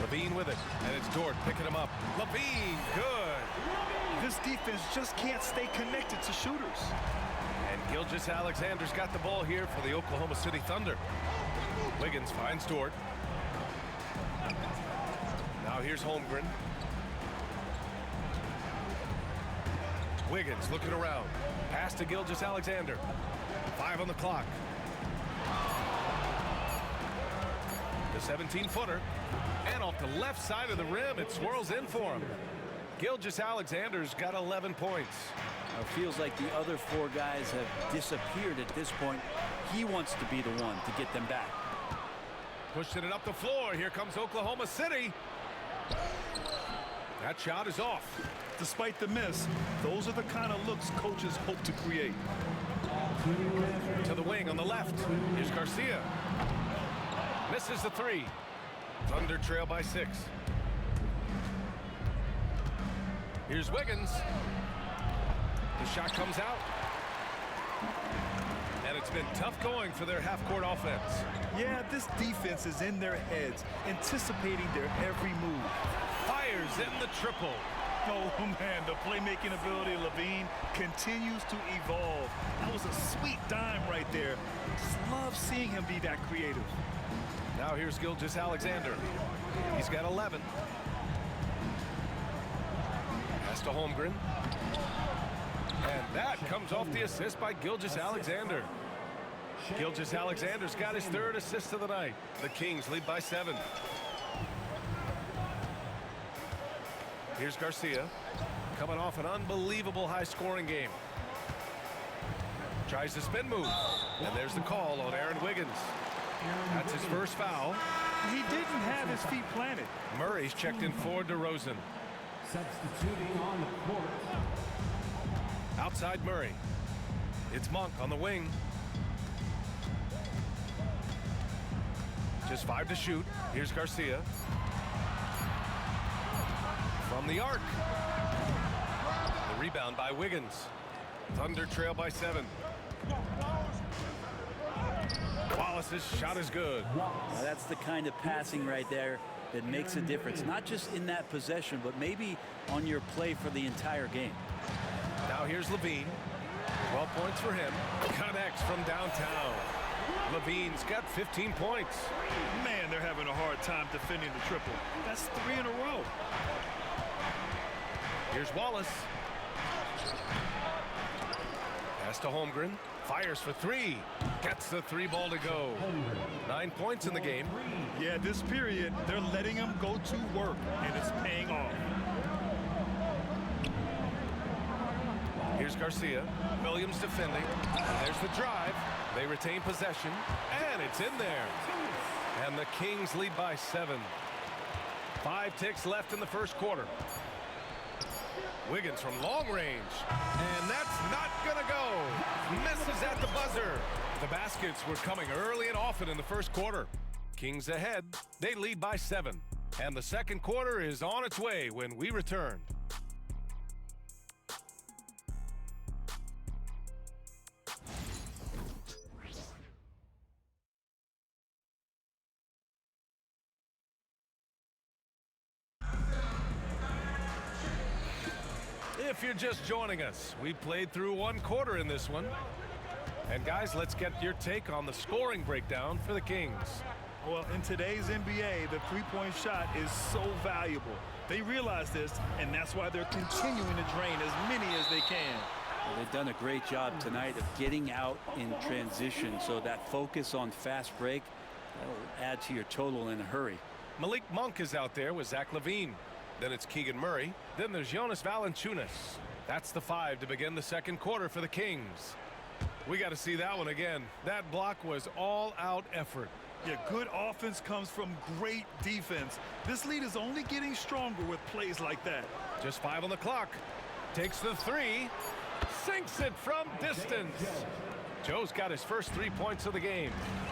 LaVine with it, and it's Dort picking him up. LaVine, good. This defense just can't stay connected to shooters. And Gilgeous-Alexander's got the ball here for the Oklahoma City Thunder. Wiggins finds Dort. Now here's Holmgren. Wiggins looking around. Pass to Gilgeous-Alexander. 5 on the clock. The 17-footer. And off the left side of the rim, it swirls in for him. Gilgeous-Alexander's got 11 points. It feels like the other 4 guys have disappeared at this point. He wants to be the one to get them back. Pushing it up the floor. Here comes Oklahoma City. That shot is off. Despite the miss, those are the kind of looks coaches hope to create. To the wing on the left. Here's Garcia. Misses the 3. Thunder trail by 6. Here's Wiggins. The shot comes out. And it's been tough going for their half-court offense. Yeah, this defense is in their heads, anticipating their every move. Fires in the triple. Oh, man, the playmaking ability of LaVine continues to evolve. That was a sweet dime right there. Just love seeing him be that creative. Now here's Gilgeous-Alexander. He's got 11. Pass to Holmgren. And that comes off the assist by Gilgeous-Alexander. Gilgeous-Alexander's got his 3rd assist of the night. The Kings lead by 7. Here's Garcia, coming off an unbelievable high-scoring game. Tries the spin move, and there's the call on Aaron Wiggins. That's his first foul. He didn't have his feet planted. Murray's checked in for DeRozan. Substituting on the court. Outside Murray. It's Monk on the wing. Just 5 to shoot. Here's Garcia. From the arc. The rebound by Wiggins. Thunder trail by 7. Wallace's shot is good. Now that's the kind of passing right there that makes a difference. Not just in that possession, but maybe on your play for the entire game. Now here's LaVine. 12 points for him. Connects from downtown. LaVine's got 15 points. Man, they're having a hard time defending the triple. That's 3 in a row. Here's Wallace. Pass to Holmgren. Fires for 3. Gets the 3 ball to go. 9 points in the game. Yeah, this period, they're letting him go to work, and it's paying off. Here's Garcia. Williams defending. There's the drive. They retain possession, and it's in there. And the Kings lead by 7. 5 ticks left in the first quarter. Wiggins from long range, and that's not gonna go. Misses at the buzzer. The baskets were coming early and often in the first quarter. Kings ahead. They lead by 7. And the second quarter is on its way when we return. If you're just joining us, we played through 1 quarter in this one. And guys, let's get your take on the scoring breakdown for the Kings. Well, in today's NBA, the three-point shot is so valuable. They realize this, and that's why they're continuing to drain as many as they can. Well, they've done a great job tonight of getting out in transition, so that focus on fast break will add to your total in a hurry. Malik Monk is out there with Zach LaVine. Then it's Keegan Murray. Then there's Jonas Valanciunas. That's the 5 to begin the second quarter for the Kings. We got to see that one again. That block was all-out effort. Yeah, good offense comes from great defense. This lead is only getting stronger with plays like that. Just 5 on the clock. Takes the 3. Sinks it from distance. Joe's got his first 3 points of the game.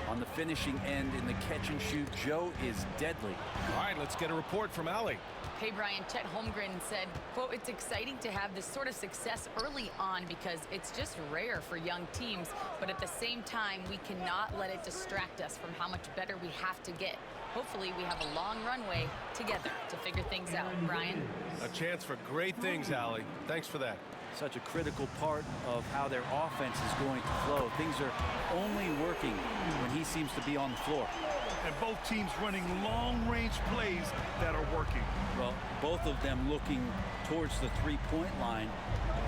On the finishing end in the catch and shoot, Joe is deadly. All right, let's get a report from Allie. Hey, Brian, Chet Holmgren said, quote, "It's exciting to have this sort of success early on because it's just rare for young teams. But at the same time, we cannot let it distract us from how much better we have to get. Hopefully, we have a long runway together to figure things out." Brian? A chance for great things, Allie. Thanks for that. Such a critical part of how their offense is going to flow. Things are only working when he seems to be on the floor. And both teams running long-range plays that are working. Well, both of them looking towards the three-point line,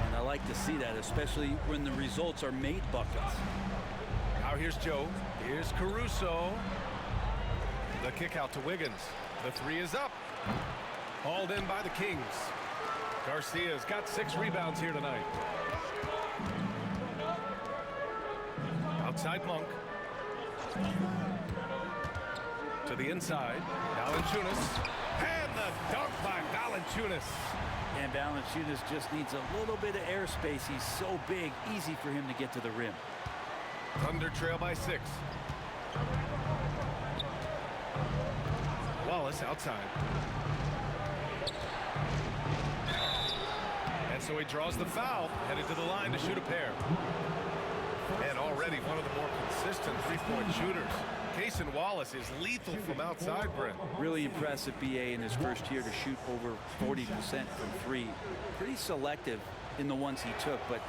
and I like to see that, especially when the results are made buckets. Now here's Joe. Here's Caruso. The kick out to Wiggins. The 3 is up. Hauled in by the Kings. Garcia's got 6 rebounds here tonight. Outside Monk. To the inside. Valanciunas. And the dunk by Valanciunas. And Valanciunas just needs a little bit of airspace. He's so big, easy for him to get to the rim. Thunder trail by 6. Wallace outside. And so he draws the foul, headed to the line to shoot a pair. And already one of the more consistent three-point shooters. Cason Wallace is lethal from outside, Brent. Really impressive BA in his first year to shoot over 40% from 3. Pretty selective in the ones he took, but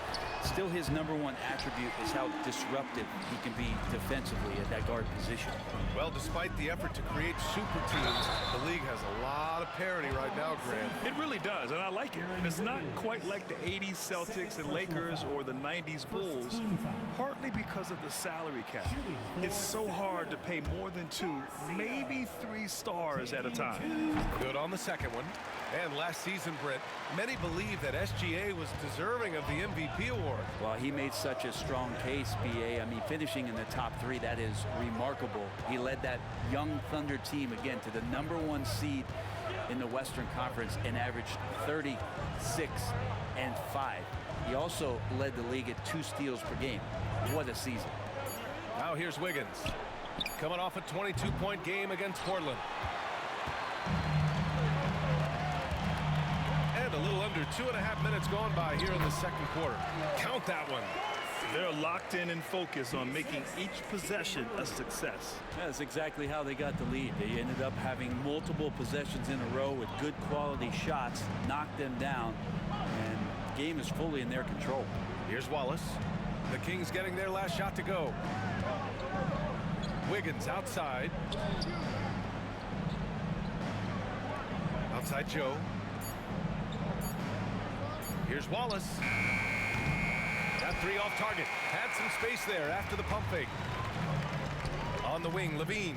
still his #1 attribute is how disruptive he can be defensively at that guard position. Well, despite the effort to create super teams, the league has a lot of parity right now, Grant. It really does, and I like it. It's not quite like the 80s Celtics and Lakers or the 90s Bulls, partly because of the salary cap. It's so hard to pay more than 2, maybe 3 stars at a time. Good on the second one. And last season, Brent, many believe that SGA was deserving of the MVP award. Well, he made such a strong case, BA. I mean, finishing in the top 3, that is remarkable. He led that young Thunder team, again, to the #1 seed in the Western Conference and averaged 36 and 5. He also led the league at 2 steals per game. What a season. Now here's Wiggins, coming off a 22-point game against Portland. And a little under 2.5 minutes gone by here in the second quarter. Count that one. They're locked in and focused on making each possession a success. That's exactly how they got the lead. They ended up having multiple possessions in a row with good quality shots, knocked them down, and the game is fully in their control. Here's Wallace. The Kings getting their last shot to go. Wiggins outside. Outside Joe. Here's Wallace. Got 3 off target. Had some space there after the pump fake. On the wing, LaVine.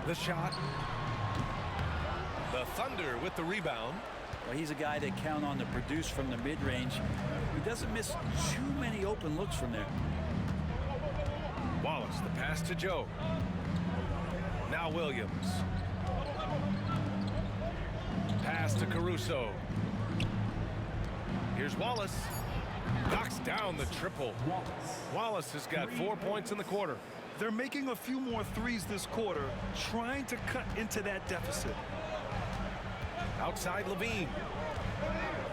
The shot. The Thunder with the rebound. Well, he's a guy that count on to produce from the mid-range. He doesn't miss too many open looks from there. Wallace, the pass to Joe. Now Williams. Pass to Caruso. Here's Wallace. Knocks down the triple. Wallace has got 4 points in the quarter. They're making a few more threes this quarter, trying to cut into that deficit. Outside LaVine.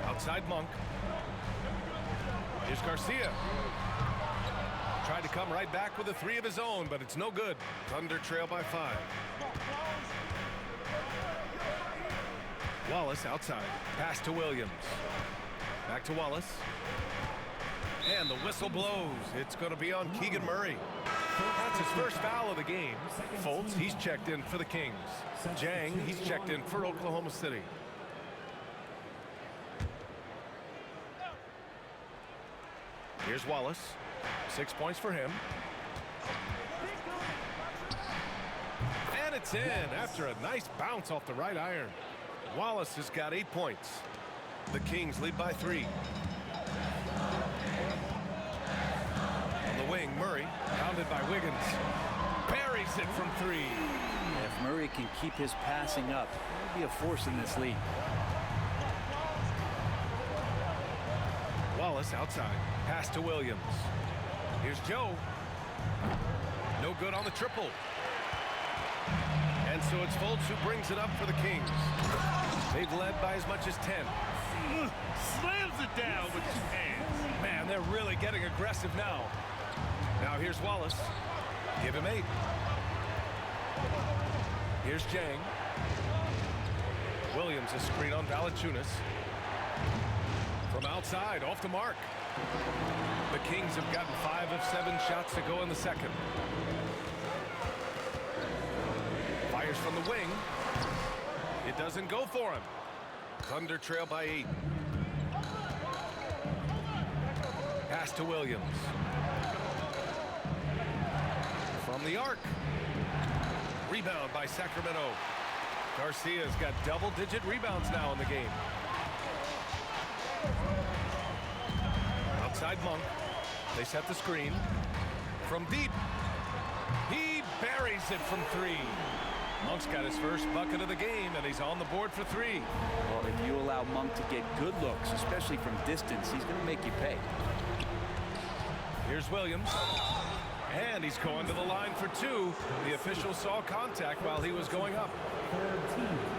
Outside Monk. Here's Garcia. Tried to come right back with a 3 of his own, but it's no good. Thunder trail by 5. Wallace outside. Pass to Williams. Back to Wallace. And the whistle blows. It's going to be on Keegan Murray. That's his first foul of the game. Fultz, he's checked in for the Kings. Jang, he's checked in for Oklahoma City. Here's Wallace. 6 points for him. And it's in after a nice bounce off the right iron. Wallace has got 8 points. The Kings lead by 3. On the wing, Murray, pounded by Wiggins. Buries it from 3. If Murray can keep his passing up, he'll be a force in this league. Wallace outside. Pass to Williams. Here's Joe. No good on the triple. And so it's Fultz who brings it up for the Kings. They've led by as much as 10. Slams it down with 2 hands. Man, they're really getting aggressive now. Now here's Wallace. Give him 8. Here's Jang. Williams a screen on Valanciunas. From outside, off the mark. The Kings have gotten 5 of 7 shots to go in the second. Fires from the wing. It doesn't go for him. Thunder trail by 8. Pass to Williams. From the arc. Rebound by Sacramento. Garcia's got double-digit rebounds now in the game. Outside Monk. They set the screen. From deep. He buries it from 3. Monk's got his first bucket of the game, and he's on the board for 3. Well, if you allow Monk to get good looks, especially from distance, he's going to make you pay. Here's Williams. And he's going to the line for 2. The official saw contact while he was going up.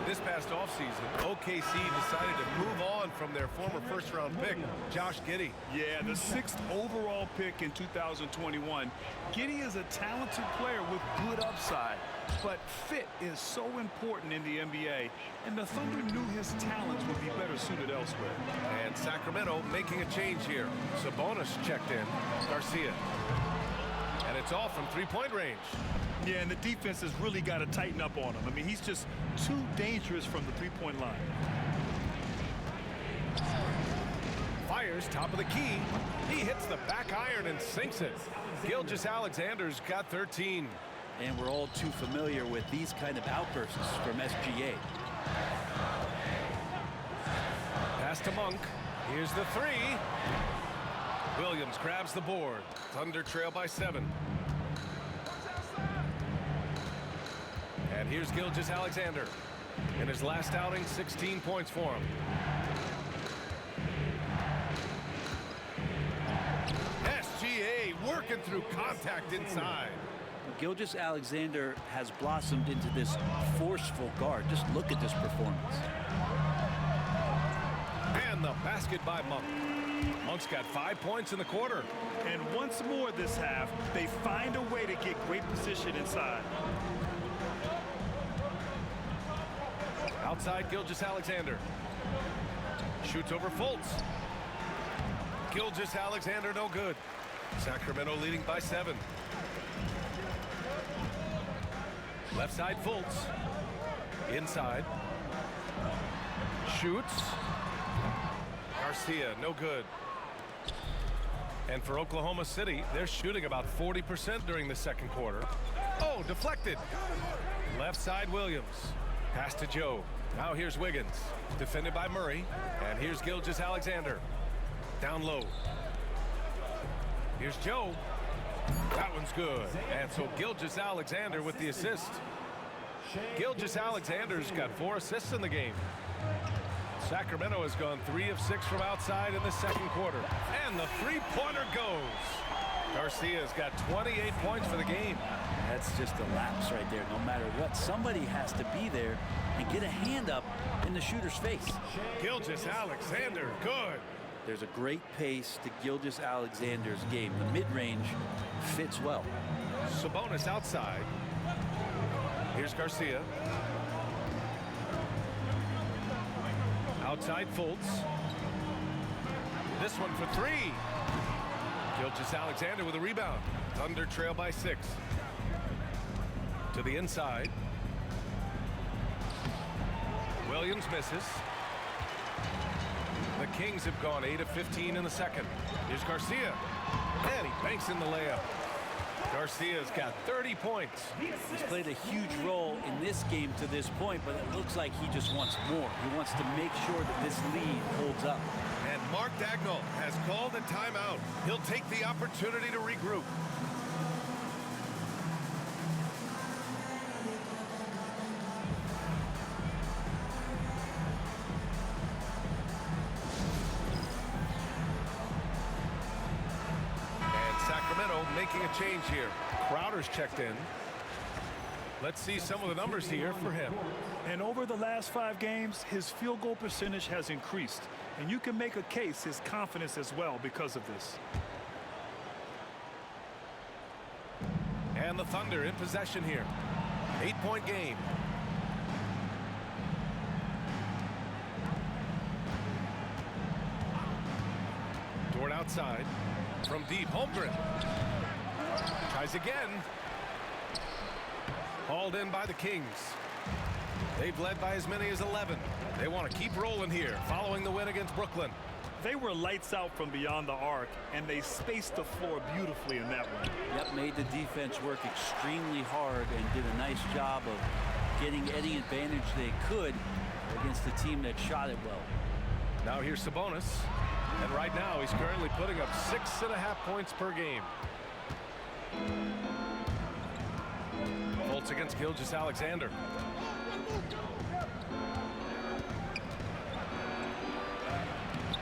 This past offseason, OKC decided to move on from their former first-round pick, Josh Giddey. Yeah, the 6th overall pick in 2021. Giddey is a talented player with good upside, but fit is so important in the NBA, and the Thunder knew his talents would be better suited elsewhere. And Sacramento making a change here. Sabonis checked in. Garcia. And it's all from 3-point range. Yeah, and the defense has really got to tighten up on him. I mean, he's just too dangerous from the 3-point line. Fires top of the key. He hits the back iron and sinks it. Gilgeous-Alexander's got 13. And we're all too familiar with these kind of outbursts from SGA. Pass to Monk. Here's the 3. Williams grabs the board. Thunder trail by 7. And here's Gilgeous-Alexander. In his last outing, 16 points for him. SGA working through contact inside. Gilgeous-Alexander has blossomed into this forceful guard. Just look at this performance. And the basket by Monk. Monk's got 5 points in the quarter. And once more this half, they find a way to get great position inside. Outside Gilgeous-Alexander. Shoots over Fultz. Gilgeous-Alexander no good. Sacramento leading by 7. Left side Fultz. Inside. Shoots. Garcia no good. And for Oklahoma City, they're shooting about 40% during the second quarter. Oh, deflected. Left side Williams. Pass to Joe. Now here's Wiggins. Defended by Murray. And here's Gilgeous-Alexander. Down low. Here's Joe. That one's good. And so Gilgeous-Alexander with the assist. Gilgeous-Alexander's got 4 assists in the game. Sacramento has gone 3 of 6 from outside in the second quarter. And the 3-pointer goes. Garcia's got 28 points for the game. That's just a lapse right there. No matter what, somebody has to be there and get a hand up in the shooter's face. Gilgeous-Alexander, good. There's a great pace to Gilgeous-Alexander's game. The mid-range fits well. Sabonis outside. Here's Garcia. Outside Fultz. This one for three. Gilgeous-Alexander with a rebound. Thunder trail by 6. To the inside. Williams misses. The Kings have gone 8 of 15 in the second. Here's Garcia. And he banks in the layup. Garcia's got 30 points. He's played a huge role in this game to this point, but it looks like he just wants more. He wants to make sure that this lead holds up. And Mark Dagnall has called a timeout. He'll take the opportunity to regroup. Making a change here. Crowder's checked in. Let's see some of the numbers here for him. And over the last 5 games, his field goal percentage has increased. And you can make a case his confidence as well because of this. And the Thunder in possession here. 8-point game. Dort outside. From deep, Holmgren. Tries again. Hauled in by the Kings. They've led by as many as 11. They want to keep rolling here, following the win against Brooklyn. They were lights out from beyond the arc, and they spaced the floor beautifully in that one. Yep, made the defense work extremely hard and did a nice job of getting any advantage they could against a team that shot it well. Now here's Sabonis. And right now, he's currently putting up 6.5 points per game. Fultz against Gilgeous-Alexander.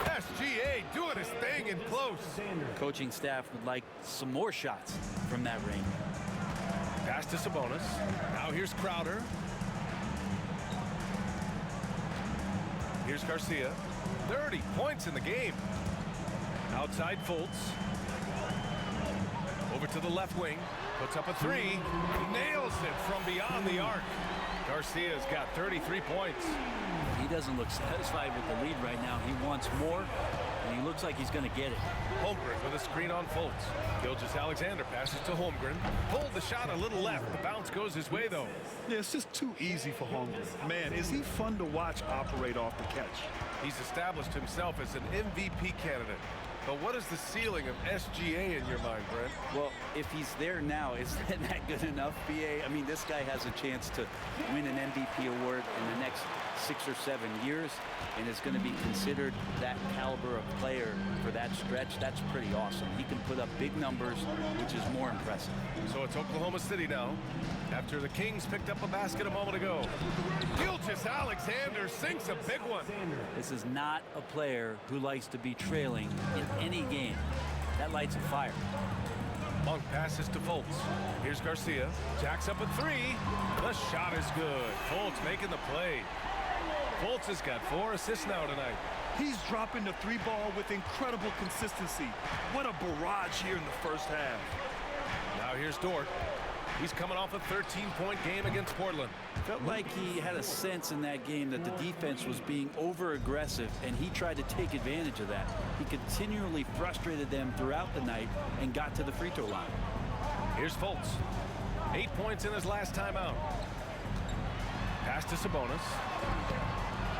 SGA doing his thing in close. Coaching staff would like some more shots from that range. Pass to Sabonis. Now here's Crowder. Here's Garcia. 30 points in the game. Outside Fultz. Over to the left wing. Puts up a 3. Nails it from beyond the arc. Garcia's got 33 points. He doesn't look satisfied with the lead right now. He wants more, and he looks like he's going to get it. Holmgren with a screen on Fultz. Gilgeous-Alexander passes to Holmgren. Pulled the shot a little left. The bounce goes his way, though. Yeah, it's just too easy for Holmgren. Man, is he fun to watch operate off the catch. He's established himself as an MVP candidate. But what is the ceiling of SGA in your mind, Brent? Well, if he's there now, is that good enough, BA? I mean, this guy has a chance to win an MVP award in the next 6 or 7 years, and is going to be considered that caliber of player for that stretch. That's pretty awesome. He can put up big numbers, which is more impressive. So it's Oklahoma City now, after the Kings picked up a basket a moment ago. Gilgeous-Alexander sinks a big one. This is not a player who likes to be trailing in any game. That lights a fire. Monk passes to Fultz. Here's Garcia. Jacks up a 3. The shot is good. Fultz making the play. Fultz has got 4 assists now tonight. He's dropping the 3 ball with incredible consistency. What a barrage here in the first half. Now here's Dort. He's coming off a 13-point game against Portland. Felt like he had a sense in that game that the defense was being over-aggressive, and he tried to take advantage of that. He continually frustrated them throughout the night and got to the free throw line. Here's Fultz. 8 points in his last time out. Pass to Sabonis.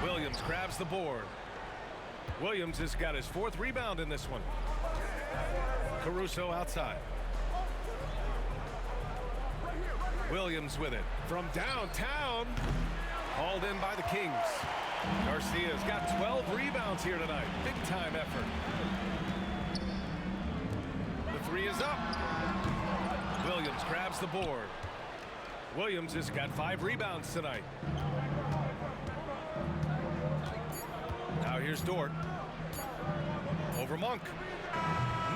Williams grabs the board. Williams has got his 4th rebound in this one. Caruso outside. Williams with it from downtown. Hauled in by the Kings. Garcia's got 12 rebounds here tonight. Big time effort. The 3 is up. Williams grabs the board. Williams has got 5 rebounds tonight. Now here's Dort. Over Monk.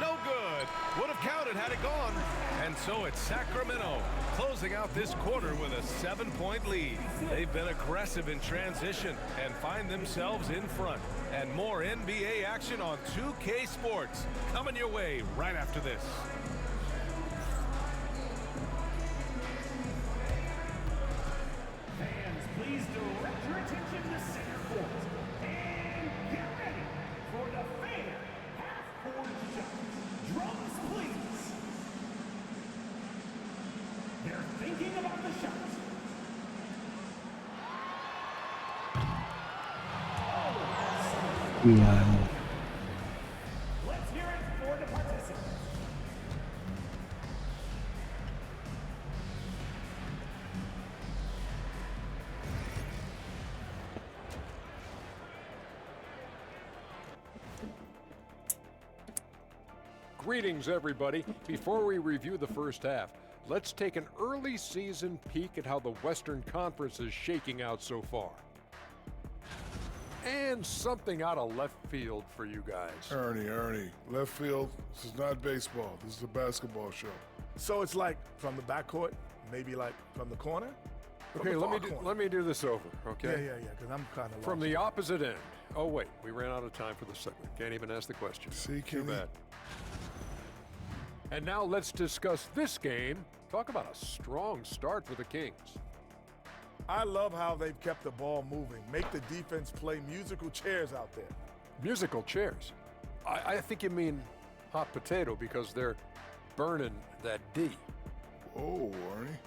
No good. Would have counted had it gone. And so it's Sacramento closing out this quarter with a 7-point lead. They've been aggressive in transition and find themselves in front. And more NBA action on 2K Sports coming your way right after this. Fans, please direct your attention to center court. And get ready for the fan thinking about the shot. Yeah. Let's hear it for the participants. Greetings, everybody. Before we review the first half, let's take an early season peek at how the Western Conference is shaking out so far. And something out of left field for you guys. Ernie, left field, this is not baseball. This is a basketball show. So it's like from the backcourt, maybe like from the corner? Okay, let me do this over, okay? Yeah, because I'm kind of From the opposite end. Oh, wait, we ran out of time for the segment. Can't even ask the question. See, Too bad. And now let's discuss this game. Talk about a strong start for the Kings. I love how they've kept the ball moving. Make the defense play musical chairs out there. Musical chairs? I think you mean hot potato because they're burning that D. Oh, Arnie.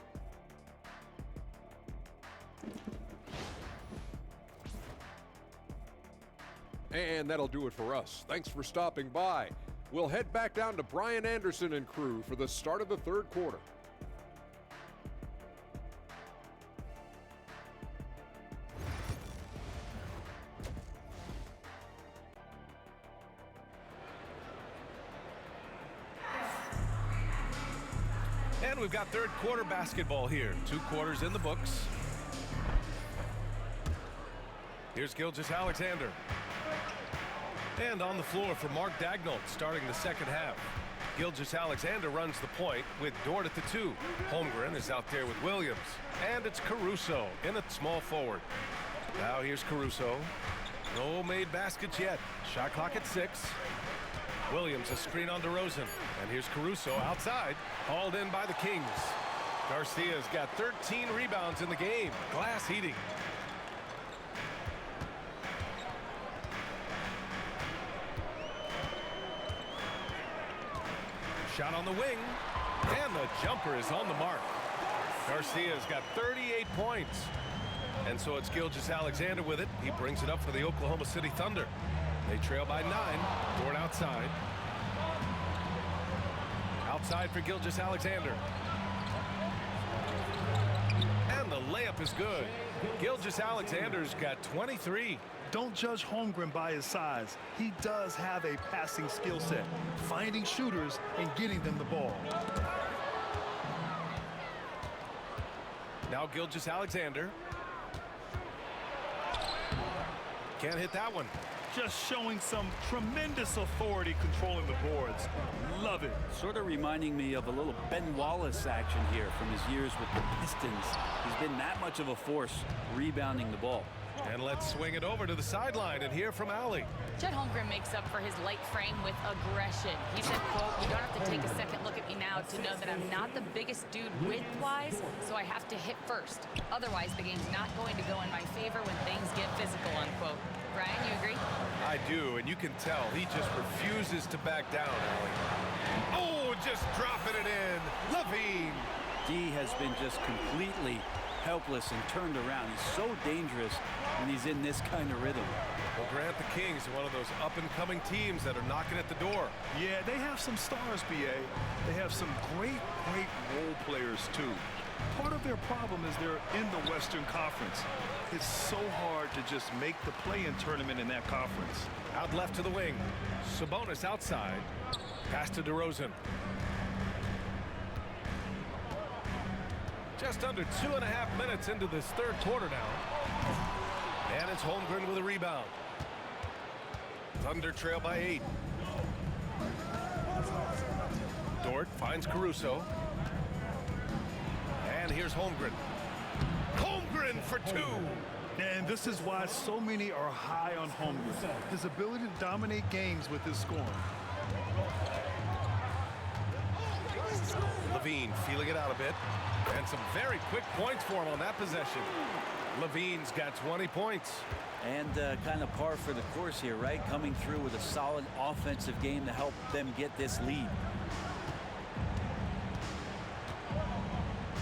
And that'll do it for us. Thanks for stopping by. We'll head back down to Brian Anderson and crew for the start of the third quarter. And we've got third quarter basketball here. 2 quarters in the books. Here's Gilgeous-Alexander. And on the floor for Mark Daigneault starting the second half. Gilgeous-Alexander runs the point with Dort at the 2. Holmgren is out there with Williams. And it's Caruso in at small forward. Now here's Caruso. No made baskets yet. Shot clock at 6. Williams a screen on DeRozan. And here's Caruso outside. Hauled in by the Kings. Garcia's got 13 rebounds in the game. Glass heating. Shot on the wing. And the jumper is on the mark. Garcia's got 38 points. And so it's Gilgeous-Alexander with it. He brings it up for the Oklahoma City Thunder. They trail by 9. Dort outside. Outside for Gilgeous-Alexander. And the layup is good. Gilgeous-Alexander's got 23. Don't judge Holmgren by his size. He does have a passing skill set, finding shooters and getting them the ball. Now Gilgeous-Alexander. Can't hit that one. Just showing some tremendous authority controlling the boards. Love it. Sort of reminding me of a little Ben Wallace action here from his years with the Pistons. He's been that much of a force rebounding the ball. And let's swing it over to the sideline and hear from Allie. Chet Holmgren makes up for his light frame with aggression. He said, quote, "You don't have to take a second look at me now to know that I'm not the biggest dude width-wise, so I have to hit first. Otherwise, the game's not going to go in my favor when things get physical," unquote. Brian, you agree? I do, and you can tell he just refuses to back down, Allie. Oh, just dropping it in. Levine. D has been just completely helpless and turned around. He's so dangerous when he's in this kind of rhythm. Well, Grant, the Kings are one of those up-and-coming teams that are knocking at the door. Yeah, they have some stars, BA. They have some great role players, too. Part of their problem is they're in the Western Conference. It's so hard to just make the play-in tournament in that conference. Out left to the wing. Sabonis outside. Pass to DeRozan. Just under 2.5 minutes into this third quarter now. And it's Holmgren with a rebound. Thunder trail by 8. Dort finds Caruso. And here's Holmgren. Holmgren for 2. And this is why so many are high on Holmgren. His ability to dominate games with his scoring. Levine feeling it out a bit. And some very quick points for him on that possession. Levine's got 20 points. And kind of par for the course here, right? Coming through with a solid offensive game to help them get this lead.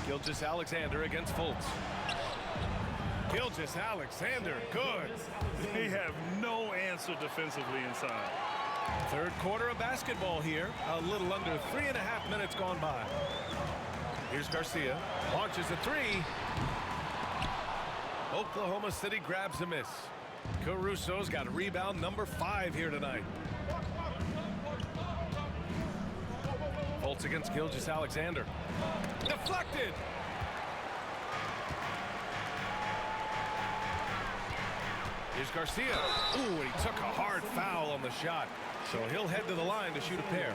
Gilgeous-Alexander against Fultz. Gilgeous-Alexander, good. They have no answer defensively inside. Third quarter of basketball here. A little under 3.5 minutes gone by. Here's Garcia. Launches a three. Oklahoma City grabs a miss. Caruso's got rebound number 5 here tonight. Fultz against Gilgeous-Alexander. Deflected. Here's Garcia. Ooh, and he took a hard foul on the shot. So he'll head to the line to shoot a pair.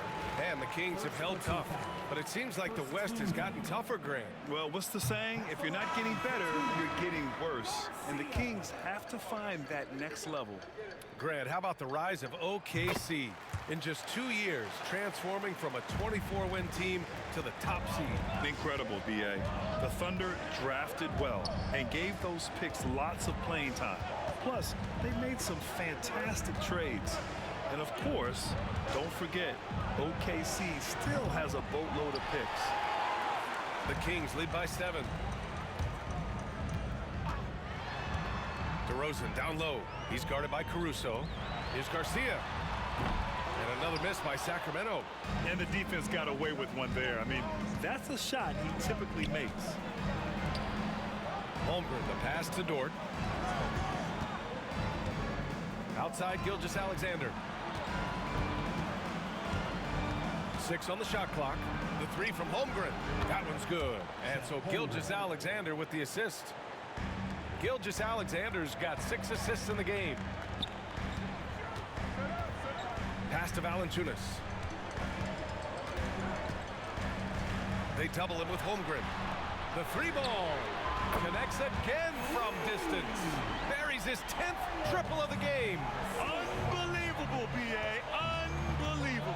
And the Kings have held tough. But it seems like the West has gotten tougher, Grant. Well, what's the saying? If you're not getting better, you're getting worse. And the Kings have to find that next level. Grant, how about the rise of OKC? In just 2 years, transforming from a 24-win team to the top seed. Incredible, B.A. The Thunder drafted well and gave those picks lots of playing time. Plus, they made some fantastic trades. And of course, don't forget, OKC still has a boatload of picks. The Kings lead by 7. DeRozan down low. He's guarded by Caruso. Here's Garcia. And another miss by Sacramento. And the defense got away with one there. I mean, that's a shot he typically makes. Holmgren, the pass to Dort. Outside, Gilgeous-Alexander. 6 on the shot clock. The 3 from Holmgren. That one's good. And so Gilgeous-Alexander with the assist. Gilgeous-Alexander's got 6 assists in the game. Pass to Valanciunas. They double him with Holmgren. The 3 ball. Connects again from distance. Buries his 10th triple of the game. Unbelievable, B.A. Unbelievable.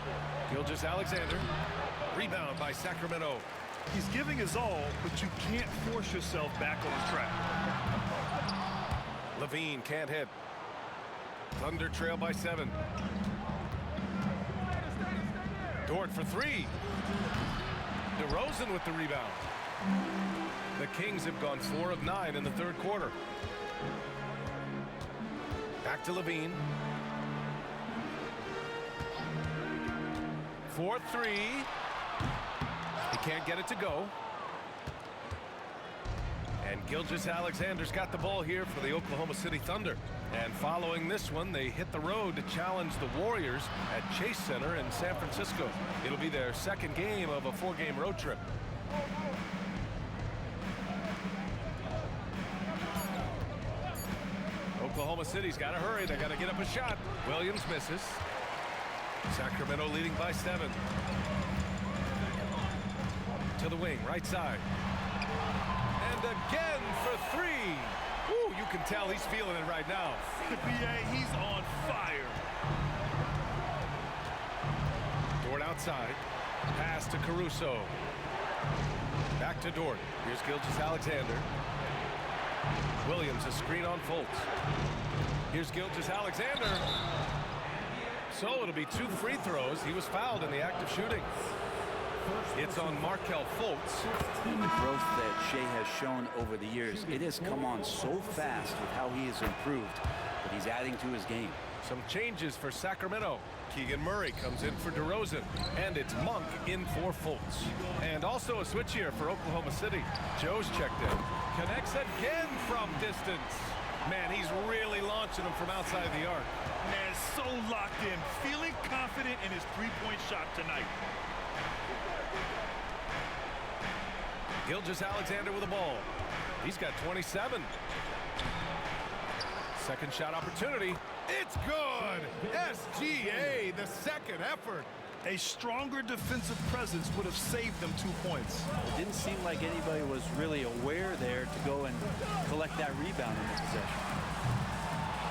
Gilgeous-Alexander. Rebound by Sacramento. He's giving his all, but you can't force yourself back on track. Levine can't hit. Thunder trail by 7. Dort for 3. DeRozan with the rebound. The Kings have gone 4 of 9 in the third quarter. Back to Levine. 4-3. He can't get it to go. And Gilgeous-Alexander's got the ball here for the Oklahoma City Thunder. And following this one, they hit the road to challenge the Warriors at Chase Center in San Francisco. It'll be their second game of a 4-game road trip. Oklahoma City's got to hurry. They got to get up a shot. Williams misses. Sacramento leading by 7. To the wing, right side. And again for 3. Ooh, you can tell he's feeling it right now. The B.A., he's on fire. Dort outside. Pass to Caruso. Back to Dort. Here's Gilgeous-Alexander. Williams, a screen on Fultz. Here's Gilgeous-Alexander. So it'll be 2 free throws. He was fouled in the act of shooting. It's on Markelle Fultz. The growth that Shea has shown over the years, it has come on so fast with how he has improved, but he's adding to his game. Some changes for Sacramento. Keegan Murray comes in for DeRozan, and it's Monk in for Fultz. And also a switch here for Oklahoma City. Joe's checked in. Connects again from distance. Man, he's really launching them from outside the arc. Man, so locked in, feeling confident in his three-point shot tonight. Gilgeous-Alexander with the ball. He's got 27. Second shot opportunity. It's good. SGA, the second effort. A stronger defensive presence would have saved them 2 points. It didn't seem like anybody was really aware there to go and collect that rebound in the possession.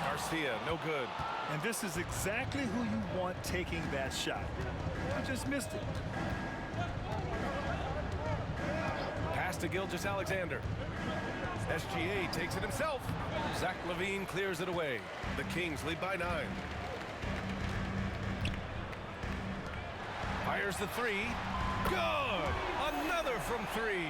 Garcia, no good. And this is exactly who you want taking that shot. He just missed it. Pass to Gilgeous-Alexander. SGA takes it himself. Zach LaVine clears it away. The Kings lead by 9. Fires the 3. Good! Another from 3.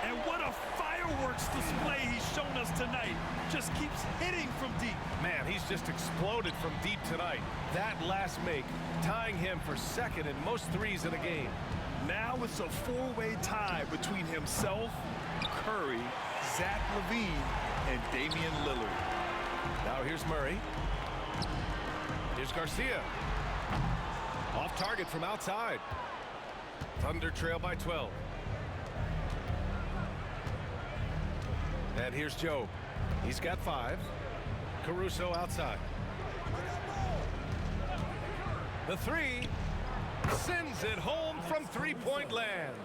And what a fireworks display he's shown us tonight. Just keeps hitting from deep. Man, he's just exploded from deep tonight. That last make, tying him for second in most threes in a game. Now it's a four-way tie between himself, Curry, Zach LaVine, and Damian Lillard. Now here's Murray. Here's Garcia. Off target from outside. Thunder trail by 12. And here's Joe. He's got 5. Caruso outside. The 3 sends it home from three-point land.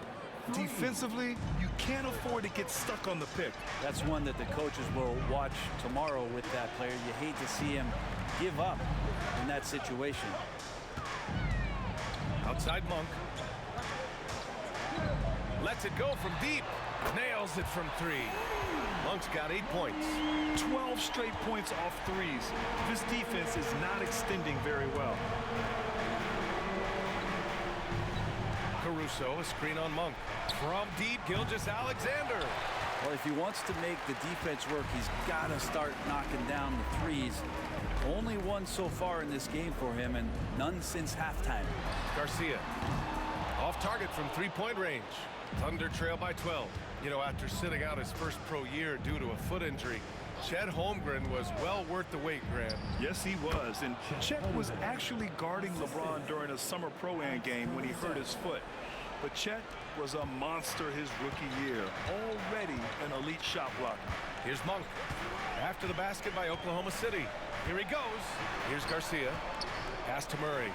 Defensively, you can't afford to get stuck on the pick. That's one that the coaches will watch tomorrow with that player. You hate to see him give up in that situation. Outside Monk. Lets it go from deep. Nails it from 3. Monk's got 8 points. 12 straight points off threes. This defense is not extending very well. Caruso, a screen on Monk. From deep, Gilgeous-Alexander. Well, if he wants to make the defense work, he's got to start knocking down the threes. Only one so far in this game for him, and none since halftime. Garcia. Off target from three-point range. Thunder trail by 12. You know, after sitting out his first pro year due to a foot injury, Chet Holmgren was well worth the wait, Grant. Yes, he was. And Chet was actually guarding LeBron during a summer pro-am game when he hurt his foot. But Chet was a monster his rookie year. Already an elite shot blocker. Here's Monk. After the basket by Oklahoma City. Here he goes. Here's Garcia. Pass to Murray.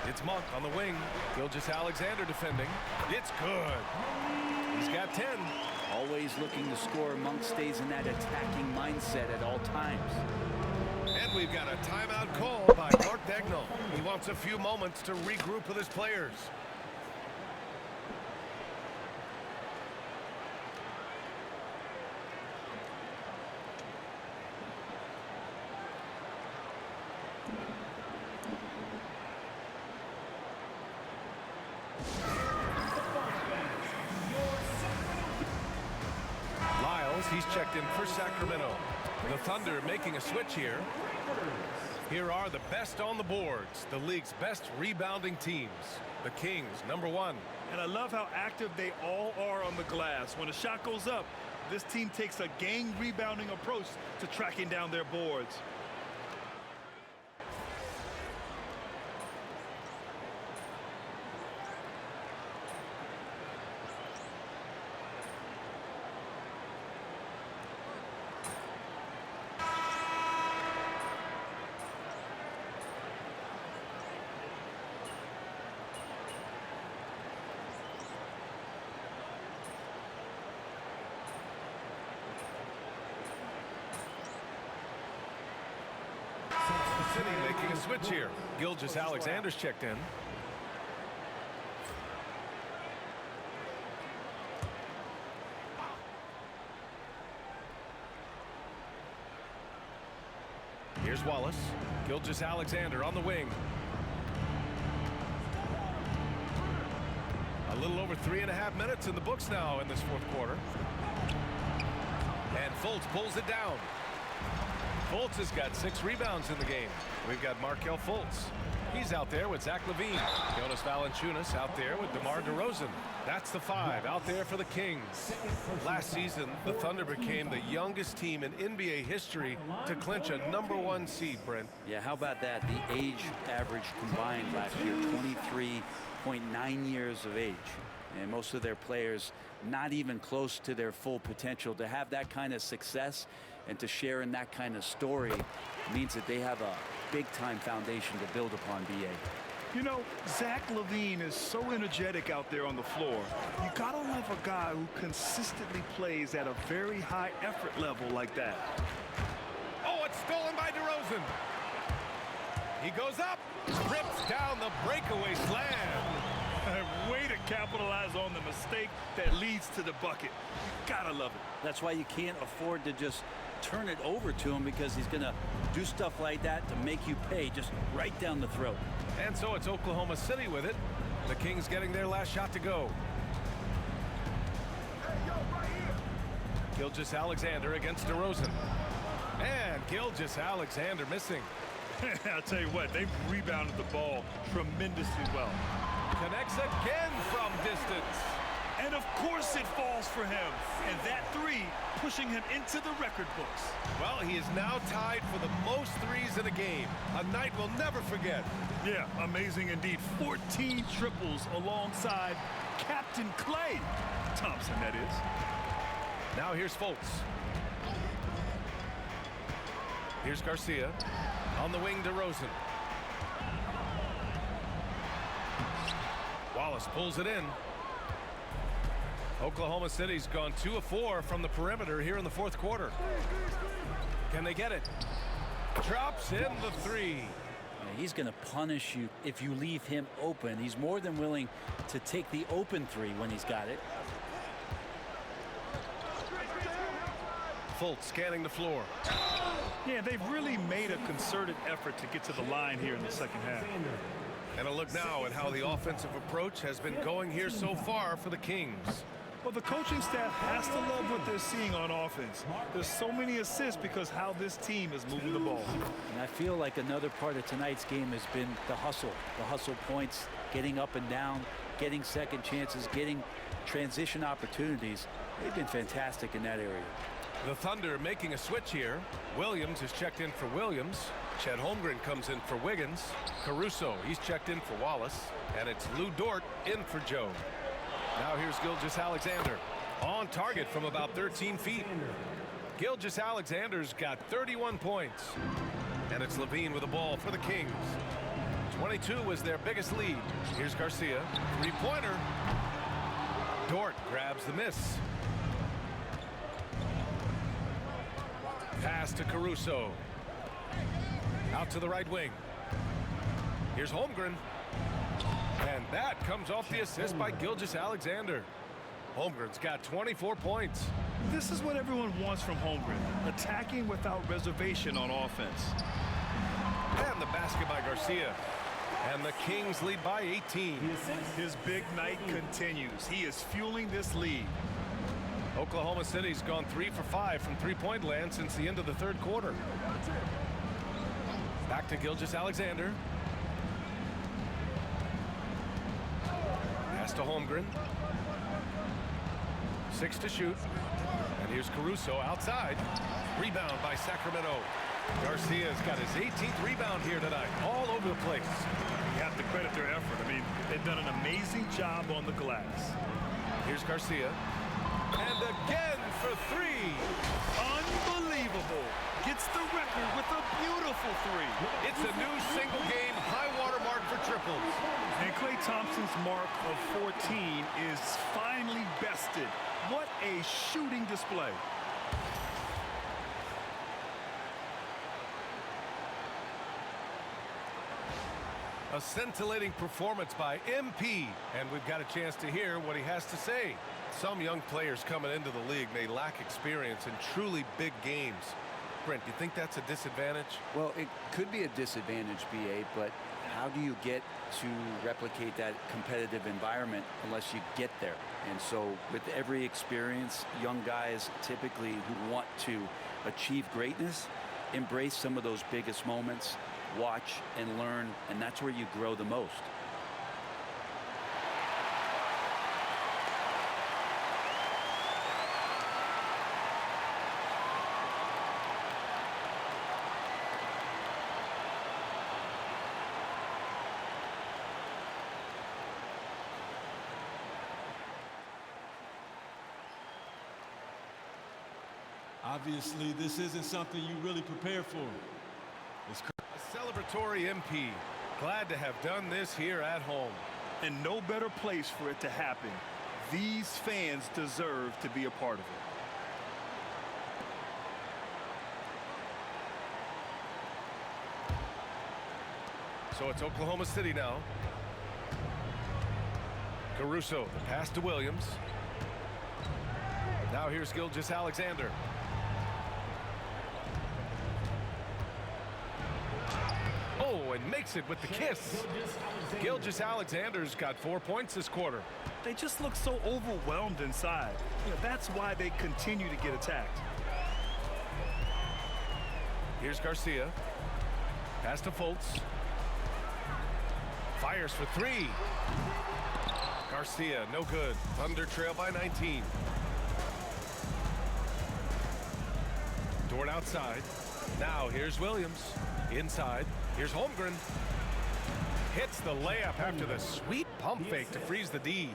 It's Monk on the wing. Gilgeous-Alexander defending. It's good. He's got 10. Always looking to score. Monk stays in that attacking mindset at all times. And we've got a timeout call by Mark Dagnall. He wants a few moments to regroup with his players. He's checked in for Sacramento. The Thunder making a switch here. Here are the best on the boards, the league's best rebounding teams. The Kings, #1. And I love how active they all are on the glass. When a shot goes up, this team takes a gang rebounding approach to tracking down their boards. City making a switch here. Gilgeous-Alexander's checked in. Here's Wallace. Gilgeous-Alexander on the wing. A little over 3.5 minutes in the books now in this fourth quarter. And Fultz pulls it down. Fultz has got 6 rebounds in the game. We've got Markelle Fultz. He's out there with Zach LaVine. Jonas Valanciunas out there with DeMar DeRozan. That's the 5 out there for the Kings. Last season, the Thunder became the youngest team in NBA history to clinch a #1 seed, Brent. Yeah, how about that? The age average combined last year, 23.9 years of age. And most of their players not even close to their full potential. To have that kind of success and to share in that kind of story means that they have a big-time foundation to build upon, B.A. You know, Zach LaVine is so energetic out there on the floor. You gotta love a guy who consistently plays at a very high effort level like that. Oh, it's stolen by DeRozan. He goes up, rips down the breakaway slam. Way to capitalize on the mistake that leads to the bucket. You gotta love it. That's why you can't afford to just turn it over to him, because he's gonna do stuff like that to make you pay just right down the throat. And so it's Oklahoma City with it. The Kings getting their last shot to go. Gilgeous-Alexander against DeRozan. And Gilgeous-Alexander missing. I'll tell you what, they've rebounded the ball tremendously well. Connects again from distance. And of course it falls for him. And that three pushing him into the record books. Well, he is now tied for the most threes in a game. A night we'll never forget. Yeah, amazing indeed. 14 triples alongside Captain Klay Thompson, that is. Now here's Fultz. Here's Garcia. On the wing, DeRozan. Wallace pulls it in. Oklahoma City's gone 2 of 4 from the perimeter here in the fourth quarter. Can they get it? Drops in the three. Yeah, he's going to punish you if you leave him open. He's more than willing to take the open three when he's got it. Fultz scanning the floor. Yeah, they've really made a concerted effort to get to the line here in the second half. And a look now at how the offensive approach has been going here so far for the Kings. Well, the coaching staff has to love what they're seeing on offense. There's so many assists because how this team is moving the ball. And I feel like another part of tonight's game has been the hustle points, getting up and down, getting second chances, getting transition opportunities. They've been fantastic in that area. The Thunder making a switch here. Williams is checked in for Williams. Chet Holmgren comes in for Wiggins. Caruso, he's checked in for Wallace. And it's Lou Dort in for Joe. Now here's Gilgeous-Alexander. On target from about 13 feet. Gilgeous-Alexander's got 31 points. And it's Levine with the ball for the Kings. 22 was their biggest lead. Here's Garcia. Three-pointer. Dort grabs the miss. Pass to Caruso. Out to the right wing. Here's Holmgren. And that comes off the assist by Gilgeous-Alexander. Holmgren's got 24 points. This is what everyone wants from Holmgren. Attacking without reservation on offense. And the basket by Garcia. And the Kings lead by 18. His big night continues. He is fueling this lead. Oklahoma City's gone 3 for 5 from three-point land since the end of the third quarter. Back to Gilgeous-Alexander. Pass to Holmgren. 6 to shoot. And here's Caruso outside. Rebound by Sacramento. Garcia's got his 18th rebound here tonight. All over the place. You have to credit their effort. I mean, they've done an amazing job on the glass. Here's Garcia. And again for three. Unbelievable. Gets the record with a beautiful three. It's a new single-game high-water mark for triples. And Klay Thompson's mark of 14 is finally bested. What a shooting display. A scintillating performance by MP, and we've got a chance to hear what he has to say. Some young players coming into the league may lack experience in truly big games. Brent, do you think that's a disadvantage? Well, it could be a disadvantage, BA, but how do you get to replicate that competitive environment unless you get there? And so with every experience, young guys typically who want to achieve greatness, embrace some of those biggest moments, watch and learn, and that's where you grow the most. Obviously, this isn't something you really prepare for. It's a celebratory MP. Glad to have done this here at home. And no better place for it to happen. These fans deserve to be a part of it. So it's Oklahoma City now. Caruso, the pass to Williams. Now here's Oh, and makes it with the kiss. Gilgeous-Alexander's got 4 points this quarter. They just look so overwhelmed inside. You know, that's why they continue to get attacked. Here's Garcia. Pass to Fultz. Fires for 3. Garcia, no good. Thunder trail by 19. Dort outside. Now here's Williams. Inside. Here's Holmgren. Hits the layup after the sweet pump fake to freeze the D.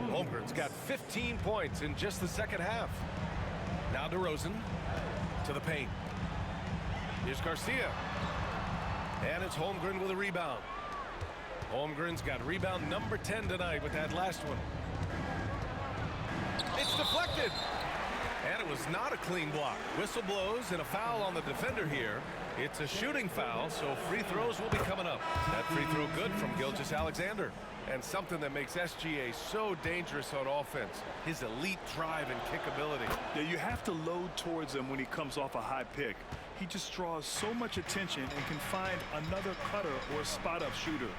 Holmgren's got 15 points in just the second half. Now DeRozan to the paint. Here's Garcia. And it's Holmgren with a rebound. Holmgren's got rebound number 10 tonight with that last one. It's deflected. And it was not a clean block. Whistle blows and a foul on the defender here. It's a shooting foul, so free throws will be coming up. That free throw good from Gilgeous-Alexander. And something that makes SGA so dangerous on offense, his elite drive and kick ability. Yeah, you have to load towards him when he comes off a high pick. He just draws so much attention and can find another cutter or spot-up shooter.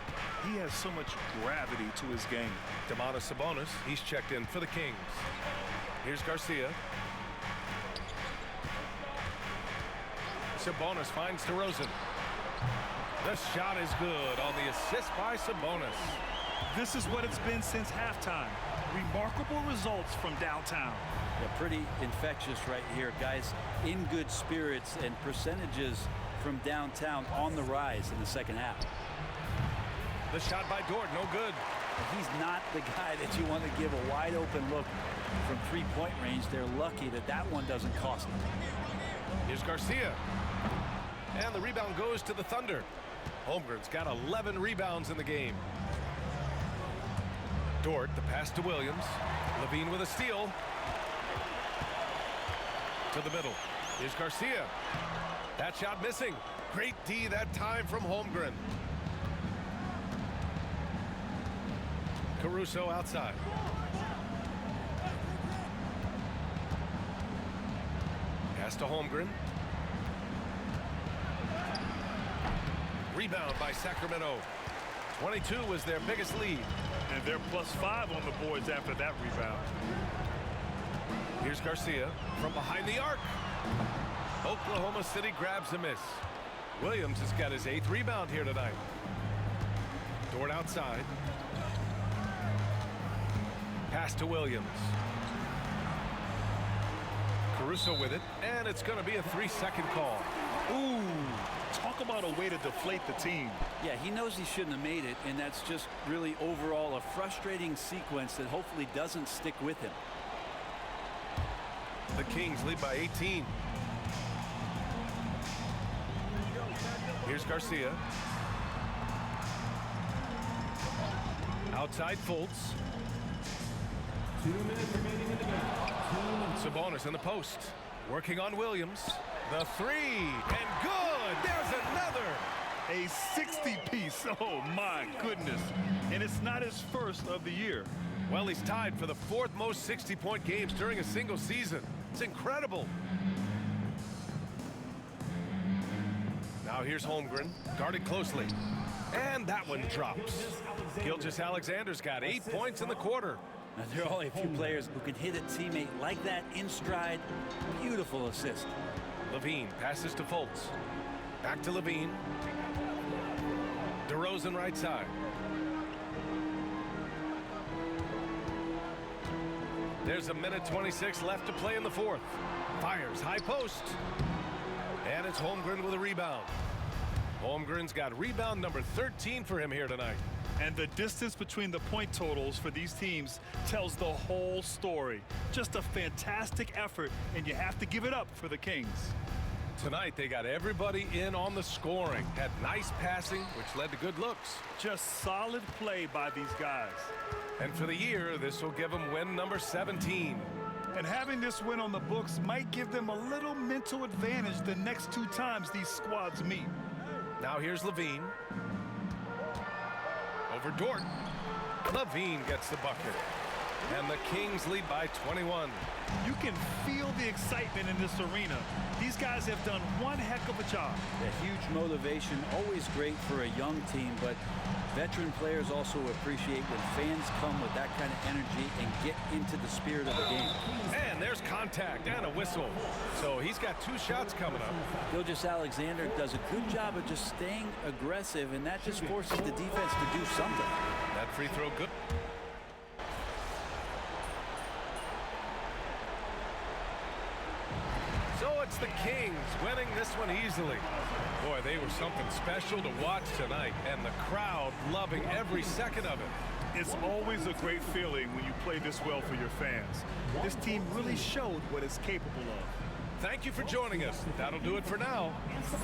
He has so much gravity to his game. Domantas Sabonis, he's checked in for the Kings. Here's Garcia. Sabonis finds DeRozan. The shot is good on the assist by Sabonis. This is what it's been since halftime. Remarkable results from downtown. Yeah, pretty infectious right here. Guys in good spirits and percentages from downtown on the rise in the second half. The shot by Dort, no good. He's not the guy that you want to give a wide open look from three-point range. They're lucky that that one doesn't cost them. Here's Garcia. And the rebound goes to the Thunder. Holmgren's got 11 rebounds in the game. Dort, the pass to Williams. Levine with a steal. To the middle. Here's Garcia. That shot missing. Great D that time from Holmgren. Caruso outside. Pass to Holmgren. Rebound by Sacramento. 22 was their biggest lead. And they're +5 on the boards after that rebound. Here's Garcia from behind the arc. Oklahoma City grabs a miss. Williams has got his 8th rebound here tonight. Dort outside. Pass to Williams. Caruso with it, and it's going to be a 3-second call. Ooh, talk about a way to deflate the team. Yeah, he knows he shouldn't have made it, and that's just really overall a frustrating sequence that hopefully doesn't stick with him. The Kings lead by 18. Here's Garcia. Outside Fultz. 2 minutes remaining in the game. Sabonis in the post. Working on Williams. The 3. And good. There's another. A 60-piece. Oh, my goodness. And it's not his first of the year. Well, he's tied for the 4th most 60-point games during a single season. It's incredible. Now here's Holmgren, guarded closely. And that one drops. Gilgeous-Alexander's got 8 points in the quarter. Now, there are only a few players who can hit a teammate like that in stride. Beautiful assist. Levine passes to Fultz. Back to Levine. DeRozan right side. There's 1:26 left to play in the 4th. Fires high post. And it's Holmgren with a rebound. Holmgren's got rebound number 13 for him here tonight. And the distance between the point totals for these teams tells the whole story. Just a fantastic effort, and you have to give it up for the Kings. Tonight, they got everybody in on the scoring. Had nice passing, which led to good looks. Just solid play by these guys. And for the year, this will give them win number 17. And having this win on the books might give them a little mental advantage the next 2 times these squads meet. Now here's Levine. Over Dort. Levine gets the bucket. And the Kings lead by 21. You can feel the excitement in this arena. These guys have done one heck of a job. A huge motivation, always great for a young team, but veteran players also appreciate when fans come with that kind of energy and get into the spirit of the game. And there's contact and a whistle. So he's got 2 shots coming up. Gilgeous-Alexander does a good job of just staying aggressive, and that just forces the defense to do something. That free throw good. So it's the Kings winning this one easily. Boy, they were something special to watch tonight, and the crowd loving every second of it. It's always a great feeling when you play this well for your fans. This team really showed what it's capable of. Thank you for joining us. That'll do it for now.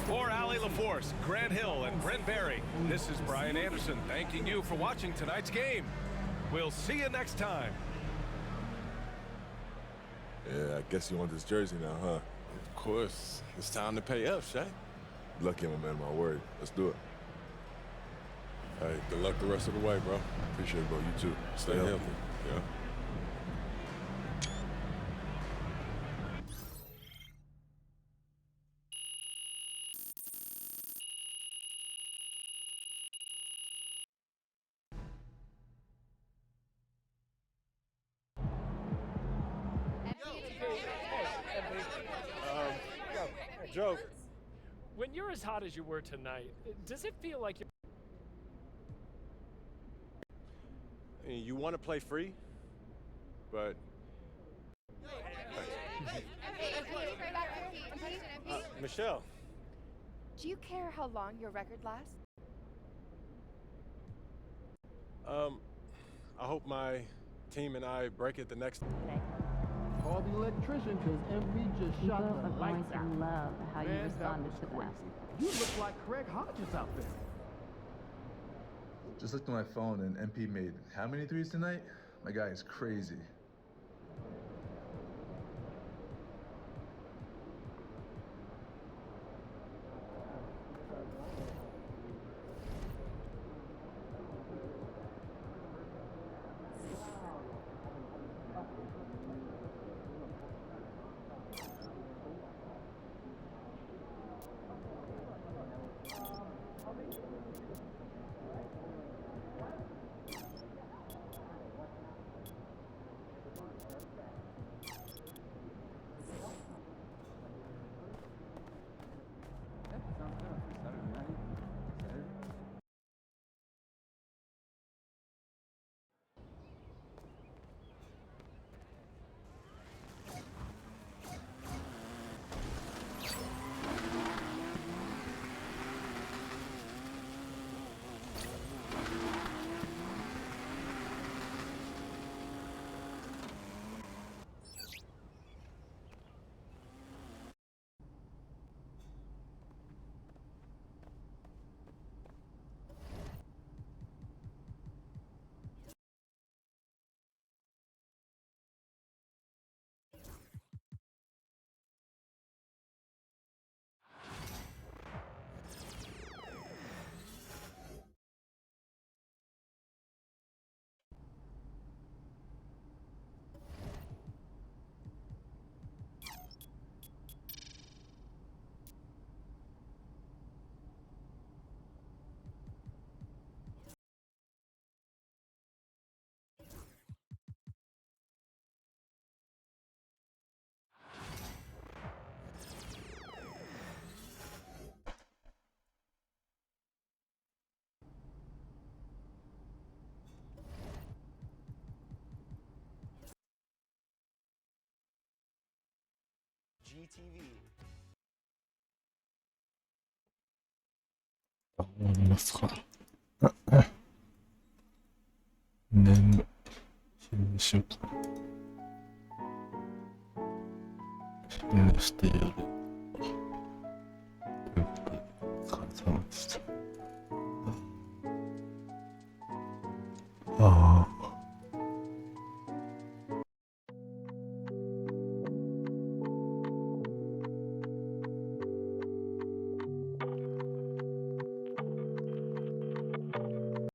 For Allie LaForce, Grant Hill, and Brent Barry, this is Brian Anderson thanking you for watching tonight's game. We'll see you next time. Yeah, I guess you want this jersey now, huh? Of course. It's time to pay up, Shay. Lucky I'm a man of my word. Let's do it. Hey, good luck the rest of the way, bro. Appreciate it, bro. You too. Stay healthy. Yeah. Joe, when you're as hot as you were tonight, does it feel like you're... You want to play free, but... Michelle. Do you care how long your record lasts? I hope my team and I break it the next... Call the electrician because MV just shot the lights out. Love how you responded to that. You look like Craig Hodges out there. Just looked at my phone and MP made how many threes tonight? My guy is crazy. GTV. 終わりますか。眠。昼寝しようかな。昼寝してやる。ということで、お疲れ様でした。ああ。